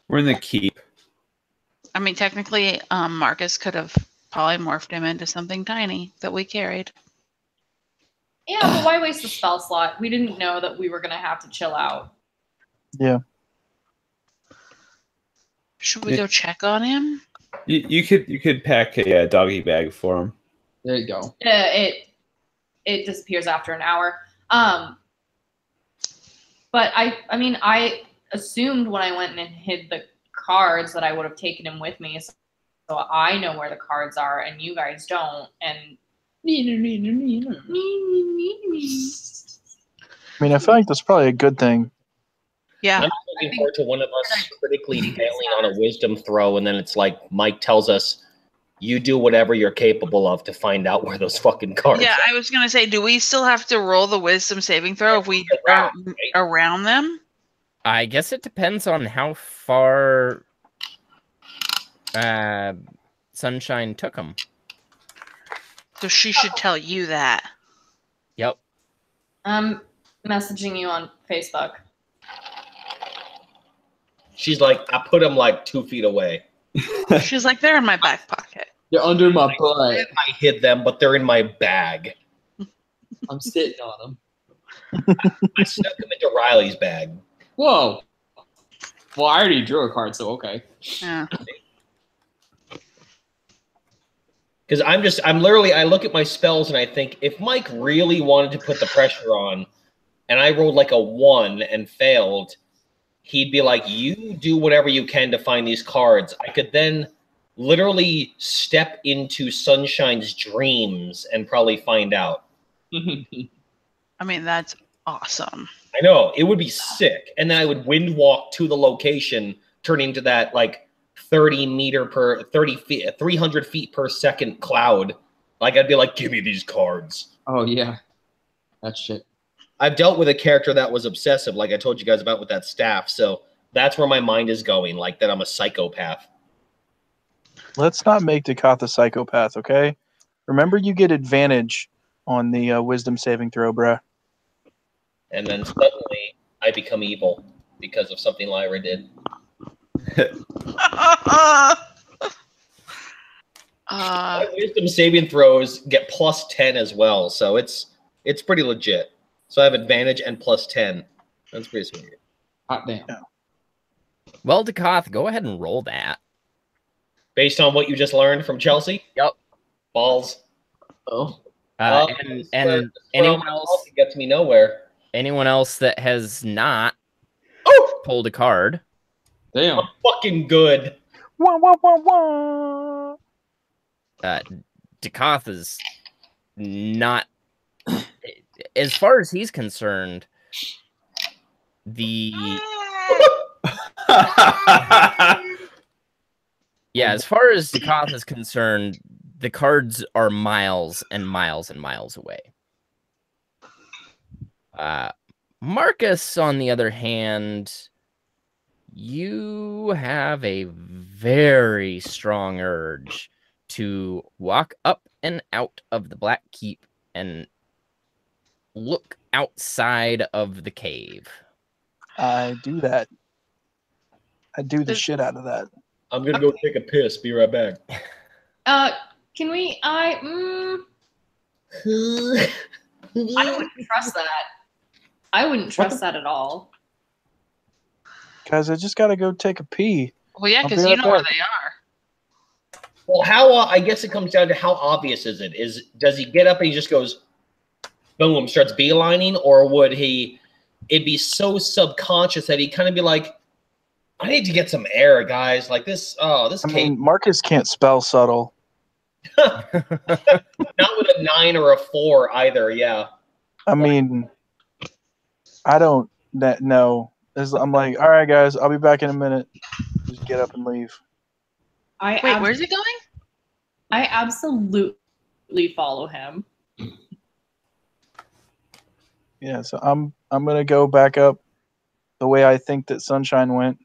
We're in the keep. I mean, technically, Marcus could have polymorphed him into something tiny that we carried. Yeah, but why waste the spell slot? We didn't know that we were gonna have to chill out. Yeah. Should we go check on him? You could pack a doggy bag for him. There you go. It disappears after an hour. But I assumed when I went and hid the cards that I would have taken him with me, so I know where the cards are and you guys don't. And I mean, I feel like that's probably a good thing. Yeah. I'm looking forward to one of us critically failing on a wisdom throw, and then it's like Mike tells us, "You do whatever you're capable of to find out where those fucking cards." Yeah, are. I was gonna say, do we still have to roll the wisdom saving throw if we are around them? I guess it depends on how far Sunshine took him. So she should tell you that. Yep. I'm messaging you on Facebook. She's like, I put him like 2 feet away. She's like, they're in my back pocket. They're under my butt. I hid them, but they're in my bag. I'm sitting on them. I stuck them into Riley's bag. Whoa. Well, I already drew a card, so okay. Yeah. Because I look at my spells and I think if Mike really wanted to put the pressure on and I rolled like a 1 and failed, he'd be like, you do whatever you can to find these cards. I could then literally step into Sunshine's dreams and probably find out. I mean, that's awesome. I know, it would be sick. And then I would wind walk to the location, turning into that like 300 feet per second cloud. Like I'd be like, give me these cards. Oh yeah. That shit. I've dealt with a character that was obsessive, like I told you guys about with that staff. So that's where my mind is going, like that I'm a psychopath. Let's not make Decatha a psychopath, okay? Remember, you get advantage on the wisdom saving throw, bruh. And then suddenly I become evil because of something Lyra did. My wisdom saving throws get +10 as well, so it's pretty legit. So I have advantage and +10. That's pretty sweet. Hot damn. Yeah. Well, Dekoth, go ahead and roll that. Based on what you just learned from Chelsea? Yep. Balls. Oh. And anyone else gets me nowhere. Anyone else that has not pulled a card? Damn. I'm fucking good. Wah, wah, wah, wah. Dekoth is not, as far as he's concerned, as far as Dekoth is concerned, the cards are miles and miles and miles away. Marcus, on the other hand, you have a very strong urge to walk up and out of the Black Keep and look outside of the cave. I do that. I do the shit out of that. I'm gonna go take a piss. Be right back. Can we? I wouldn't trust that. I wouldn't trust that at all. Guys, I just gotta go take a pee. Well, yeah, I'll because be you right know where back. they are. Well, how I guess it comes down to how obvious is it? Does he get up and he just goes, boom, starts beelining, or would it'd be so subconscious that he'd kind of be like, I need to get some air, guys. Like this. Oh, this I cave. mean, Marcus can't spell subtle. Not with a 9 or a 4 either. Yeah. I mean, I don't know. I'm like, all right, guys, I'll be back in a minute. Just get up and leave. Wait, where's he going? I absolutely follow him. Yeah, so I'm gonna go back up the way I think that Sunshine went,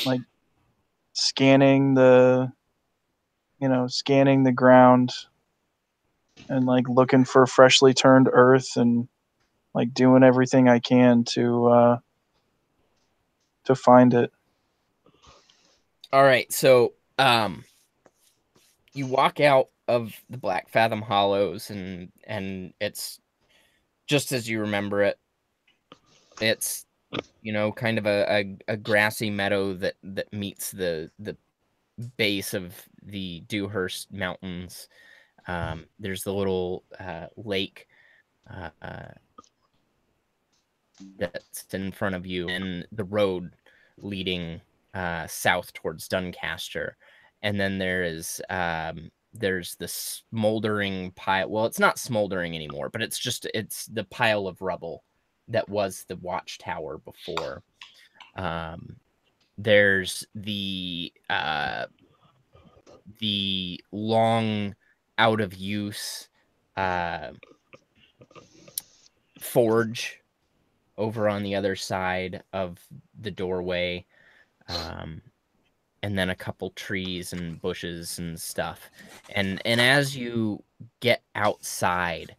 like scanning the ground and like looking for freshly turned earth and like doing everything I can to find it. All right, so you walk out of the Black Fathom Hollows, and it's just as you remember it. It's kind of a grassy meadow that meets the base of the Dewhurst Mountains. There's the little lake that's in front of you, and the road leading south towards Duncaster. And then there's the smoldering pile. Well, it's not smoldering anymore, but it's the pile of rubble that was the watchtower before. There's the long out of use forge over on the other side of the doorway, and then a couple trees and bushes and stuff. And as you get outside,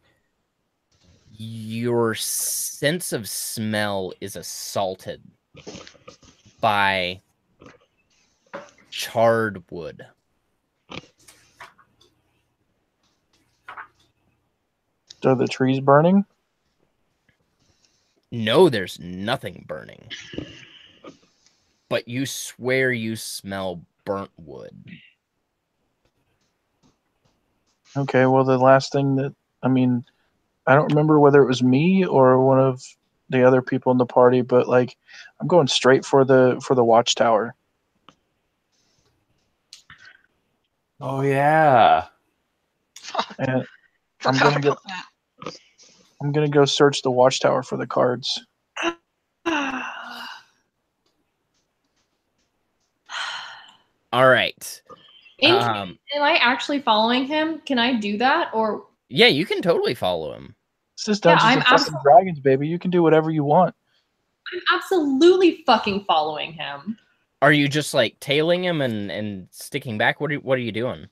your sense of smell is assaulted by charred wood. Are the trees burning? No, there's nothing burning. But you swear you smell burnt wood. Okay, well, the last thing I don't remember whether it was me or one of the other people in the party, but like, I'm going straight for the watchtower. Oh yeah. And I'm gonna go search the watchtower for the cards. All right. Am I actually following him? Can I do that? Or yeah, you can totally follow him. This is Dungeons and fucking Dragons, baby. You can do whatever you want. I'm absolutely fucking following him. Are you just like tailing him and sticking back? What are you doing?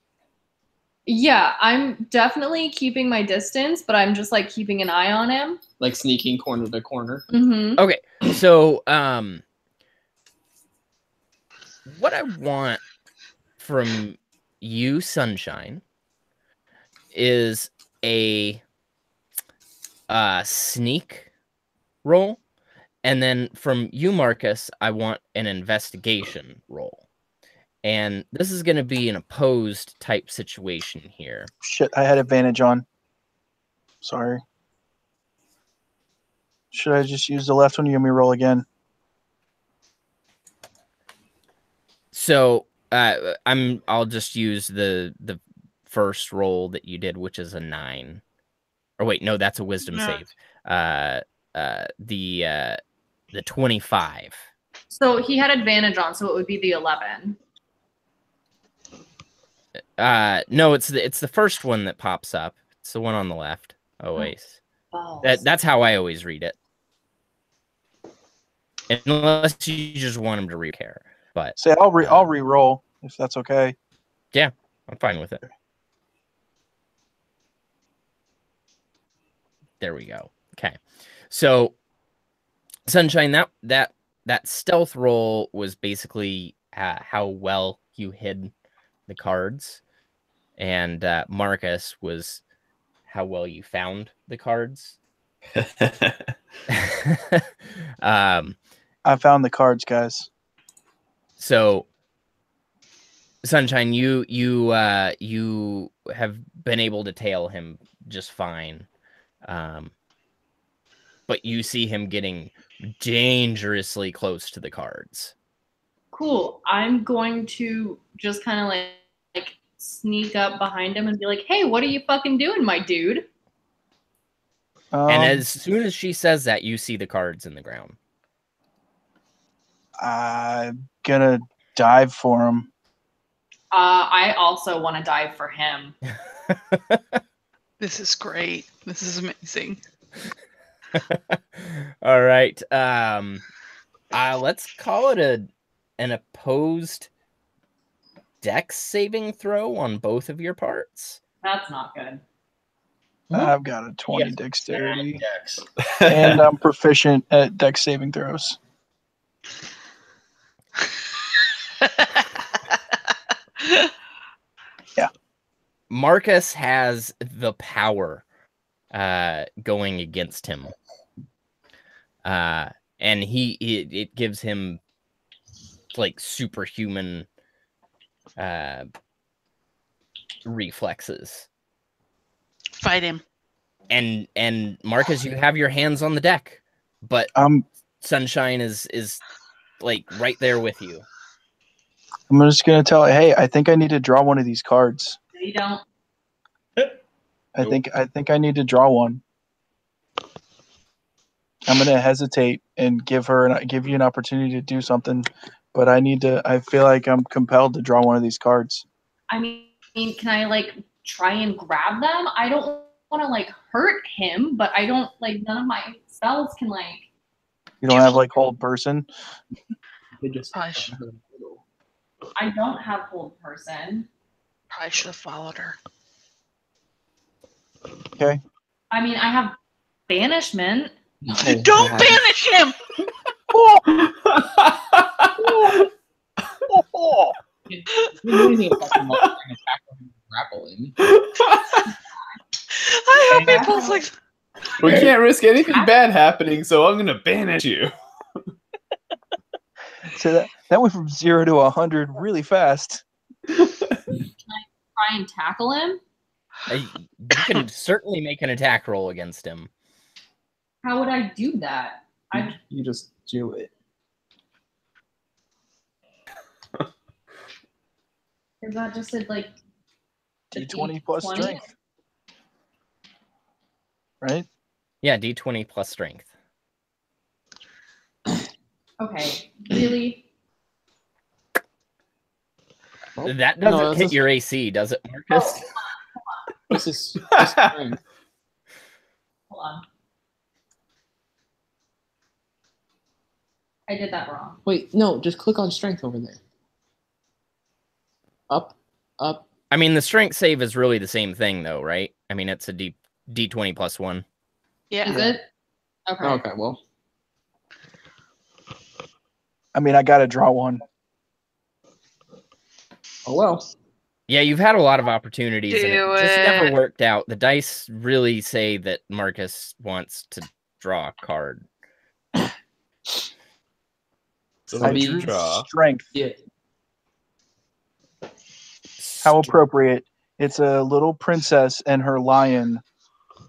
Yeah, I'm definitely keeping my distance, but I'm just like keeping an eye on him. Like sneaking corner to corner. Mm-hmm. Okay, so what I want from you, Sunshine, is a sneak roll, and then from you, Marcus, I want an investigation roll. And this is going to be an opposed type situation here. Shit, I had advantage on. Sorry. Should I just use the left one? You want me to roll again? So I'll just use the first roll that you did, which is a 9. Or wait, no, that's a wisdom save. The 25. So he had advantage on, so it would be the 11. No, it's the first one that pops up. It's the one on the left. Always. That's how I always read it. Unless you just want him to recare. But say I'll re-roll if that's okay. Yeah, I'm fine with it. There we go. Okay. So Sunshine, that stealth roll was basically how well you hid the cards, and Marcus was how well you found the cards. I found the cards, guys. So Sunshine, you have been able to tail him just fine. But you see him getting dangerously close to the cards. Cool. I'm going to just kind of like sneak up behind him and be like, "Hey, what are you fucking doing, my dude?" And as soon as she says that, you see the cards in the ground. I'm gonna dive for him. I also want to dive for him. This is great. This is amazing. All right. Let's call it an opposed dex saving throw on both of your parts. That's not good. I've got a 20 dexterity, Dex. and I'm proficient at dex saving throws. Yeah. Marcus has the power going against him. And it gives him like superhuman reflexes. Fight him. And Marcus, you have your hands on the deck, but Sunshine is like right there with you. I'm just gonna tell her, hey, I think I need to draw one of these cards. You don't. I think I need to draw one. I'm gonna hesitate and give you an opportunity to do something, but I feel like I'm compelled to draw one of these cards. I mean, can I like try and grab them? I don't want to like hurt him, but I don't like none of my spells can like. You don't have like hold person. I don't have hold person. Probably should have followed her. Okay. I mean, I have banishment. Don't banish him. I hope he pulls like. We can't risk anything bad happening, so I'm gonna banish you. So that went from 0 to 100 really fast. Can I try and tackle him? You can certainly make an attack roll against him. How would I do that? You just do it. Is that just like D20 plus strength, right? Yeah, D20 plus strength. Okay, really? That doesn't hit your AC, does it, Marcus? This is strength. Hold on. I did that wrong. Wait, no, just click on strength over there. Up. I mean, the strength save is really the same thing, though, right? I mean, it's a D20 plus 1. Yeah. Is it? Okay. Okay, well. I mean, I got to draw one. Oh, well. Yeah, you've had a lot of opportunities, and it just Do never it. worked out. The dice really say that Marcus wants to draw a card. So I let's drew draw. strength. Yeah. How appropriate. It's a little princess and her lion.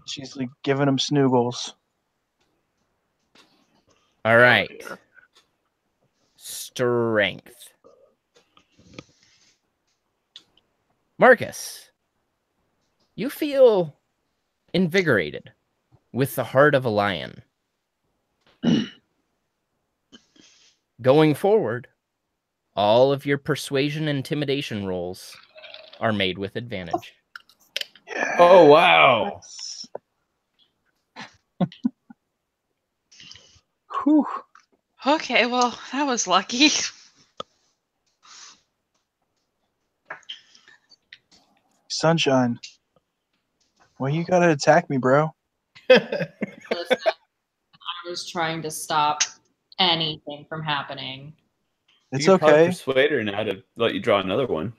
She's like giving him snoogles. All right. Strength. Marcus, you feel invigorated with the heart of a lion. Going forward, all of your persuasion intimidation rolls are made with advantage. Oh, wow. Whew. Okay, well, that was lucky. Sunshine. Well, you gotta attack me, bro. Listen, I was trying to stop anything from happening. It's You could probably okay. persuade her now to let you draw another one.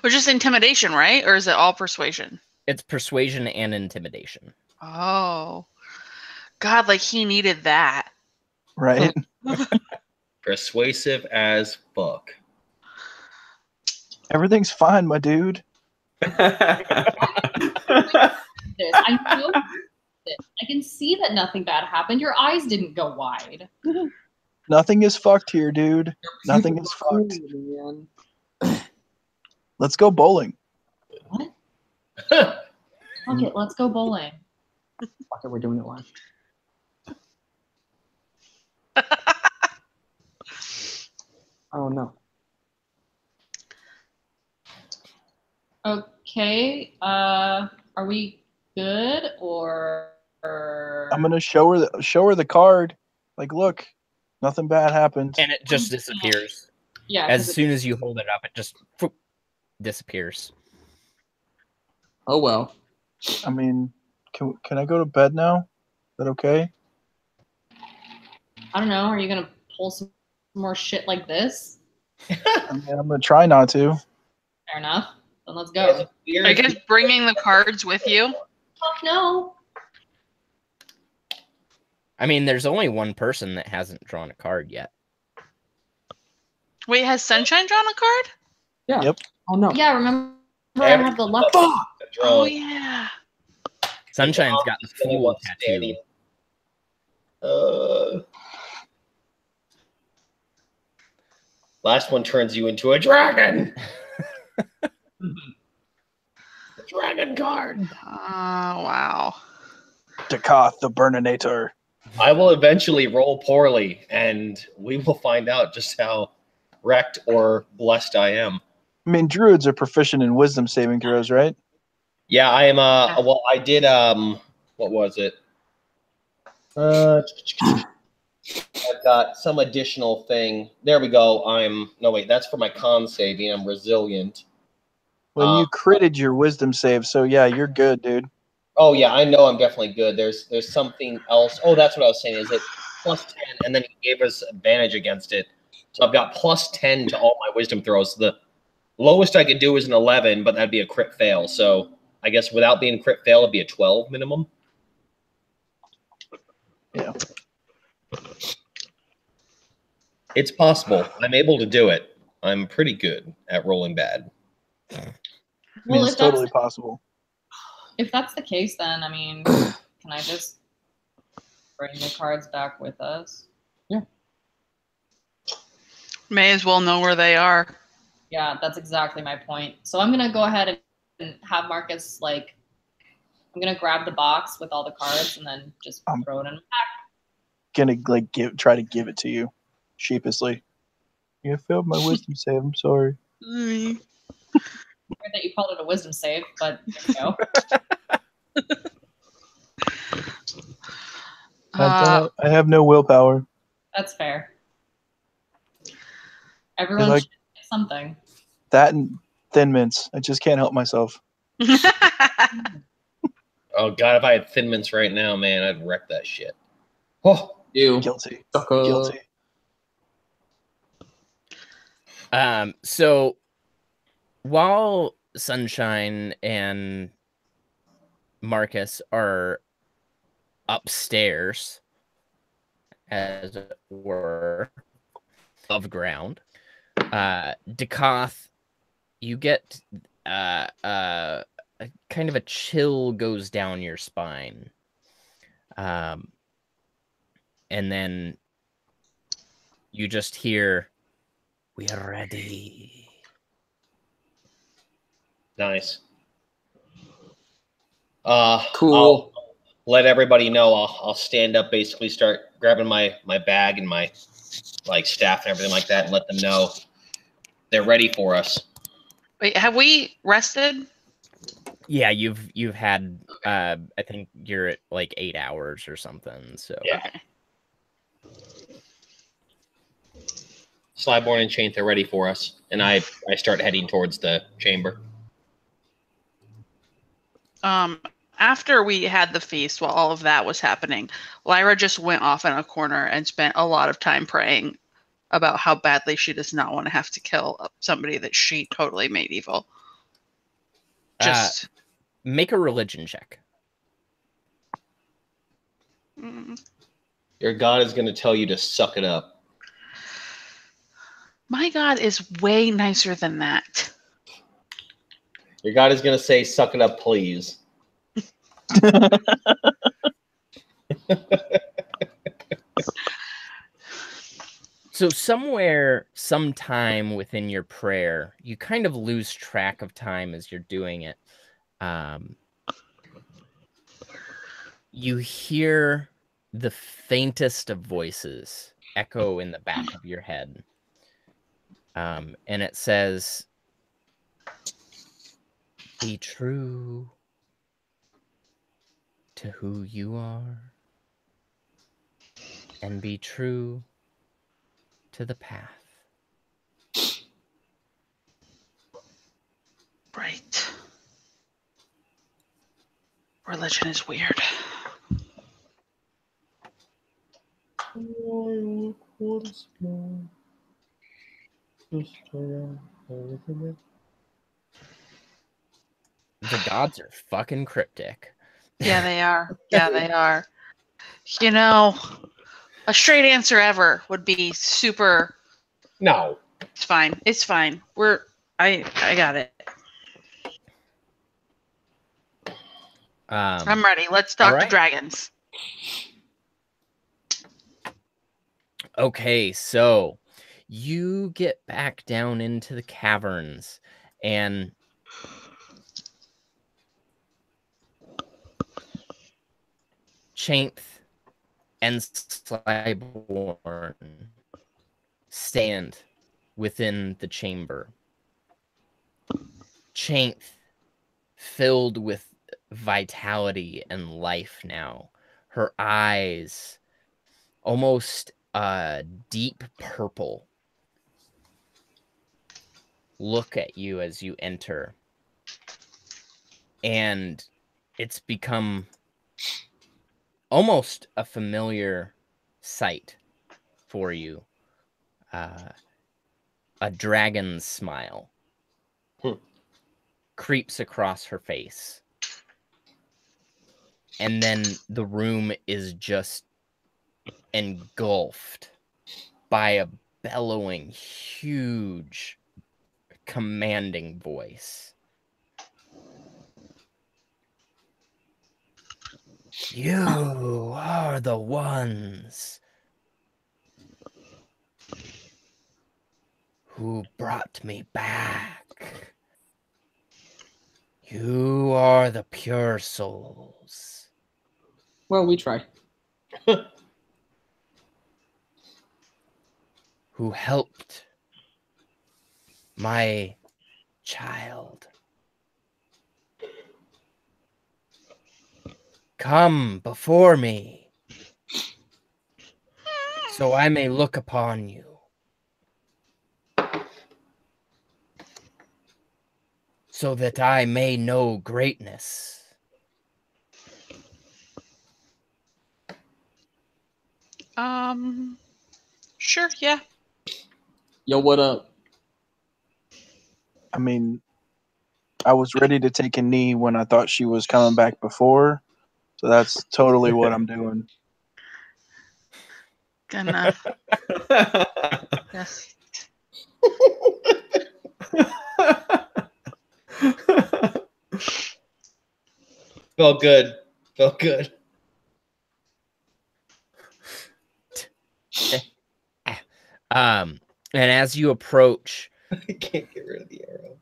Or just intimidation, right? Or is it all persuasion? It's persuasion and intimidation. Oh. God, like he needed that. Right? Persuasive as fuck. Everything's fine, my dude. This. I know this. I can see that nothing bad happened. Your eyes didn't go wide. Nothing is fucked here, dude. Nothing is fucked. Man. Let's go bowling. What? Fuck it, let's go bowling. Fuck it, we're doing it live. Oh no. Okay. Are we good or? I'm gonna show her the card. Like, look, nothing bad happened. And it just disappears. Yeah. As soon as you hold it up, it just disappears. Oh well. I mean, can I go to bed now? Is that okay? I don't know. Are you gonna pull some more shit like this? I mean, I'm gonna try not to. Fair enough. Then let's go. I guess bringing the cards with you. Fuck no. I mean, there's only one person that hasn't drawn a card yet. Wait, has Sunshine drawn a card? Yeah. Yep. Oh no. Yeah, remember I have the luck. Oh yeah. Sunshine's got the fool tattoo. Last one turns you into a dragon. The dragon card. Oh wow. Dakoth the Burninator. I will eventually roll poorly, and we will find out just how wrecked or blessed I am. I mean, druids are proficient in wisdom saving throws, right? Yeah, I am. Well, I did. What was it? I've got some additional thing. There we go. No wait, that's for my con saving. I'm resilient. When you critted your wisdom save, so yeah, you're good, dude. Oh yeah, I know I'm definitely good. There's something else. Oh, that's what I was saying. Is it +10, and then he gave us advantage against it. So I've got +10 to all my wisdom throws. The lowest I could do is an 11, but that'd be a crit fail. So I guess without being crit fail, it'd be a 12 minimum. Yeah. It's possible. I'm able to do it. I'm pretty good at rolling bad. I mean, Well, it's if that's- totally possible. If that's the case, then I mean, can I just bring the cards back with us? May as well know where they are. Yeah, that's exactly my point. So I'm gonna go ahead and have Marcus I'm gonna grab the box with all the cards and then just throw it in. Gonna try to give it to you, sheepishly. You failed my wisdom save. I'm sorry. Weird that you called it a wisdom save, but there we go. I have no willpower. That's fair. Everyone like- should get something. That and Thin Mints. I just can't help myself. Oh god, if I had Thin Mints right now, man, I'd wreck that shit. Oh, You. Guilty. Sucker. Guilty. So while Sunshine and Marcus are upstairs, as it were, above ground, Dakoth, you get a kind of a chill goes down your spine. And then you just hear, "We are ready." nice. Cool. I'll let everybody know. I'll stand up, basically start grabbing my bag and my staff and everything like that, and let them know they're ready for us. Wait, have we rested? Yeah, you've had I think you're at 8 hours or something. So Yeah. Okay. Slyborn and Chain, they're ready for us, and I start heading towards the chamber. After we had the feast, while all of that was happening, Lyra just went off in a corner and spent a lot of time praying about how badly she does not want to have to kill somebody that she totally made evil. Just make a religion check. Your god is going to tell you to suck it up. My God is way nicer than that. Your god is going to say, "Suck it up, please." So somewhere, sometime within your prayer, you kind of lose track of time as you're doing it. You hear the faintest of voices echo in the back of your head. And it says, "Be true to who you are, and be true to the path." Right. Religion is weird. The gods are fucking cryptic. Yeah, they are. Yeah, they are. You know, a straight answer ever would be super. No. It's fine. It's fine. I got it. I'm ready. Let's talk to dragons. Okay, so you get back down into the caverns, and Chainth and Slyborn stand within the chamber. Chainth, filled with vitality and life now. Her eyes almost deep purple look at you as you enter, and it's become almost a familiar sight for you. A dragon's smile creeps across her face, and then the room is just engulfed by a bellowing, huge, commanding voice. "You are the ones who brought me back. You are the pure souls." Well, we try. "Who helped my child. Come before me, so I may look upon you, so that I may know greatness." Sure, yeah. Yo, what up? I mean, I was ready to take a knee when I thought she was coming back before, so that's totally what I'm doing. Gonna. Yes. Felt good. Felt good. And as you approach, I can't get rid of the arrow.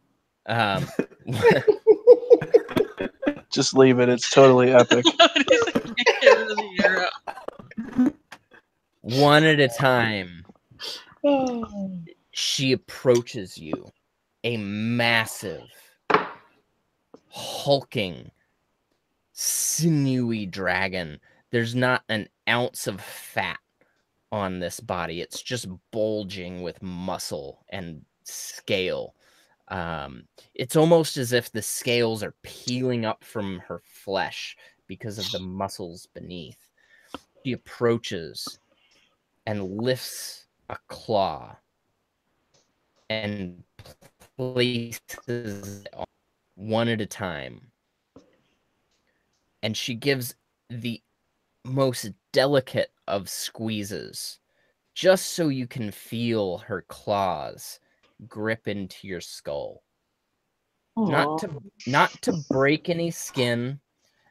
Just leave it. It's totally epic. One at a time, she approaches you, a massive, hulking, sinewy dragon. There's not an ounce of fat on this body. It's just bulging with muscle and scale. It's almost as if the scales are peeling up from her flesh because of the muscles beneath. She approaches and lifts a claw and places it on one at a time. And she gives the most delicate of squeezes, just so you can feel her claws grip into your skull. Not to break any skin,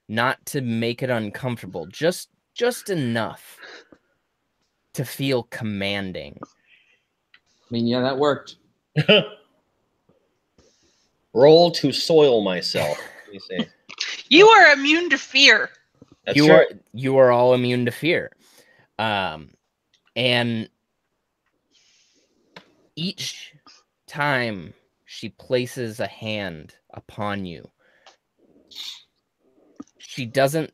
not to make it uncomfortable, just enough to feel commanding. mean, yeah, that worked. Roll to soil myself. Let me see. You are immune to fear. That's you true. are all immune to fear. And each time she places a hand upon you, she doesn't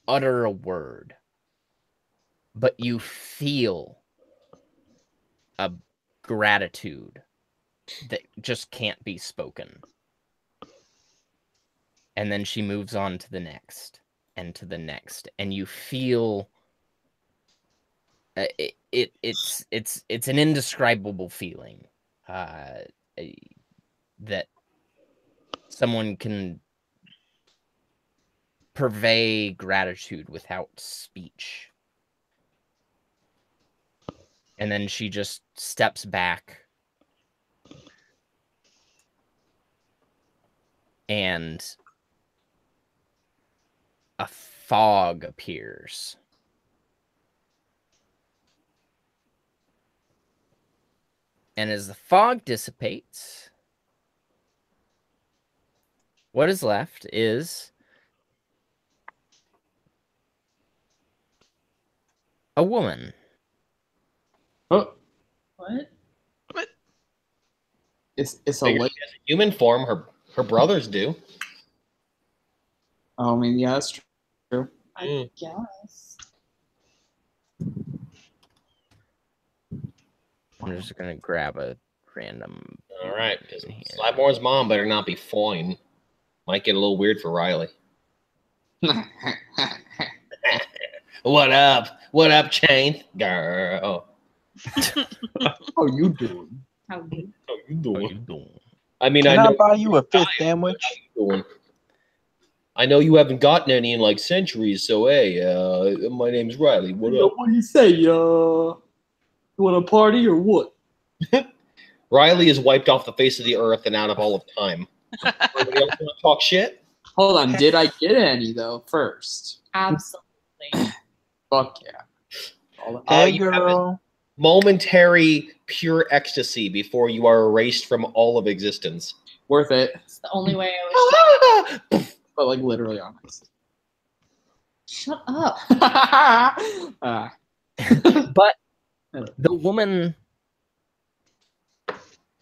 utter a word, but you feel a gratitude that just can't be spoken. And then she moves on to the next and to the next, and you feel it's an indescribable feeling that someone can purvey gratitude without speech. And then she just steps back and a fog appears. And as the fog dissipates, what is left is a woman. Oh, What? it's a Figure lake. she has a human form. Her brothers do. Oh, I mean, yeah, that's true. I guess. I'm just gonna grab a random. All right, because Slapmore's mom better not be fine. Might get a little weird for Riley. What up? What up, Chain girl? How you doing? How do How you doing? I mean, Can I I know buy you a fifth How sandwich? you doing? I know you haven't gotten any in like centuries, so hey, my name's Riley. What up? What do you say? You want a party or what? Riley is wiped off the face of the earth and out of all of time. Anybody else want to talk shit? Hold on, did I get any though first? Absolutely. Fuck yeah. All Hey, you have a girl. momentary pure ecstasy before you are erased from all of existence. worth it, It's the only way I was. but like literally honest. Shut up. But the woman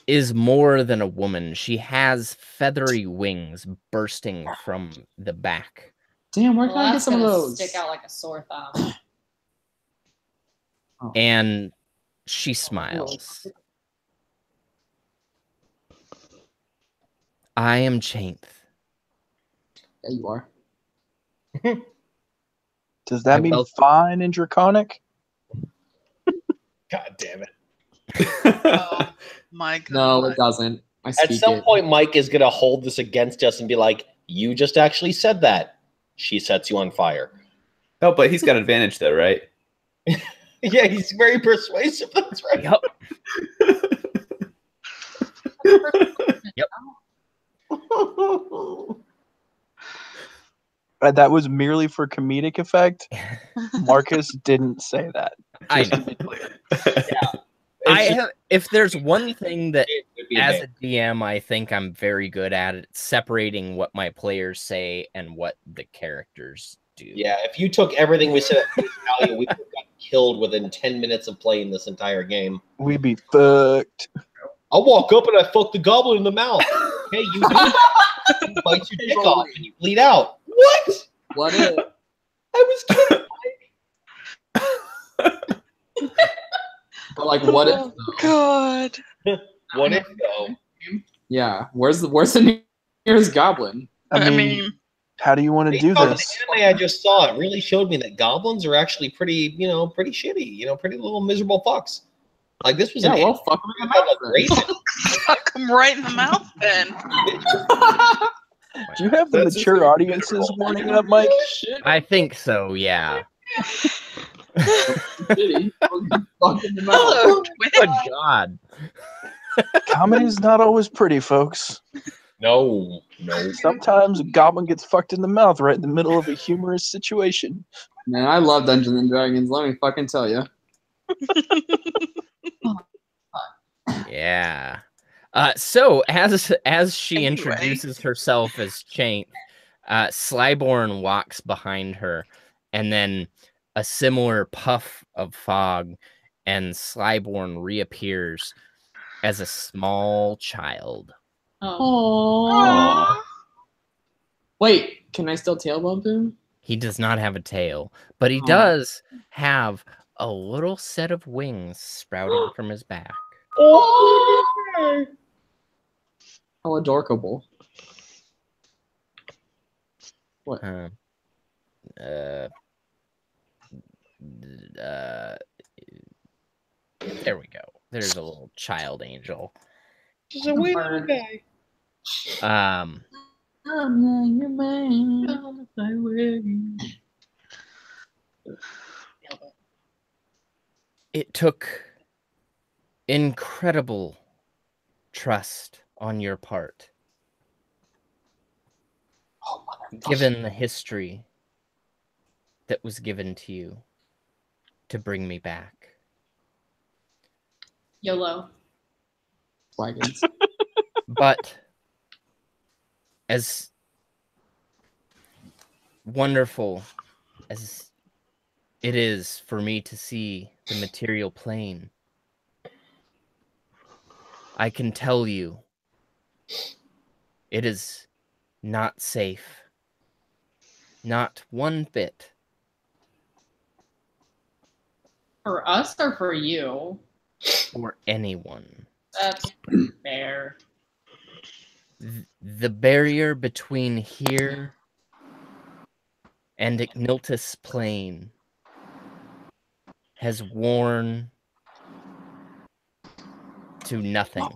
is more than a woman. She has feathery wings bursting from the back. Damn, where Well, can I get that's some of gonna those? stick out like a sore thumb. And she smiles. I am Chainth. Yeah, you are. Does that mean fine in Draconic? God damn it. Oh my god. No, it doesn't. I At speak some it. point, Mike is going to hold this against us and be like, you just actually said that. She sets you on fire. Oh, but he's got advantage though, right? Yeah, he's very persuasive. That's right. Yep. That was merely for comedic effect. Marcus didn't say that. I Just to know. be clear. If there's one thing that It would be a as bit. a DM I think I'm very good at, it's separating what my players say and what the characters do. Yeah, if you took everything we said at face value, we would have got killed within 10 minutes of playing this entire game. We'd be fucked. I'll walk up and I fuck the goblin in the mouth. Hey, you do. You bite your dick off and you bleed out. What? What if? I was kidding. But like, what if? Oh, Though? God. What if though? Yeah, where's the nearest goblin? I mean, how do you want to do Based on this? The anime I just saw, it really showed me that goblins are actually pretty, pretty shitty. Pretty little miserable fucks. Like this was Yeah, an well, anime fuck him in the that, mouth like, racist. Fuck him right in the mouth then. Do you have the That's mature just audiences warning up, Mike? Shit. I think so, yeah. Shitty. Fuck in the mouth. Hello, Good twin. God. Comedy's not always pretty, folks. No. Sometimes a goblin gets fucked in the mouth right in the middle of a humorous situation. Man, I love Dungeons and Dragons. Let me fucking tell you. Yeah. So as she Anyway. introduces herself as Chainth, Slyborn walks behind her, and then a similar puff of fog, and Slyborn reappears as a small child. Oh. Wait, can I still tail bump him? He does not have a tail, but he Oh. does have a little set of wings sprouting from his back. Oh. How adorable. What? There we go. There's a little child angel. Just a wee little guy. I'm not your man. It took incredible trust on your part, given the history that was given to you, to bring me back. YOLO. Wagons. But as wonderful as it is for me to see the material plane, I can tell you it is not safe. Not one bit. For us or for you? For anyone. That's fair. The barrier between here and Igniltus Plain has worn to nothing.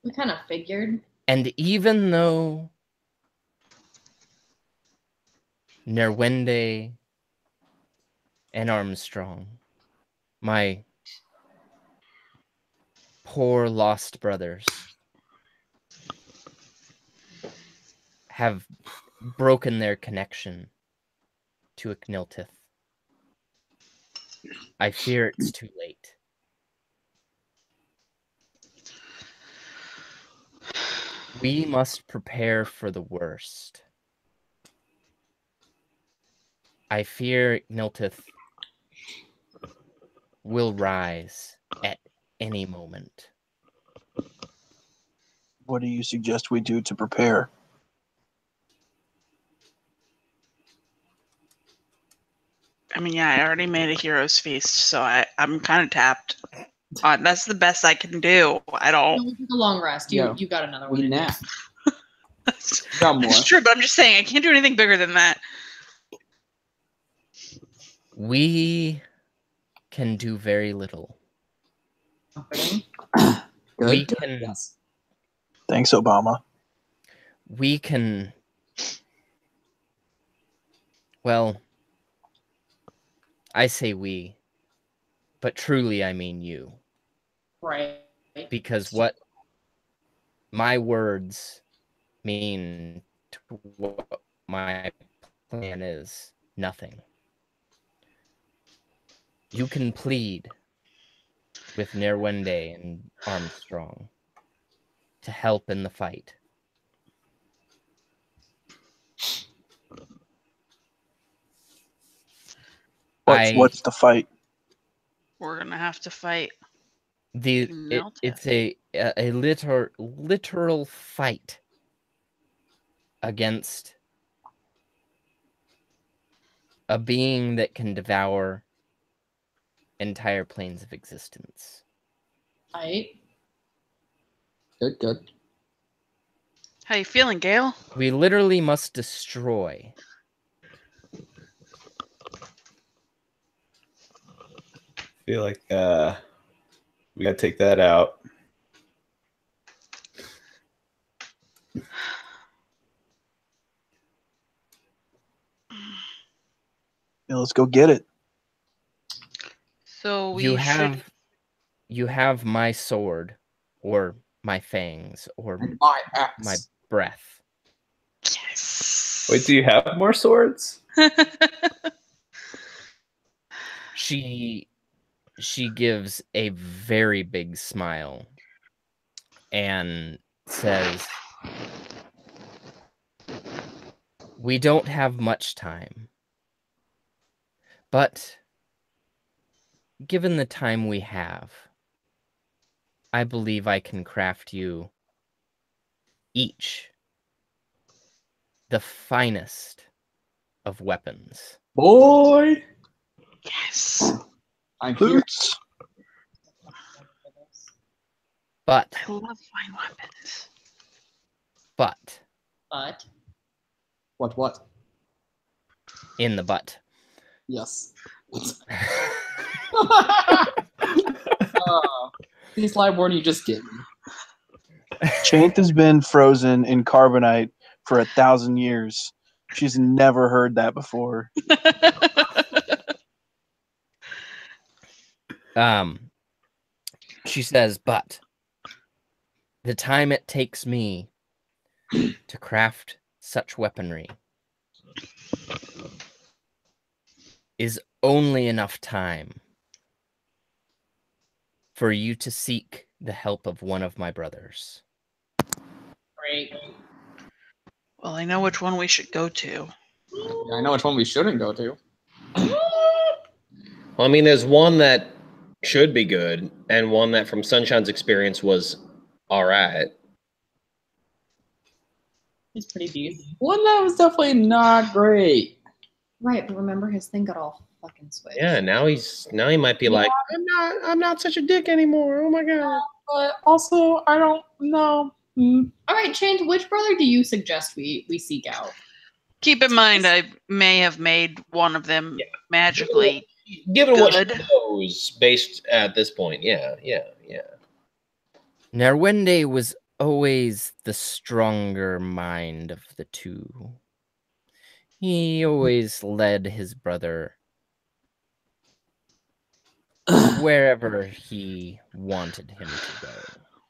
We kind of figured. And even though Nerwende and Armstrong, my poor lost brothers, have broken their connection to Igniltith, I fear it's too late. We must prepare for the worst. I fear Igniltith will rise at any moment. What do you suggest we do to prepare? I mean, yeah, I already made a hero's feast, so I'm kind of tapped. That's the best I can do. I No, don't. we took a long rest. You got another one. We in you. nap. Got more. It's true, but I'm just saying I can't do anything bigger than that. We can do very little. Good. We can. Yes. Thanks, Obama. We can. Well, I say we, but truly I mean you. Right. Because what my words mean to what my plan is nothing. You can plead with Nerwende and Armstrong to help in the fight. What's the fight? We're gonna have to fight. It's a literal fight against a being that can devour entire planes of existence. Right. Good. How you feeling, Gale? We literally must destroy. I feel like we gotta take that out. Yeah, let's go get it. So You have my sword, or my fangs, or my axe. my breath. Yes. Wait, do you have more swords? She she gives a very big smile and says, "We don't have much time, but given the time we have, I believe I can craft you each the finest of weapons." Boy, Yes. I'm here. Boots. But, I love fine weapons. but, But What? in the butt. Yes. These Liveborn, you just get me. Chainth has been frozen in carbonite for 1,000 years. She's never heard that before. She says, "But the time it takes me to craft such weaponry is only enough time for you to seek the help of one of my brothers." great. Well, I know which one we should go to. Yeah, I know which one we shouldn't go to. Well, I mean, there's one that should be good, and one that, from Sunshine's experience, was all right. He's pretty decent. One that was definitely not great. Right, but remember his thing got all fucking switched. Yeah, now he might be like, I'm not such a dick anymore. Oh my god. But also, I don't know. All right, Chained, which brother do you suggest we seek out? Keep in mind, I may have made one of them magically Given what she good. knows, based at this point, yeah. Nerwende was always the stronger mind of the two. He always led his brother wherever he wanted him to go.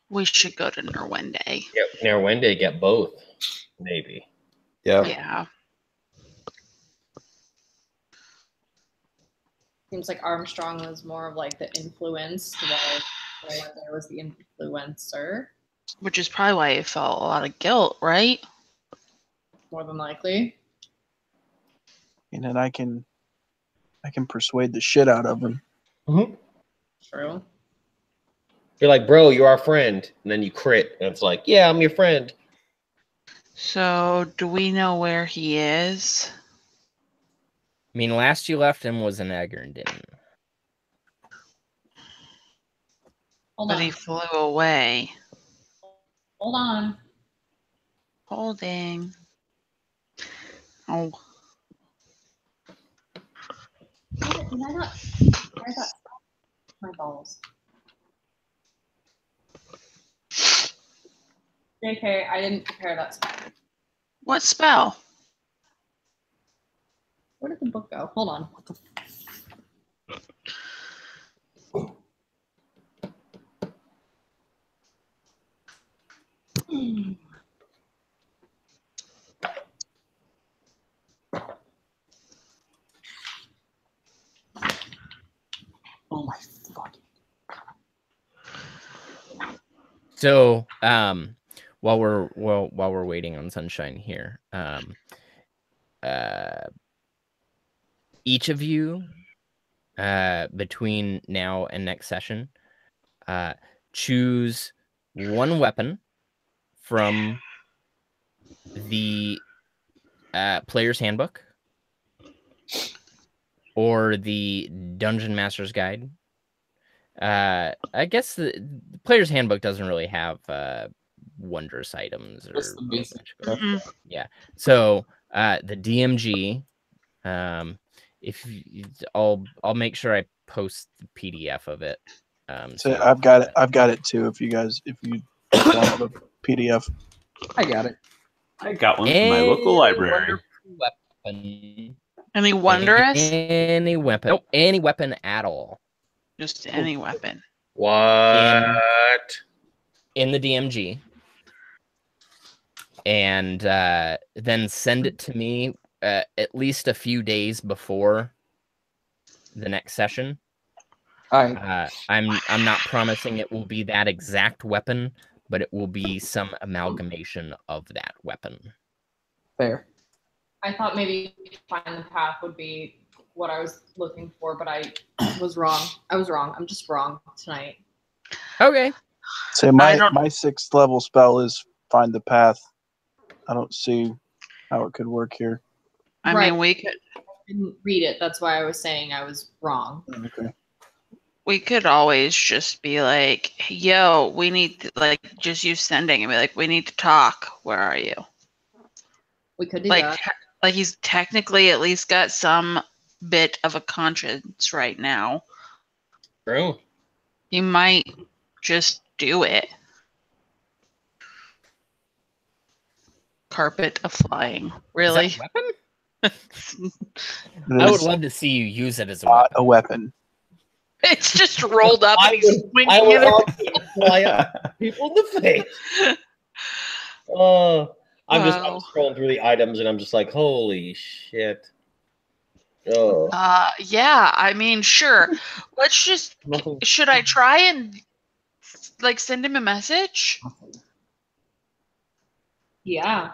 We should go to Nerwende. Yep. Nerwende get both, maybe. Yeah. Yeah. Seems like Armstrong was more of like the influenced, while there was the influencer, Which is probably why he felt a lot of guilt, right? more than likely. And then I can persuade the shit out of him. True. You're like, bro, you're our friend. And then you crit, and it's like, yeah, I'm your friend. So, do we know where he is? I mean, last you left him was in Egerndon. Hold But on. he flew away. Hold on. Holding. Oh. Did I not? Where that? My balls. JK, I didn't prepare that spell. What spell? Where did the book go? Hold on. What the? Oh my fucking. So, while we're waiting on Sunshine here, each of you, between now and next session, choose one weapon from the player's handbook or the Dungeon Master's Guide. I guess the player's handbook doesn't really have wondrous items or Just the basic stuff. yeah. So the DMG, I'll make sure I post the PDF of it. So I've got it. I've got it too. If you want the PDF, I got it. I got one from my local library. Weapon. Any wondrous? Any weapon. Nope, any weapon at all. Just any weapon. What? In the DMG. And then send it to me at least a few days before the next session. I'm not promising it will be that exact weapon, but it will be some amalgamation of that weapon. Fair. I thought maybe find the path would be what I was looking for, but I was wrong. I was wrong. I'm just wrong tonight. Okay. Say my 6th level spell is find the path. I don't see how it could work here. I mean, we could. I didn't read it. That's why I was saying I was wrong. Okay. We could always just be like, yo, we need to, like, just use sending and be like, we need to talk. Where are you? We could do Like, that. like he's technically at least got some bit of a conscience right now. True. He might just do it. Carpet a flying. Really? Is that a weapon? It I would is love to see you use it as a not weapon. a weapon. It's just rolled up and he's swinging I would it. love to fly up people in the face. I'm Wow. scrolling through the items and I'm just like, holy shit. Oh. Yeah, I mean, sure. Let's just. Should I try and like send him a message? Yeah.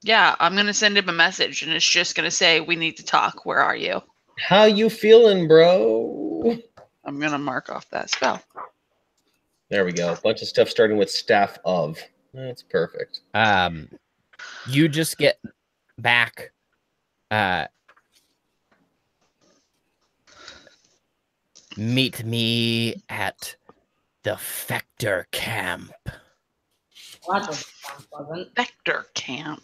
Yeah, I'm gonna send him a message, and it's just gonna say, "We need to talk. Where are you?" How you feeling, bro? I'm gonna mark off that spell. There we go. Bunch of stuff starting with staff of. That's perfect. You just get back. Meet me at the Fector camp. Well, that doesn't sound pleasant. Fector camp.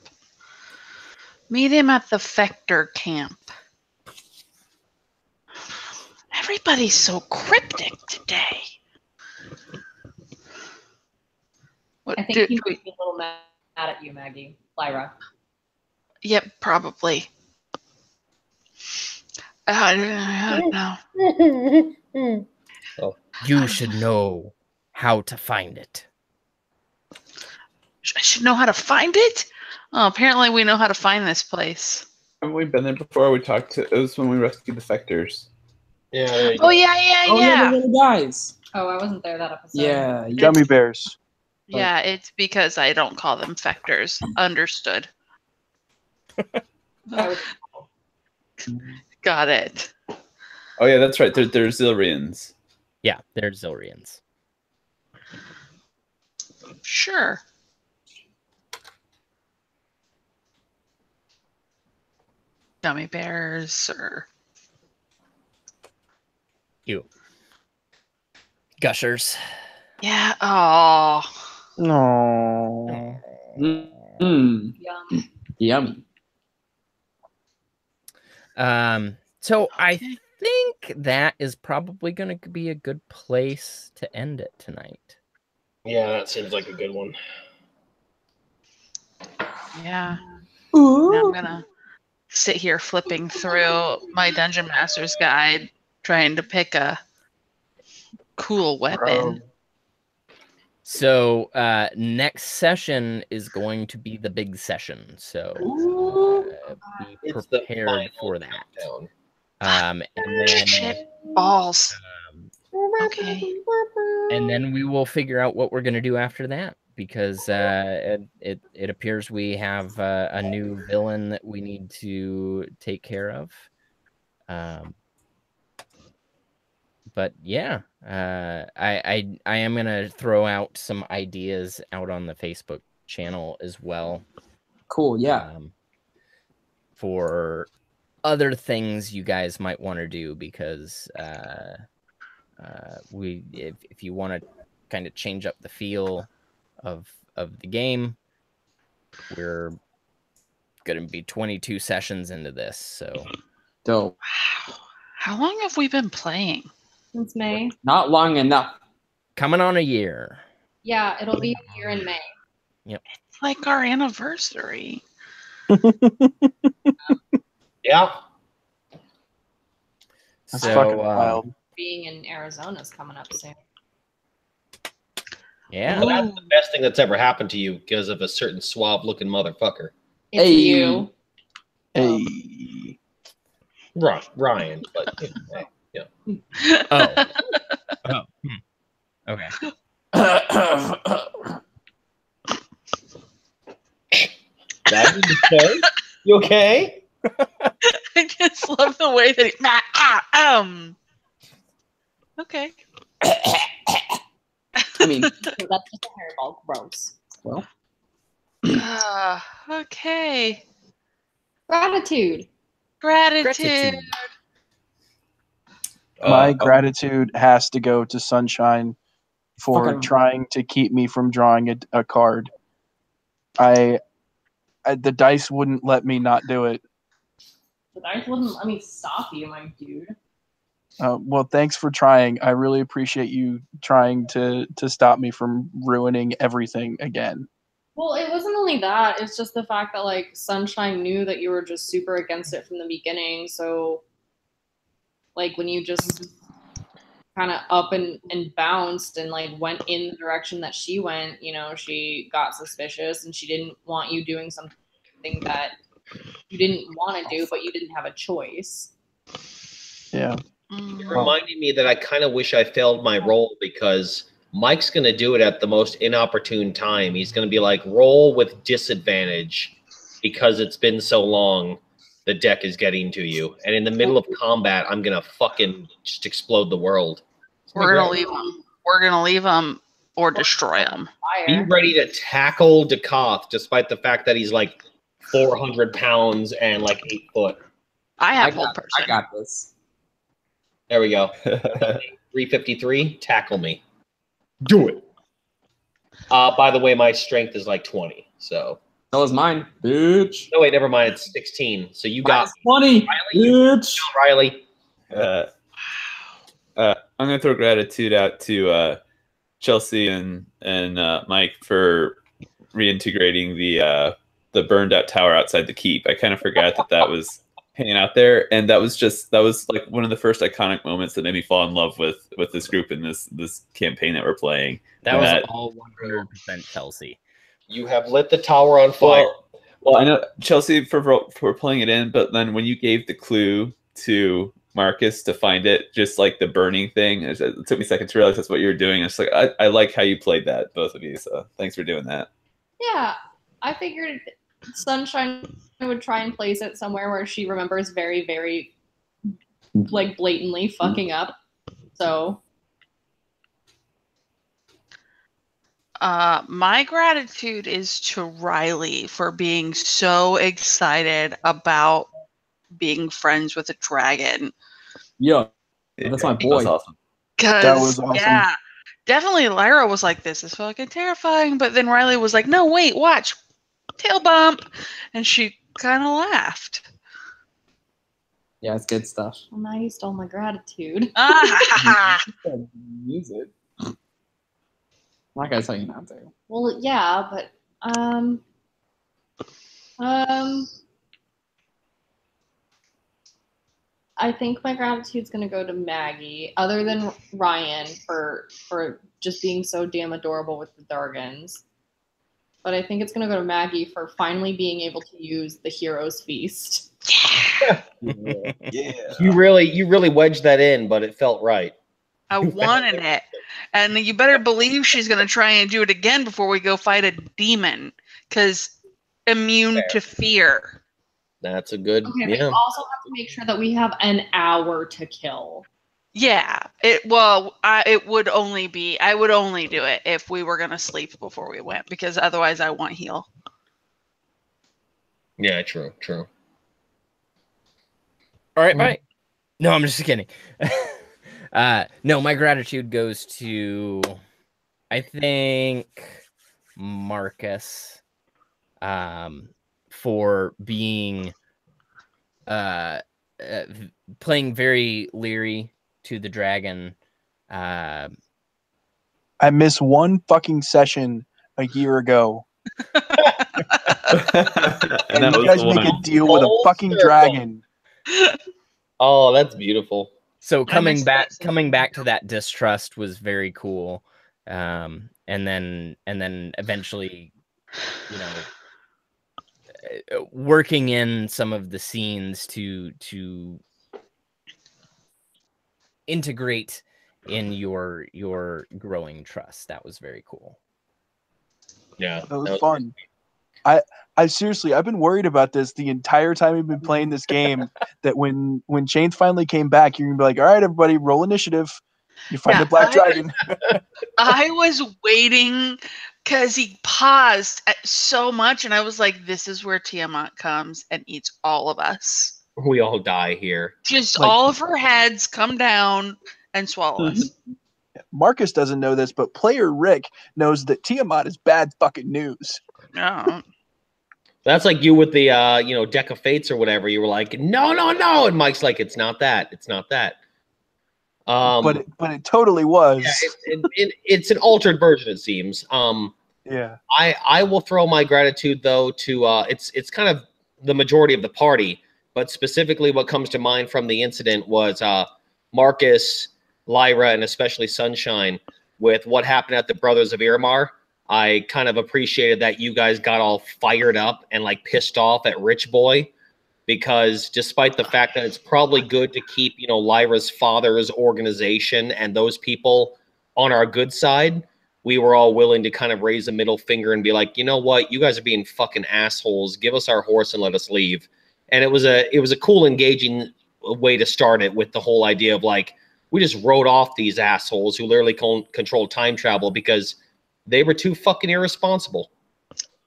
Meet him at the Fector camp. Everybody's so cryptic today. What, I think he might be a little mad at you, Maggie. Lyra. Yep, probably. I don't know. You should know how to find it. I should know how to find it? Oh, apparently we know how to find this place. Haven't we been there before? We talked to. It was when we rescued the Fectors. Yeah. There you Oh go. yeah. the little guys. Oh, I wasn't there that episode. Yeah. Gummy bears. Yeah, it's because I don't call them Fectors. Understood. Got it. Oh yeah, that's right. They're Zilrians. Yeah, they're Zilrians. Sure. Gummy bears or You. Gushers. yeah. Oh. No. Mm. Yum. Yummy. So I think that is probably going to be a good place to end it tonight. Yeah, that seems like a good one. Yeah. Now I'm gonna sit here flipping through my Dungeon Master's Guide, trying to pick a cool weapon. So next session is going to be the big session. So be It's the prepared final for that. countdown. And then Shit balls. Okay. and then we will figure out what we're going to do after that, because it appears we have a new villain that we need to take care of. But yeah, I am going to throw out some ideas out on the Facebook channel as well. Cool. Yeah. For other things you guys might want to do, because if you want to kind of change up the feel of the game, we're going to be 22 sessions into this. So Dope. Wow. How long have we been playing? Since May. Not long enough. coming on a year. Yeah, it'll be a year in May. It's like our anniversary. Yeah. That's So, fucking wild. Being in Arizona is coming up soon. Yeah. Well, that's the best thing that's ever happened to you because of a certain suave-looking motherfucker. It's Hey. you. Hey. Right, Ryan. But you know, Oh. Oh. Okay. Maggie, you okay? You okay? I just love the way that okay. I mean, So that's just a hairball. Gross. well, Okay. Gratitude. Gratitude. My gratitude has to go to Sunshine for Fucking- trying to keep me from drawing a card. The dice wouldn't let me not do it. The dice wouldn't let me stop you, my dude. Well, thanks for trying. I really appreciate you trying to stop me from ruining everything again. Well, it wasn't only that. It's just the fact that like Sunshine knew that you were just super against it from the beginning. So, like when you just kind of up and bounced and like went in the direction that she went, you know, she got suspicious and she didn't want you doing something that you didn't want to do, but you didn't have a choice. Yeah. It reminded me that I kind of wish I failed my roll because Mike's going to do it at the most inopportune time. He's going to be like, roll with disadvantage because it's been so long. The deck is getting to you. And in the middle of combat, I'm going to fucking just explode the world. We're gonna leave him. We're gonna leave him or destroy him. Be ready to tackle Dekoth despite the fact that he's like 400 pounds and like 8 foot. I have hold person. I got this. There we go. 353, tackle me. Do it. By the way, my strength is like 20, so. So is mine, bitch. No, wait, never mind. It's 16. So you got 20, bitch. Riley. I'm gonna throw gratitude out to Chelsea and Mike for reintegrating the burned out tower outside the keep. I kind of forgot that was hanging out there, and that was like one of the first iconic moments that made me fall in love with this group and this campaign that we're playing. That was all 100% Chelsea. You have lit the tower on fire. Well, I know Chelsea for pulling it in, but then when you gave the clue to Marcus to find it, just like the burning thing, it took me a second to realize that's what you were doing. It's like I like how you played that, both of you. So thanks for doing that. Yeah, I figured Sunshine would try and place it somewhere where she remembers very, very, like, blatantly fucking up. So, my gratitude is to Riley for being so excited about being friends with a dragon. Yeah, that's my boy. That's awesome. That was awesome. Yeah, definitely Lyra was like, this is fucking terrifying. But then Riley was like, no, wait, watch. Tail bump. And she kind of laughed. Yeah, it's good stuff. well, now you stole my gratitude. Use it. I'm not gonna tell you not to. Well, yeah, but I think my gratitude's gonna go to Maggie, other than Ryan for just being so damn adorable with the Dargans. But I think it's gonna go to Maggie for finally being able to use the Hero's Feast. Yeah. You really wedged that in, but it felt right. I wanted it. And you better believe she's going to try and do it again before we go fight a demon. Because immune to fear. That's a good, Okay, but you yeah. also have to make sure that we have an hour to kill. Yeah. I would only do it if we were going to sleep before we went. Because otherwise I want heal. Yeah, true. All right, bye. No, I'm just kidding. No, my gratitude goes to, I think, Marcus, for being playing very leery to the dragon. I missed one fucking session a year ago. And that you was guys the make one. a deal with a fucking dragon. Oh, that's beautiful. So coming back to that distrust was very cool. And then eventually, you know, working in some of the scenes to integrate in your growing trust. That was very cool. Yeah, That was fun. I seriously, I've been worried about this the entire time we've been playing this game. That when Chain finally came back, you're gonna be like, "All right, everybody, roll initiative." You find a black dragon. I was waiting because he paused so much, and I was like, "This is where Tiamat comes and eats all of us. We all die here. Just Like- all of her heads come down and swallow us." Marcus doesn't know this, but player Rick knows that Tiamat is bad fucking news. No. That's like you with the deck of fates or whatever. You were like, no, and Mike's like, it's not that. It's not that. But it totally was. Yeah, it's an altered version, it seems. Yeah. I will throw my gratitude though to it's kind of the majority of the party, but specifically what comes to mind from the incident was Marcus, Lyra, and especially Sunshine with what happened at the Brothers of Irmar. I kind of appreciated that you guys got all fired up and like pissed off at Rich Boy, because despite the fact that it's probably good to keep, Lyra's father's organization and those people on our good side, we were all willing to kind of raise a middle finger and be like, you know what, you guys are being fucking assholes. Give us our horse and let us leave. And it was a cool, engaging way to start it with the whole idea of like, we just wrote off these assholes who literally control time travel because they were too fucking irresponsible.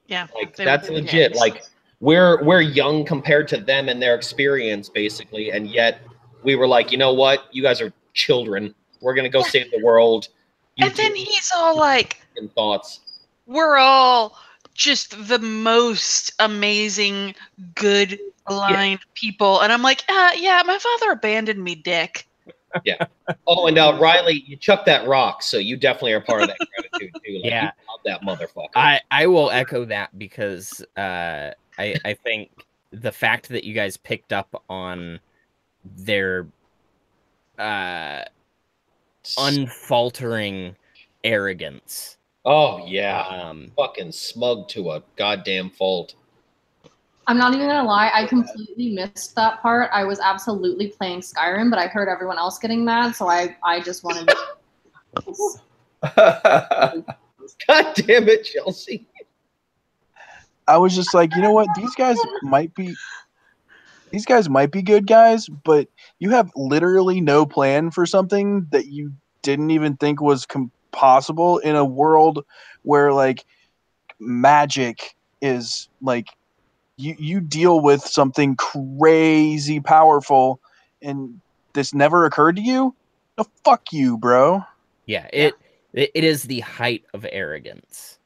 Yeah, like that's legit. Like we're young compared to them and their experience, basically, and yet we were like, you know what? You guys are children. We're gonna go save the world. And then he's all like, thoughts. We're all just the most amazing, good, aligned people. And I'm like, yeah, my father abandoned me, dick. Yeah. Oh, and Riley, you chucked that rock, so you definitely are part of that gratitude too. Like, Yeah, you love that motherfucker. I will echo that because I think the fact that you guys picked up on their unfaltering arrogance. Oh yeah, fucking smug to a goddamn fault. I'm not even gonna lie, I completely missed that part. I was absolutely playing Skyrim, but I heard everyone else getting mad, so I just wanted to... God damn it, Chelsea. I was just like, you know what? These guys might be good guys, but you have literally no plan for something that you didn't even think was possible in a world where like magic is like you deal with something crazy powerful, and this never occurred to you? No, fuck you, bro. Yeah, it is the height of arrogance.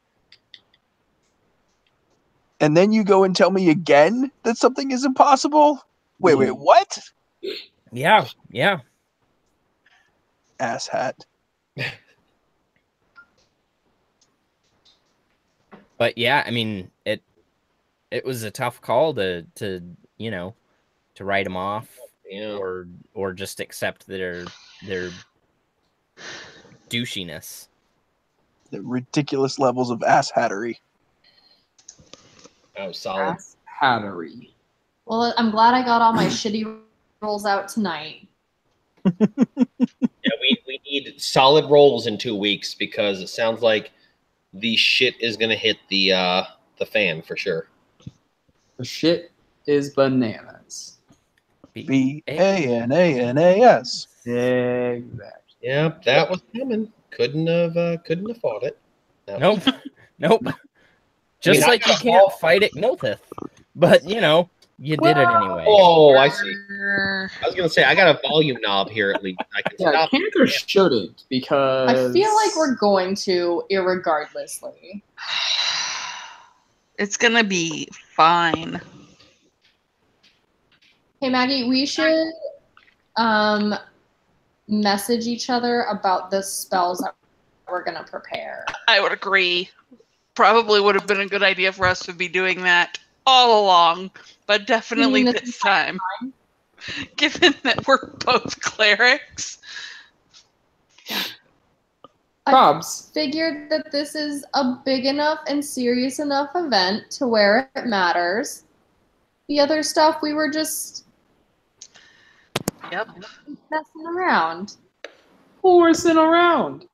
And then you go and tell me again that something is impossible? Wait, what? Yeah. Asshat. But yeah, I mean, it was a tough call to write them off, or just accept their douchiness. The ridiculous levels of asshattery. Oh, solid. Hattery. Well, I'm glad I got all my shitty rolls out tonight. Yeah, we need solid rolls in 2 weeks because it sounds like the shit is gonna hit the fan for sure. The shit is bananas. BANANAS. Exactly. Yeah, that was coming. Couldn't have fought it. Nope. Just like you can't fight it, Nilthith. But you did it anyway. Oh, I see. I was gonna say I got a volume knob here at least. I can stop. Cantor shouldn't because I feel like we're going to irregardlessly. It's gonna be fine. Hey Maggie, we should message each other about the spells that we're gonna prepare. I would agree. Probably would have been a good idea for us to be doing that all along, but definitely this time. Given that we're both clerics. I figured that this is a big enough and serious enough event to where it matters. The other stuff we were just messing around. Horsing around.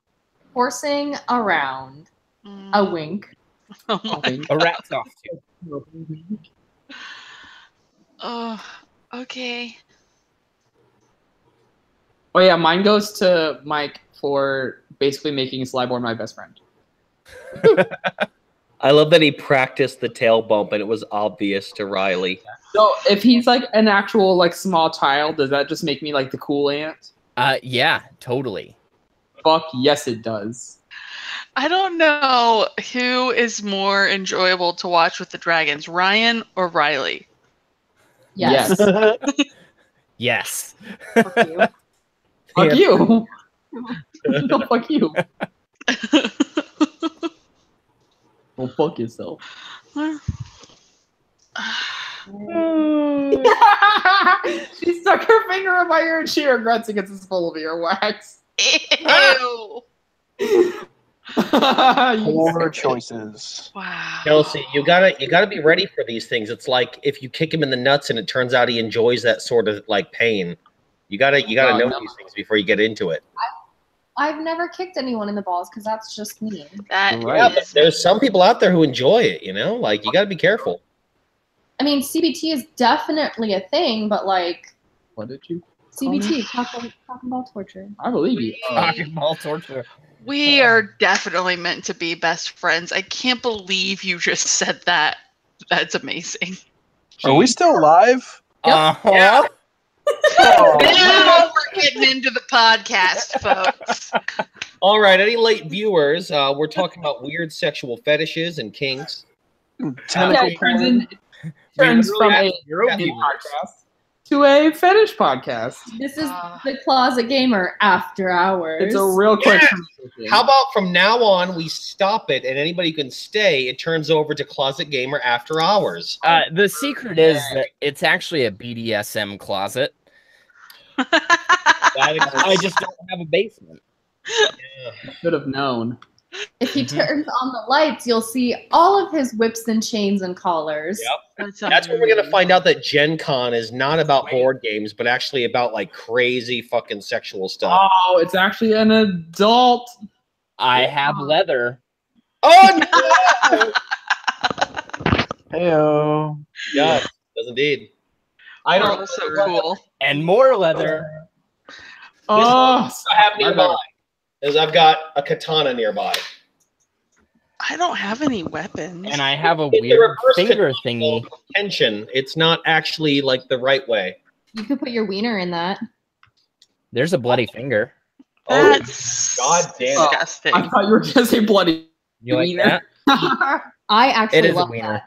Horsing around. A wink. Oh, A my. wink. A rat's off too. Oh, okay. Oh yeah, mine goes to Mike for basically making Slyborn my best friend. I love that he practiced the tail bump and it was obvious to Riley. So if he's like an actual like small child, does that just make me like the cool aunt? Yeah, totally. Fuck yes, it does. I don't know who is more enjoyable to watch with the dragons, Ryan or Riley. Yes. Yes. Fuck you. Fuck you. No, fuck you. Well, fuck yourself. She stuck her finger in my ear and she regrets it because it's full of earwax. Ew. Poor choices. Wow. Kelsey, you gotta be ready for these things. It's like if you kick him in the nuts and it turns out he enjoys that sort of like pain. You gotta know these things before you get into it. I've never kicked anyone in the balls because that's just mean. That Right. Yeah, but there's some people out there who enjoy it, you know? Like you gotta be careful. I mean, CBT is definitely a thing, but like What did you? CBT, talking about torture. I believe you. Talking about torture. We are definitely meant to be best friends. I can't believe you just said that. That's amazing. Are we still live? Uh-huh. Now we're getting into the podcast, folks. All right, any late viewers, we're talking about weird sexual fetishes and kinks. Yeah, Tentacle it turns, porn. turns from a Zero gaming viewers. podcast to a fetish podcast. This is the Closet Gamer After Hours. It's a real quick Yes! conversation. How about from now on we stop it and anybody can stay? It turns over to Closet Gamer After Hours. The secret is that it's actually a BDSM closet. I just don't have a basement. Should have known. If he turns on the lights, you'll see all of his whips and chains and collars. Yep. That's when we're gonna find out that Gen Con is not about board games, but actually about like crazy fucking sexual stuff. Oh, it's actually an adult. I have leather. Oh no! Heyo. Yeah, does indeed. I don't. That's so cool. And more leather. Oh, This is what I have nearby is I've got a katana nearby. I don't have any weapons. And I have a It's a weird reverse finger katana thingy. of tension. It's not actually like the right way. You could put your wiener in that. There's a bloody finger. That's God damn it. disgusting. I thought you were gonna say bloody. You like Wiener. that? I actually It is a love wiener.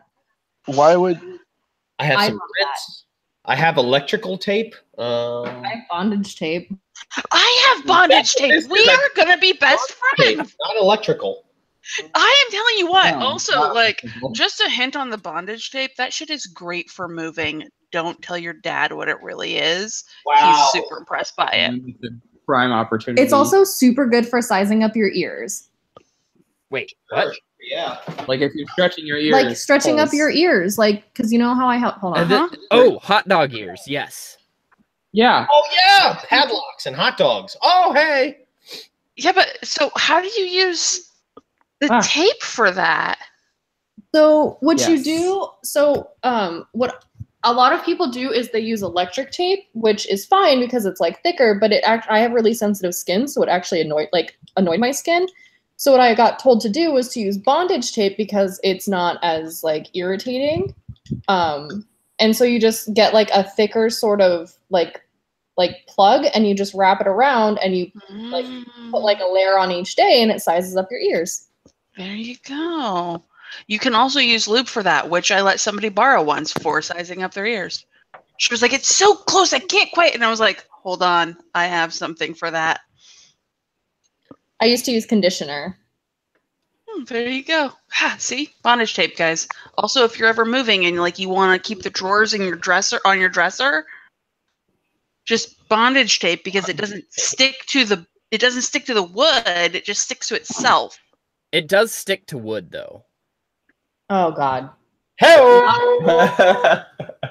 that. Why would I have I some love grits. I have electrical tape. I have bondage tape. I have bondage tape. This is We like- are gonna be best Tape, friends. not electrical. I am telling you what. No, Also, not like, electrical. just a hint on the bondage tape. That shit is great for moving. Don't tell your dad what it really is. Wow. He's super impressed by it. It's a prime opportunity. It's also super good for sizing up your ears. Wait, what? Yeah. like if you're stretching your ears, Like stretching up pulse. your ears, like because you know how I help. Hold on. Uh-huh. Oh, hot dog ears. Yes. Yeah. Oh yeah, padlocks and hot dogs. Oh hey. Yeah, but so how do you use the tape for that? So what you Yes. do, what a lot of people do is they use electric tape, which is fine because it's like thicker, but I have really sensitive skin, so it actually annoyed my skin. So what I got told to do was to use bondage tape because it's not as like irritating. And so you just get like a thicker sort of like plug and you just wrap it around and you like put like a layer on each day and it sizes up your ears. There you go. You can also use lube for that, which I let somebody borrow once for sizing up their ears. She was like, "It's so close, I can't quite." And I was like, "Hold on, I have something for that." I used to use conditioner. There you go. Ha, see, bondage tape, guys. Also, if you're ever moving and like you want to keep the drawers in your dresser just bondage tape because it doesn't stick to the wood. It just sticks to itself. It does stick to wood, though. Oh God.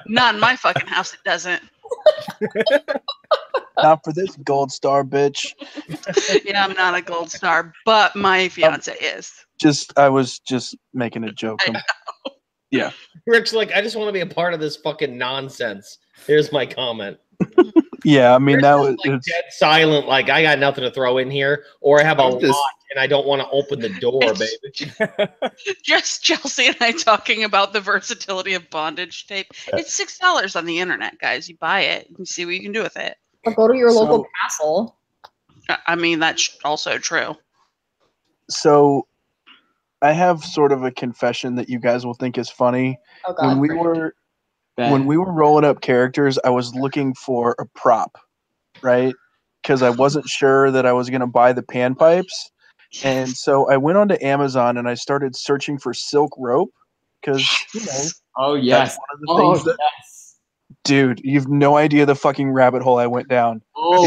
Not in my fucking house. It doesn't. Not for this gold star, bitch. Yeah, I'm not a gold star, but my fiance is. I was just making a joke. Yeah. Rick's like, I just want to be a part of this fucking nonsense. Here's my comment. Yeah, I mean, Chris that is, was like, dead silent, like, I got nothing to throw in here, or I have a lot and I don't want to open the door, baby. Just Chelsea and I talking about the versatility of bondage tape. It's $6 on the internet, guys. You buy it and see what you can do with it. Or go to your local castle. I mean, that's also true. So I have sort of a confession that you guys will think is funny. Oh, God. When we were rolling up characters, I was looking for a prop, right? Because I wasn't sure that I was going to buy the panpipes. And so I went onto Amazon and I started searching for silk rope because, oh, yes. That's one of the things yes. Dude, you've no idea the fucking rabbit hole I went down. Oh,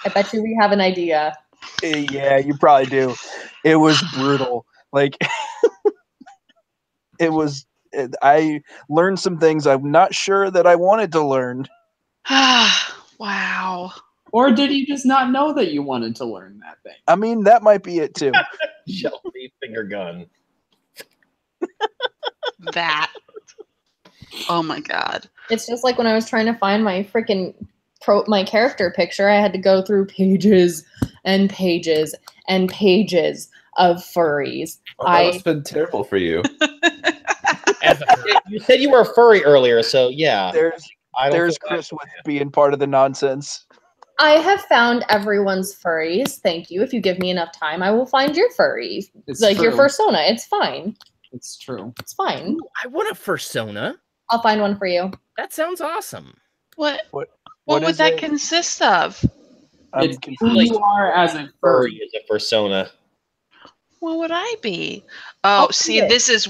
I bet you we have an idea. Yeah, you probably do. It was brutal. Like, I learned some things I'm not sure that I wanted to learn. Wow. Or did you just not know that you wanted to learn that thing? I mean, that might be it too. Chelsea finger gun. That. Oh my God. It's just like when I was trying to find my freaking my character picture, I had to go through pages and pages and pages of furries. Oh, that must have been terrible for you. You said you were a furry earlier, so yeah. There's Chris with being part of the nonsense. I have found everyone's furries. Thank you. If you give me enough time, I will find your furry. It's like your true. fursona. It's fine. It's true. It's fine. Ooh, I want a fursona. I'll find one for you. That sounds awesome. What What would is that it? consist of? I'm It's confused. who you are as a Furry furry. is a persona. What would I be? Oh, see,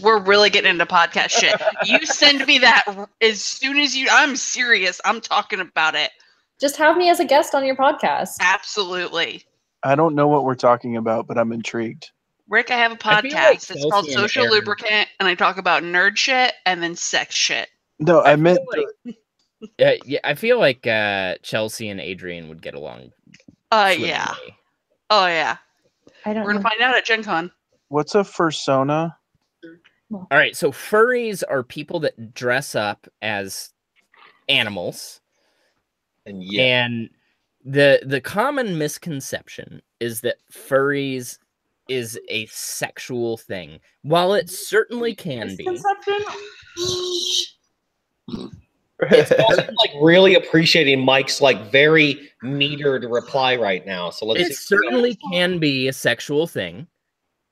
we're really getting into podcast shit. You send me that as soon as I'm serious. I'm talking about it. Just have me as a guest on your podcast. Absolutely. I don't know what we're talking about, but I'm intrigued. Rick, I have a I feel podcast. like It's called Chelsea and Social Aaron- Lubricant, and I talk about nerd shit and then sex shit. No, I meant Yeah, I feel like Chelsea and Adrian would get along. Yeah. swimmingly. Oh, yeah. I don't We're going know. to find out at Gen Con. what's a fursona? All right, so furries are people that dress up as animals. And yeah. And the common misconception is that furries is a sexual thing. While it certainly can be. It's also like really appreciating Mike's like very metered reply right now. So let's It certainly can be a sexual thing,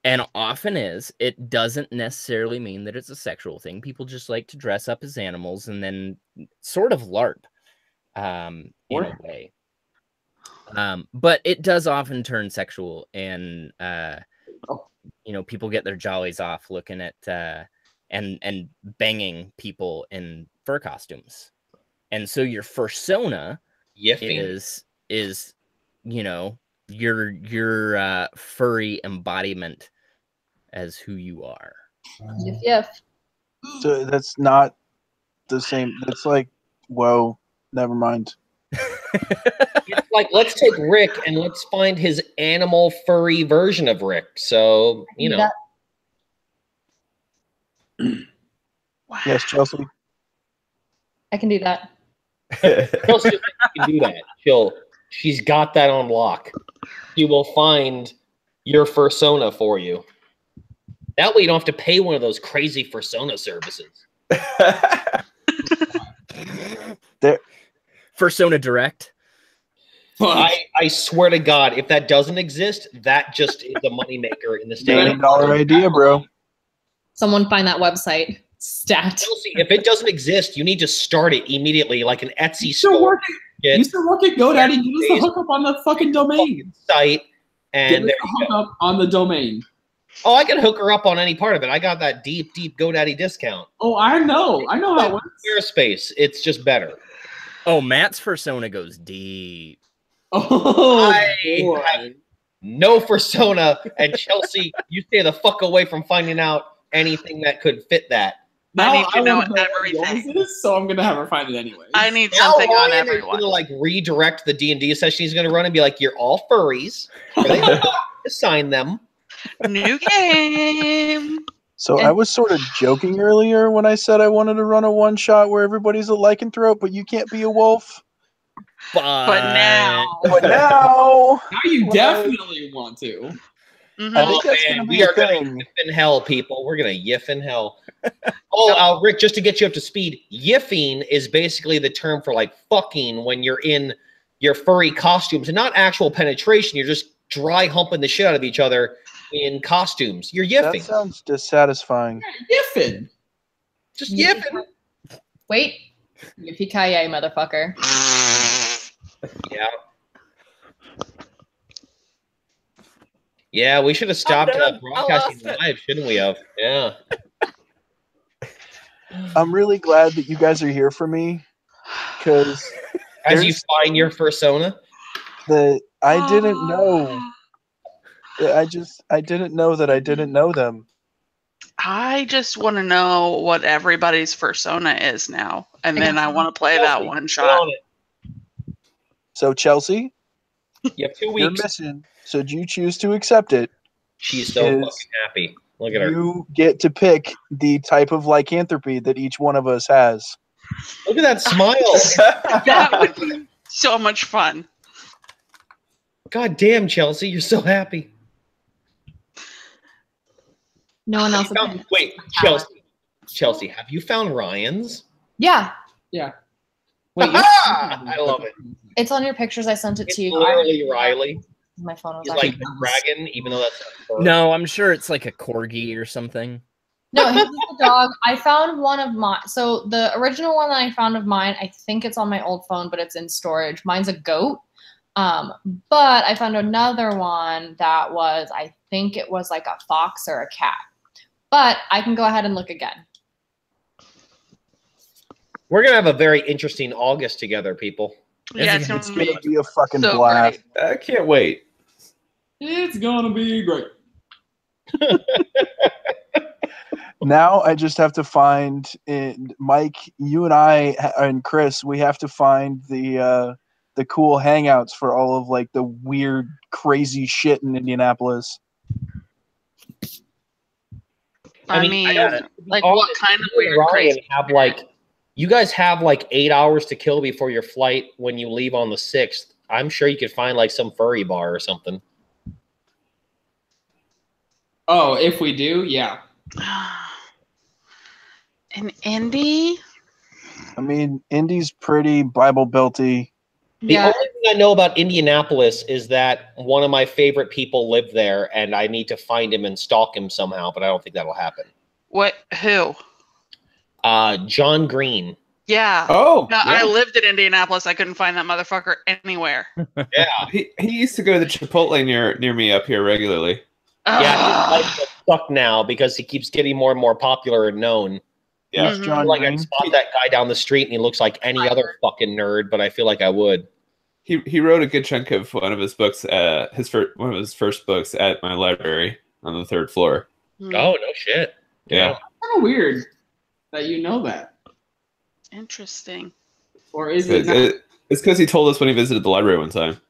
and often is. It doesn't necessarily mean that it's a sexual thing. People just like to dress up as animals and then sort of LARP in a way. But it does often turn sexual, and people get their jollies off looking at and banging people in fur costumes. And so your fursona is your furry embodiment as who you are. Yif. So that's not the same. That's like, whoa, never mind. It's like, let's take Rick and let's find his animal furry version of Rick. So, Wow. Yes, Chelsea. I can do that. Chelsea can do that. She's got that on lock. She will find your fursona for you. That way you don't have to pay one of those crazy fursona services. Fursona Direct. I swear to God, if that doesn't exist, that just is a moneymaker in the state. $1 million idea, bro. Someone find that website. Stat. Chelsea, if it doesn't exist, you need to start it immediately, like an Etsy You still store. work at GoDaddy. Give us the hookup on the fucking domain. Site, Give and us the hookup on the domain. oh, I can hook her up on any part of it. I got that deep GoDaddy discount. Oh, I know how it works. Squarespace, it's just better. Oh, Matt's fursona goes deep. Oh, I boy. have no fursona, and Chelsea, you stay the fuck away from finding out anything that could fit that. Now I need to know wanna what everything. yours is, so I'm gonna have her find it anyway. I need Now something on Ryan is everyone. gonna like redirect the D&D session he's gonna run and be like, "You're all furries. Assign them." New game. So I was sort of joking earlier when I said I wanted to run a one shot where everybody's a lycanthrope, but you can't be a wolf. But now, But now, Now you definitely want to. Mhm. I think Oh, that's man, going to be we a are gonna thing. yiff in hell, people. We're gonna yiff in hell. Oh, Rick, just to get you up to speed, yiffing is basically the term for like fucking when you're in your furry costumes, and not actual penetration. You're just dry humping the shit out of each other in costumes. You're That yiffing. sounds dissatisfying. Yiffin. Just yiffing. Wait. Yippee-ki-yay, motherfucker. Yeah. Yeah, we should have stopped broadcasting live, shouldn't we have? Yeah. I'm really glad that you guys are here for me, because As you find your persona. that I didn't know. I didn't know that I didn't know them. I just want to know what everybody's persona is now, and then I want to play that one shot. So Chelsea, you have 2 your weeks. mission, should you choose to accept it, She's so is fucking happy. Look at her. you get to pick the type of lycanthropy that each one of us has. Look at that smile. That would be so much fun. God damn, Chelsea, you're so happy. No one else. Wait, Chelsea, have you found Ryan's? Yeah. Yeah. Wait, I love it. It's on your pictures. I sent it to you. Literally Riley. My phone was He's actually like the dragon, even though that's not No, I'm sure it's like a corgi or something. No, he's the dog. I found one of mine. So the original one that I found of mine, I think it's on my old phone, but it's in storage. Mine's a goat. But I found another one that was, I think it was like a fox or a cat. But I can go ahead and look again. We're gonna have a very interesting August together, people. Yeah, It's gonna be a fucking so blast. I can't wait. It's gonna be great. Now I just have to find Mike. You and I and Chris. We have to find the cool hangouts for all of like the weird, crazy shit in Indianapolis. I mean, like what kind of weird, Ryan crazy? have like, you guys have like 8 hours to kill before your flight when you leave on the 6th. I'm sure you could find like some furry bar or something. Oh, if we do, yeah. An indie? I mean, Indy's pretty Bible belty. The only thing I know about Indianapolis is that one of my favorite people live there, and I need to find him and stalk him somehow, but I don't think that'll happen. What? Who? John Green. Yeah. Oh, No, yeah. I lived in Indianapolis. I couldn't find that motherfucker anywhere. Yeah. He used to go to the Chipotle near me up here regularly. Yeah, he's like stuck now because he keeps getting more and more popular and known. Yeah. Who's John Like I Green? spot that guy down the street and he looks like any other fucking nerd, but I feel like I would. He wrote a good chunk of one of his books, one of his first books at my library on the 3rd floor. Oh, no shit. Yeah. Kind of weird that you know that. Interesting. Or is it not? It's because he told us when he visited the library one time.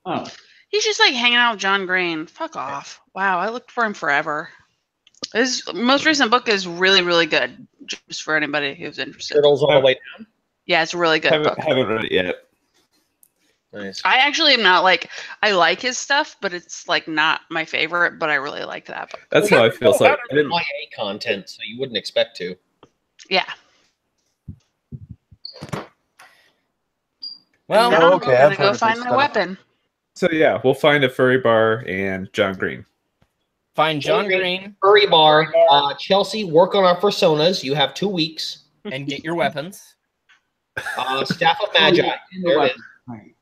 Oh. He's just like hanging out with John Green. Fuck off. Wow, I looked for him forever. His most recent book is really, really good. Just for anybody who's interested. Turtles all the way down? Yeah, it's a really good book. Haven't read it yet. Nice. I actually am not like, I like his stuff, but it's like not my favorite, but I really like that book. That's how I feel. So I didn't, YA content, so you wouldn't expect to. Yeah. Well, now okay, I'm I've gonna heard go of find this my stuff. weapon. so yeah, we'll find a furry bar and John Green. find John Green Furry bar. Chelsea, work on our personas. You have 2 weeks. and get your weapons. Staff of Magi. There it is. Right.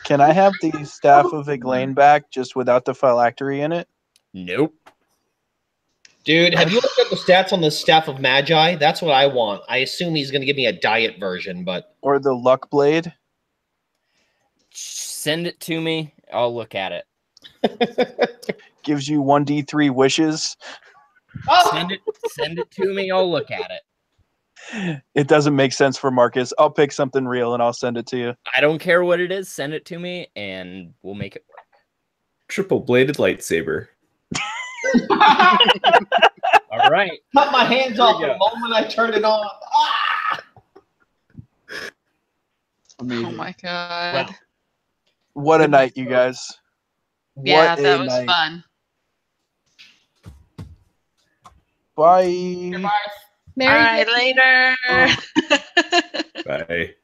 Can I have the Staff of Eglain back just without the phylactery in it? Nope. Dude, have you looked at the stats on the Staff of Magi? That's what I want. I assume he's going to give me a diet version, but... Or the Luck Blade? Send it to me. I'll look at it. Gives you 1d3 wishes. Send it to me. I'll look at it. It doesn't make sense for Marcus. I'll pick something real and I'll send it to you. I don't care what it is. Send it to me, and we'll make it work. Triple bladed lightsaber. All right. Cut my hands Here we off the go. moment I turn it on. Ah! Amazing. Oh my god. What a night, you guys. Yeah, What a that was night. fun. Bye. Merry All right, Christmas. later. Bye.